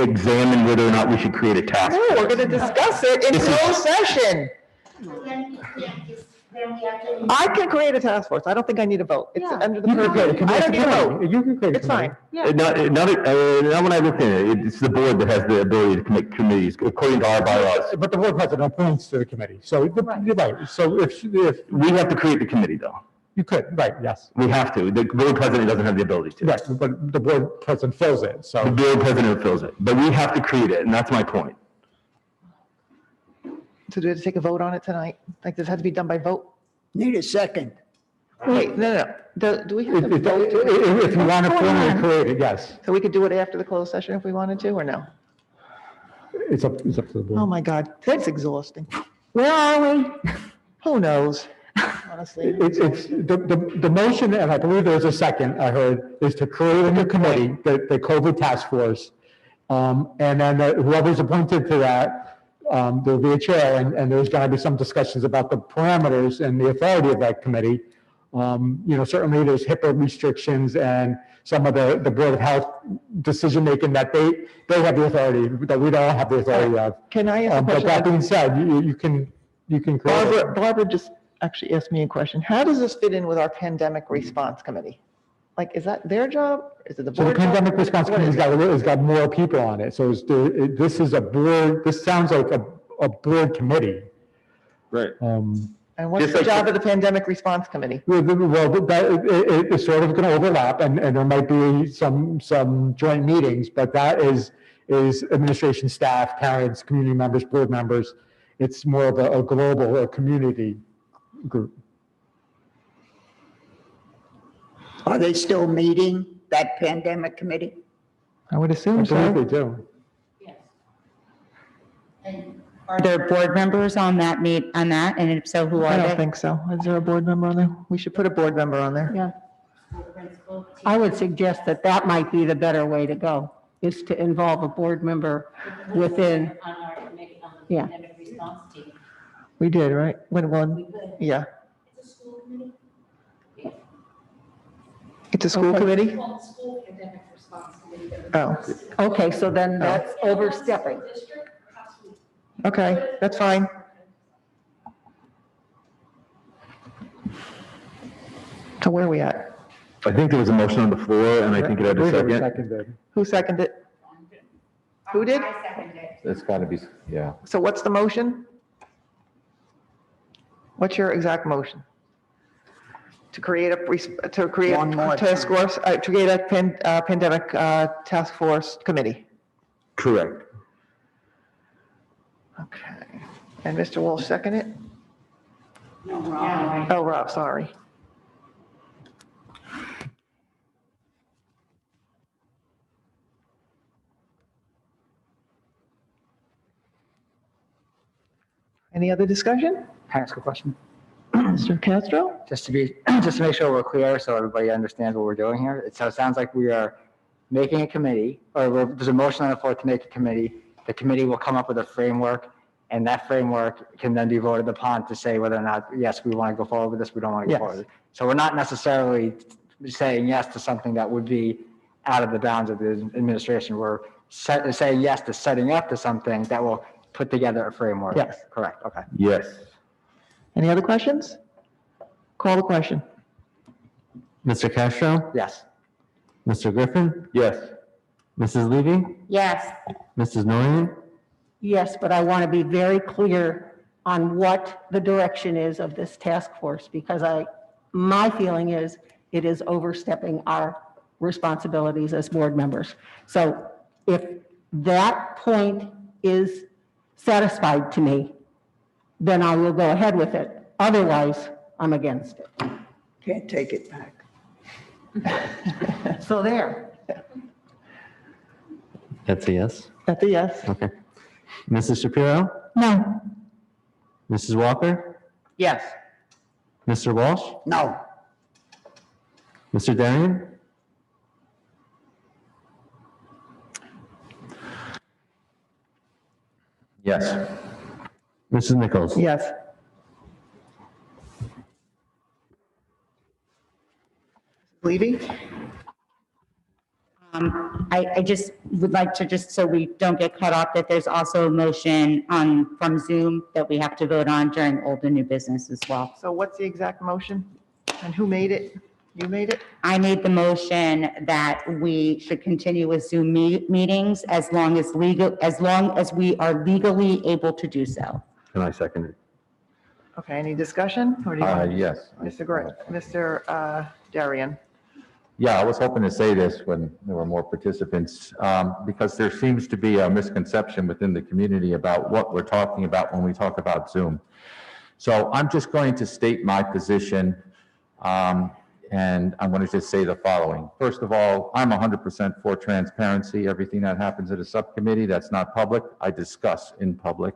examine whether or not we should create a task force. No, we're going to discuss it in closed session. I can create a task force. I don't think I need a vote. It's under the purview. I don't need a vote. You can create. It's fine. Not when I look at it, it's the board that has the ability to commit committees according to our bylaws. But the board president appoints to the committee. So you're right. So if We have to create the committee though. you could, right, yes. We have to. The board president doesn't have the ability to. Right, but the board president fills it, The so. board president fills it, but we have to create it, and that's my point. So do we have to take a vote on it tonight? Like, does it have to be done by vote? Need a second. Wait, no. Do we have to If vote? if you want to What's going formally on? create it, yes. So we could do it after the closed session if we wanted to, or no? It's up to the Oh, board. my God, that's exhausting. Where are we? Who knows, honestly? It's, the motion, and I believe there's a second, I heard, is to create a new committee, the COVID task force. And then whoever's appointed to that, there'll be a chair, and there's going to be some discussions about the parameters and the authority of that committee. Certainly there's HIPAA restrictions and some of the Board of Health decision-making that they have the authority, that we don't have the authority of. Can I ask a But question? that being said, you can create it. Barbara just actually asked me a question. How does this fit in with our pandemic response committee? Like, is that their job? Is it the So the board? job? pandemic response What is committee's it? has got more people on it, so this is a board, this sounds like a board committee. Right. And what's Just the like job of the pandemic response committee? Well, it's sort of going to overlap, and there might be some joint meetings, but that is administration staff, parents, community members, board members. It's more of a global, a community group. Are they still meeting, that pandemic committee? I would I assume believe they so. do. And Are there board members on that and if so, who are I they? don't think so. Is there a board member on there? We should put a board member on there. Yeah. I would suggest that that might be the better way to go, is to involve a board member within, On our committee, on the Yeah. pandemic response team. We did, right? When one, yeah. It's a school committee. It's a school committee? Well, the school pandemic response committee. Oh, okay, so then that's overstepping. okay, that's fine. So where are we at? I think there was a motion on the floor, and I think it had a second. Who seconded? Who did? I second it. It's got to be, yeah. So what's the motion? What's your exact motion? To create One more a task force, to create a pandemic task force committee. Correct. Okay. And Mr. Walsh second it? Yeah. Oh, Rob, sorry. Any other discussion? Can I ask a question? Mr. Castro? Just to make sure we're clear, so everybody understands what we're doing here. So it sounds like we are making a committee, or there's a motion on the floor to make a committee. The committee will come up with a framework, and that framework can then be voted upon to say whether or not, yes, we want to go forward with this, we don't want to go Yes. forward. So we're not necessarily saying yes to something that would be out of the bounds of the administration. We're saying yes to setting up to something that will put together a framework. Yes. Correct, okay. Yes. Any other questions? Call the question. Mr. Castro? Yes. Mr. Griffin? Yes. Mrs. Levy? Yes. Mrs. Noyan? Yes, but I want to be very clear on what the direction is of this task force, because my feeling is it is overstepping our responsibilities as board members. So if that point is satisfied to me, then I will go ahead with it. Otherwise, I'm against it. Can't take it back. So there. That's a yes. That's a yes. Okay. Mrs. Shapiro? No. Mrs. Walker? Yes. Mr. Walsh? No, Mr. Darian? Yes. Mrs. Nichols? Yes. Levy? I just would like to, just so we don't get cut off, that there's also a motion from Zoom that we have to vote on during old and new business as well. So what's the exact motion? And who made it? You made it? I made the motion that we should continue with Zoom meetings as long as we are legally able to do so. And I second it. Okay, any discussion? Or do you want- Yes. Mr. Darian? Yeah, I was hoping to say this when there were more participants, because there seems to be a misconception within the community about what we're talking about when we talk about Zoom. So I'm just going to state my position, and I'm going to just say the following. First of all, I'm 100% for transparency. Everything that happens at a subcommittee that's not public, I discuss in public.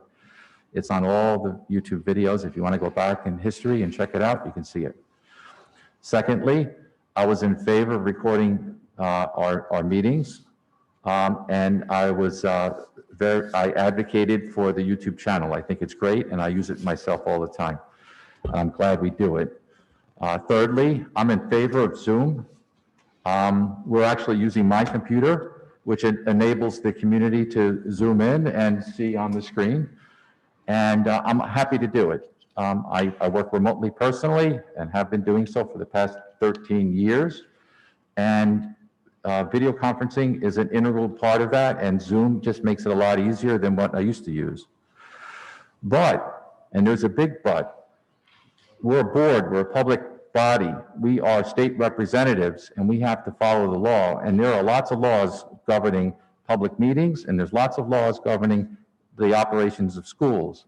It's on all the YouTube videos. If you want to go back in history and check it out, you can see it. Secondly, I was in favor of recording our meetings, and I advocated for the YouTube channel. I think it's great, and I use it myself all the time. I'm glad we do it. Thirdly, I'm in favor of Zoom. We're actually using my computer, which enables the community to zoom in and see on the screen, and I'm happy to do it. I work remotely personally and have been doing so for the past 13 years. And video conferencing is an integral part of that, and Zoom just makes it a lot easier than what I used to use. But, and there's a big but, we're a board, we're a public body, we are state representatives, and we have to follow the law. And there are lots of laws governing public meetings, and there's lots of laws governing the operations of schools.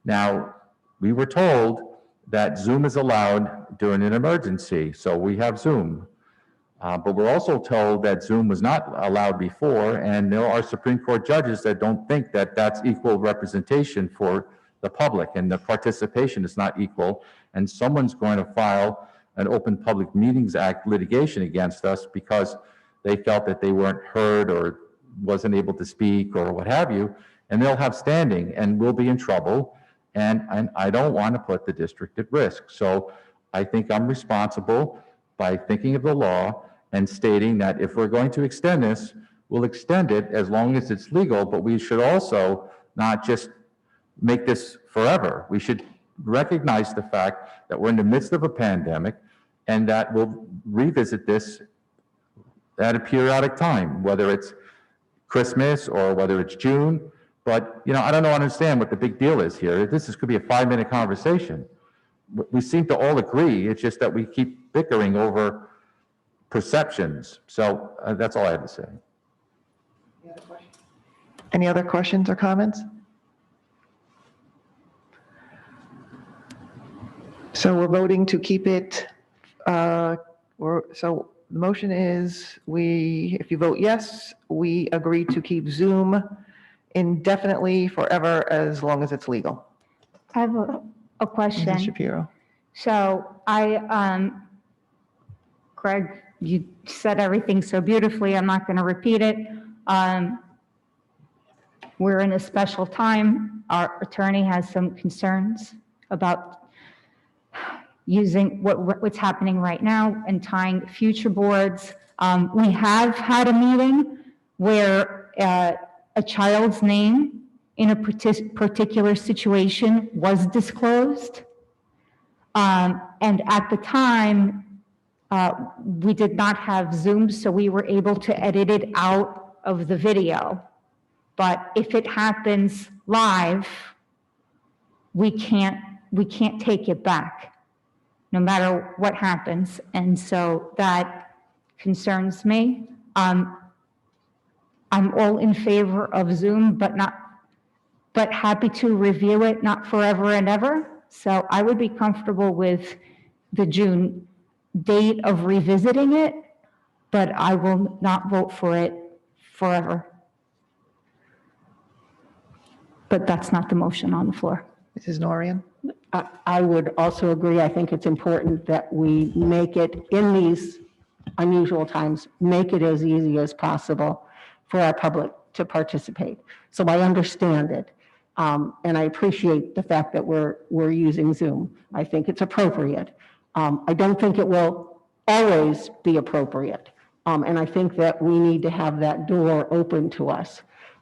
Now, we were told that Zoom is allowed during an emergency, so we have Zoom. But we're also told that Zoom was not allowed before, and there are Supreme Court judges that don't think that that's equal representation for the public, and the participation is not equal, and someone's going to file an Open Public Meetings Act litigation against us because they felt that they weren't heard or wasn't able to speak or what have you, and they'll have standing, and we'll be in trouble, and I don't want to put the district at risk. So I think I'm responsible by thinking of the law and stating that if we're going to extend this, we'll extend it as long as it's legal, but we should also not just make this forever. We should recognize the fact that we're in the midst of a pandemic and that we'll revisit this at a periodic time, whether it's Christmas or whether it's June. But, you know, I don't understand what the big deal is here. This could be a 5-minute conversation. We seem to all agree. It's just that we keep bickering over perceptions. So that's all I have to say. Any other questions or comments? So we're voting to keep it, so the motion is if you vote yes, we agree to keep Zoom indefinitely forever as long as it's legal. I have a question. Mrs. Shapiro. So Greg, you said everything so beautifully. I'm not going to repeat it. We're in a special time. Our attorney has some concerns about using what's happening right now and tying future boards. We have had a meeting where a child's name in a particular situation was disclosed. And at the time, we did not have Zoom, so we were able to edit it out of the video. But if it happens live, we can't take it back, no matter what happens. And so that concerns me. I'm all in favor of Zoom, but happy to review it, not forever and ever. So I would be comfortable with the June date of revisiting it, but I will not vote for it forever. But that's not the motion on the floor. Mrs. Norian? I would also agree. I think it's important that we make it, in these unusual times, make it as easy as possible for our public to participate. So I understand it. And I appreciate the fact that we're using Zoom. I think it's appropriate. I don't think it will always be appropriate. And I think that we need to have that door open to us.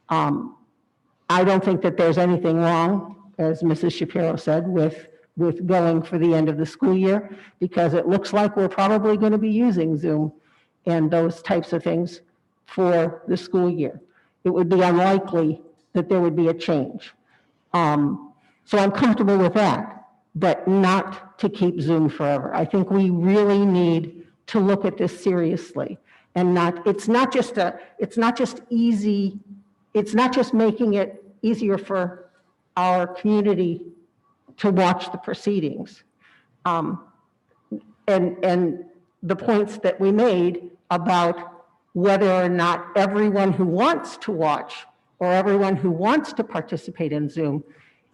I don't think that there's anything wrong, as Mrs. Shapiro said, with going for the end of the school year, because it looks like we're probably going to be using Zoom and those types of things for the school year. It would be unlikely that there would be a change. So I'm comfortable with that, but not to keep Zoom forever. I think we really need to look at this seriously and it's not just making it easier for our community to watch the proceedings. And the points that we made about whether or not everyone who wants to watch or everyone who wants to participate in Zoom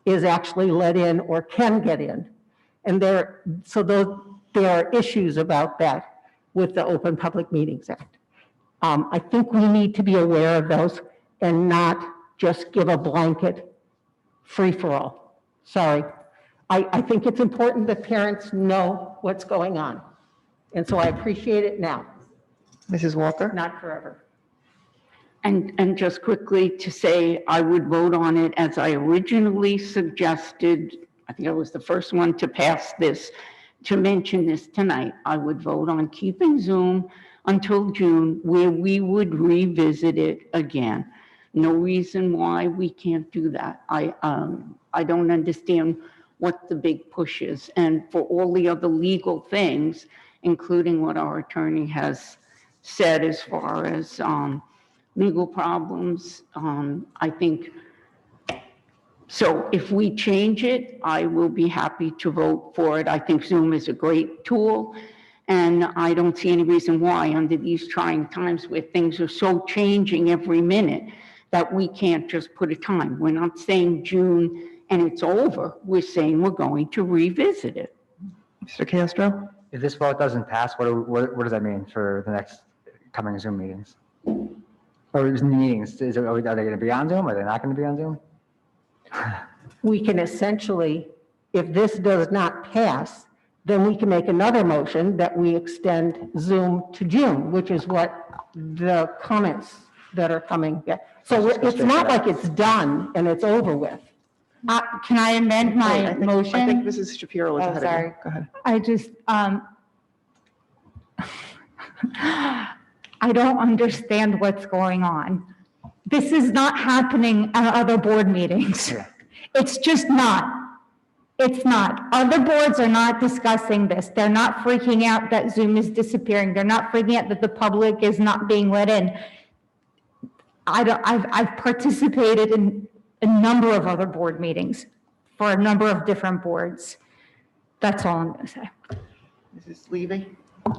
is actually let in or can get in. And there are issues about that with the Open Public Meetings Act. I think we need to be aware of those and not just give a blanket free-for-all. Sorry. I think it's important that parents know what's going on. And so I appreciate it now. Mrs. Walker? Not forever. And just quickly to say, I would vote on it as I originally suggested. I think I was the first one to pass this, to mention this tonight. I would vote on keeping Zoom until June, where we would revisit it again. No reason why we can't do that. I don't understand what the big push is. And for all the other legal things, including what our attorney has said as far as legal problems, I think, so if we change it, I will be happy to vote for it. I think Zoom is a great tool, And I don't see any reason why under these trying times where things are so changing every minute that we can't just put a time. We're not saying June and it's over. We're saying we're going to revisit it. Mr. Castro? If this vote doesn't pass, what does that mean for the next coming Zoom meetings? Or meetings, are they going to be on Zoom? Are they not going to be on Zoom? We can essentially, if this does not pass, then we can make another motion that we extend Zoom to June, which is what the comments that are coming. So it's not like it's done and it's over with. Can I amend my motion? I think Mrs. Shapiro was Oh, ahead of sorry. you. Go ahead. I just, I don't understand what's going on. This is not happening at other board meetings. It's just not. It's not. Other boards are not discussing this. They're not freaking out that Zoom is disappearing. They're not freaking out that the public is not being let in. I've participated in a number of other board meetings for a number of different boards. That's all I'm going to say. Mrs. Levy?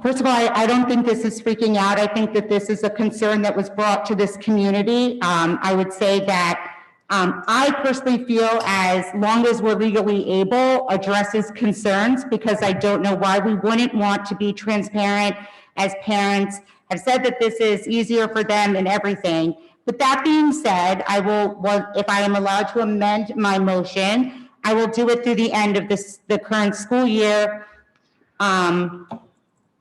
First of all, I don't think this is freaking out. I think that this is a concern that was brought to this community. I would say that I personally feel as long as we're legally able, addresses concerns, because I don't know why we wouldn't want to be transparent as parents have said that this is easier for them and everything. With that being said, I will, if I am allowed to amend my motion, I will do it through the end of the current school year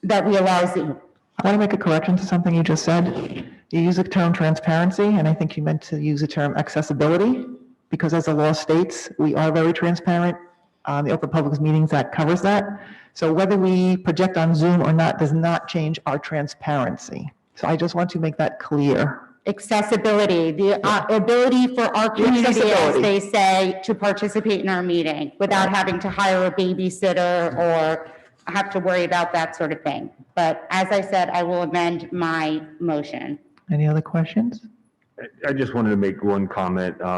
that we allow Zoom. I want to make a correction to something you just said. You use the term transparency, and I think you meant to use the term accessibility, because as the law states, we are very transparent. The Open Public Meetings Act covers that. So whether we project on Zoom or not does not change our transparency. So I just want to make that clear. Accessibility, the ability for our community, as they say, to participate in our meeting without having to hire a babysitter or have to worry about that sort of thing. But as I said, I will amend my motion. Any other questions? I just wanted to make one comment. I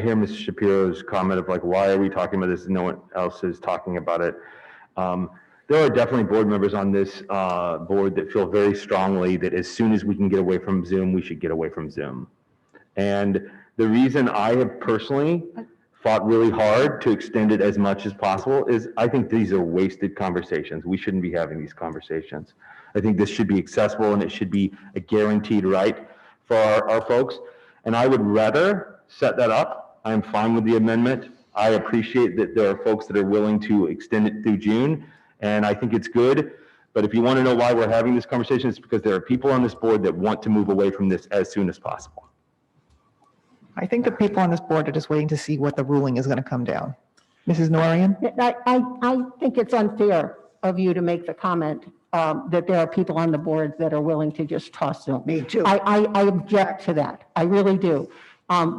hear Mrs. Shapiro's comment of like, why are we talking about this and no one else is talking about it? There are definitely board members on this board that feel very strongly that as soon as we can get away from Zoom, we should get away from Zoom. And the reason I have personally fought really hard to extend it as much as possible is I think these are wasted conversations. We shouldn't be having these conversations. I think this should be accessible and it should be a guaranteed right for our folks. And I would rather set that up. I'm fine with the amendment. I appreciate that there are folks that are willing to extend it through June, and I think it's good. But if you want to know why we're having this conversation, it's because there are people on this board that want to move away from this as soon as possible. I think the people on this board are just waiting to see what the ruling is going to come down. Mrs. Norian? I think it's unfair of you to make the comment that there are people on the board that are willing to just toss Zoom. Me too. I object to that. I really do.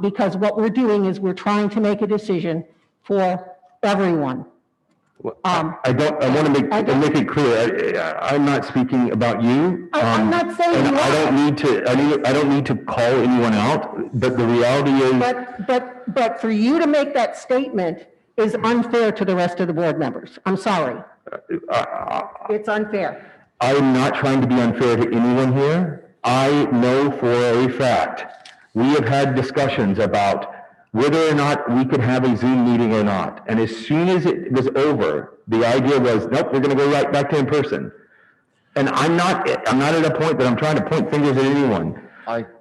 Because what we're doing is we're trying to make a decision for everyone. I want to make it clear. I'm not speaking about you. I'm not saying and you I don't need to call anyone out. But the reality is, but for you to make that statement is unfair to the rest of the board members. I'm sorry. It's unfair. I'm not trying to be unfair to anyone here. I know for a fact we have had discussions about whether or not we could have a Zoom meeting or not. And as soon as it was over, the idea was, nope, we're going to go right back to in person. And I'm not at a point that I'm trying to point fingers at anyone.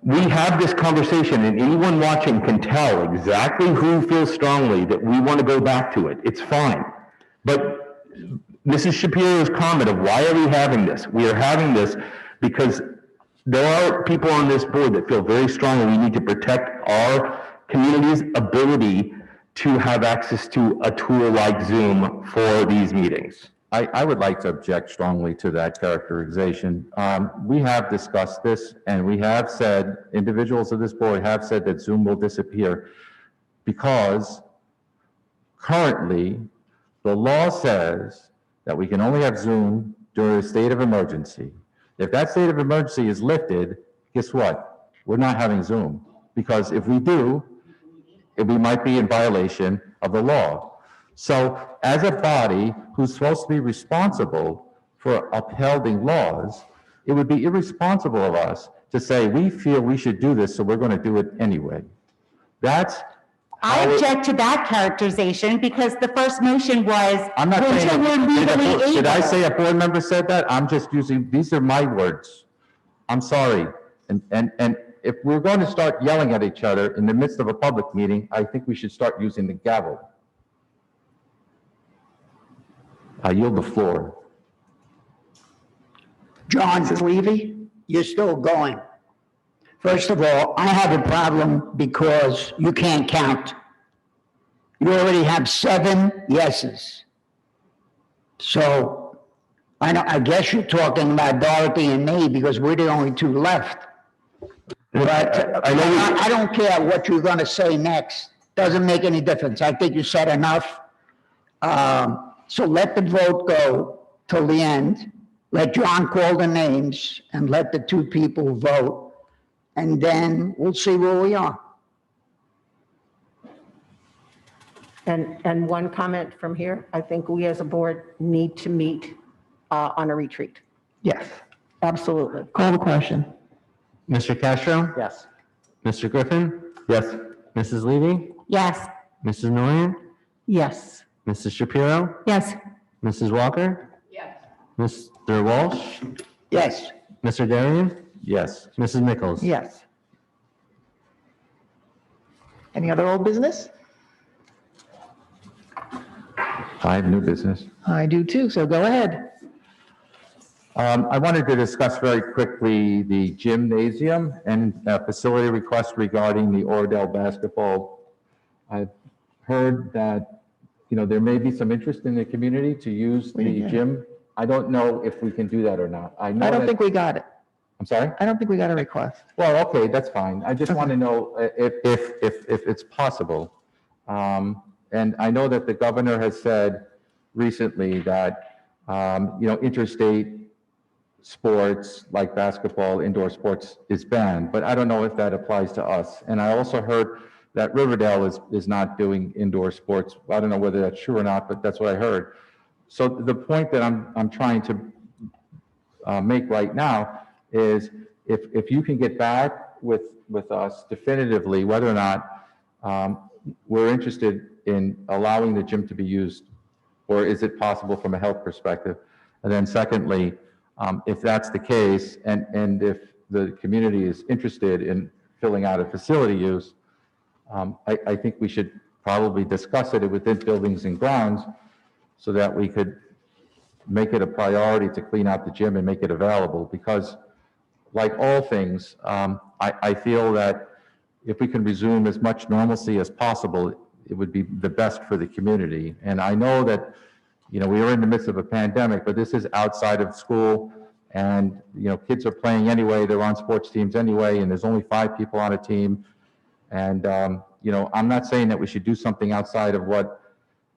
We have this conversation, and anyone watching can tell exactly who feels strongly that we want to go back to it. It's fine. But Mrs. Shapiro's comment of why are we having this? We are having this because there are people on this board that feel very strongly we need to protect our community's ability to have access to a tool like Zoom for these meetings. I would like to object strongly to that characterization. We have discussed this, and we have said, individuals of this board have said that Zoom will disappear because currently the law says that we can only have Zoom during a state of emergency. If that state of emergency is lifted, guess what? We're not having Zoom, because if we do, we might be in violation of the law. So as a body who's supposed to be responsible for upholding laws, it would be irresponsible of us to say, we feel we should do this, so we're going to do it anyway. That's I object to that characterization because the first motion was I'm not saying, until we're legally did I able. say a board member said that? I'm just using, these are my words. I'm sorry. And if we're going to start yelling at each other in the midst of a public meeting, I think we should start using the gavel. I yield the floor. John Levy, you're still going. First of all, I have a problem because you can't count. You already have 7 yeses. So I guess you're talking about Dorothy and me because we're the only 2 left. But I don't care what you're going to say next. Doesn't make any difference. I think you said enough. So let the vote go till the end. Let John call the names and let the 2 people vote. And then we'll see where we are. And one comment from here, I think we as a board need to meet on a retreat. Yes. Absolutely. Call the question. Mr. Castro? Yes. Mr. Griffin? Yes. Mrs. Levy? Yes. Mrs. Nguyen? Yes. Mrs. Shapiro? Yes. Mrs. Walker? Yes. Mr. Walsh? Yes. Mr. Darian? Yes. Mrs. Nichols? Yes. Any other old business? I have new business. I do too, so go ahead. I wanted to discuss very quickly the gymnasium and facility request regarding the Oradell basketball. I've heard that, there may be some interest in the community to use the gym. I don't know if we can do that or not. I don't think we got it. I'm sorry? I don't think we got a request. Well, okay, that's fine. I just want to know if it's possible. And I know that the governor has said recently that, interstate sports like basketball, indoor sports is banned, but I don't know if that applies to us. And I also heard that Riverdale is not doing indoor sports. I don't know whether that's true or not, but that's what I heard. So the point that I'm trying to make right now is if you can get back with us definitively whether or not we're interested in allowing the gym to be used, or is it possible from a health perspective? And then secondly, if that's the case, and if the community is interested in filling out a facility use, I think we should probably discuss it within Buildings and Grounds so that we could make it a priority to clean out the gym and make it available, because like all things, I feel that if we can resume as much normalcy as possible, it would be the best for the community. And I know that, we are in the midst of a pandemic, but this is outside of school, and, kids are playing anyway, they're on sports teams anyway, and there's only 5 people on a team. And, I'm not saying that we should do something outside of what,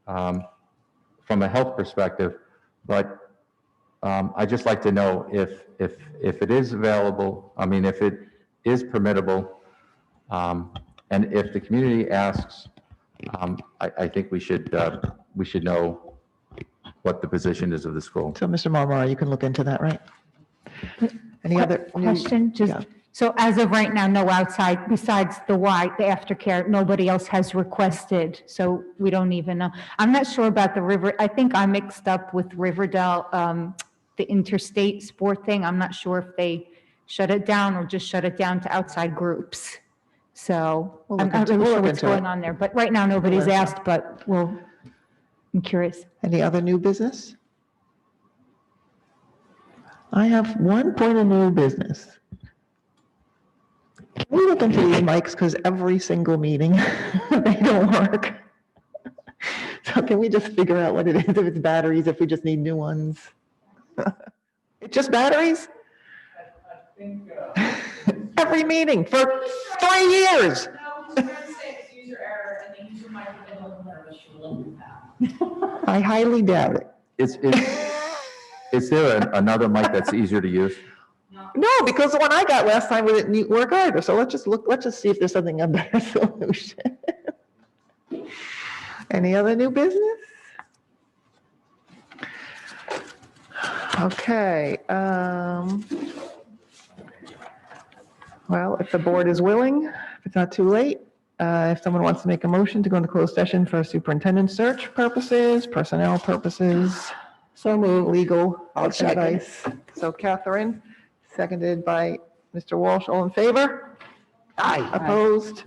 from a health perspective, but I just like to know if it is available, if it is permittable, and if the community asks, I think we should know what the position is of the school. So Mr. Marmara, you can look into that, right? Any other Question? So as of right now, no outside besides the aftercare, nobody else has requested. So we don't even know. I'm not sure about the river. I think I mixed up with Riverdale, the interstate sport thing. I'm not sure if they shut it down or just shut it down to outside groups. So I'm not really sure what's going on there. But right now, nobody's asked, but I'm curious. Any other new business? I have one point of new business. Can we look into these mics, because every single meeting, they don't work. So can we just figure out what it is, if it's batteries, if we just need new ones? It's just batteries? I think, Every meeting for 3 years. User error, and the user might have been a little nervous, she will look at that. I highly doubt it. Is there another mic that's easier to use? No, because the one I got last time didn't work either. So let's just see if there's something, a better solution. Any other new business? Okay. Well, if the board is willing, if it's not too late, if someone wants to make a motion to go into closed session for superintendent search purposes, personnel purposes. So move. Legal I'll second. advice. So Catherine, seconded by Mr. Walsh. All in favor? Aye. Opposed?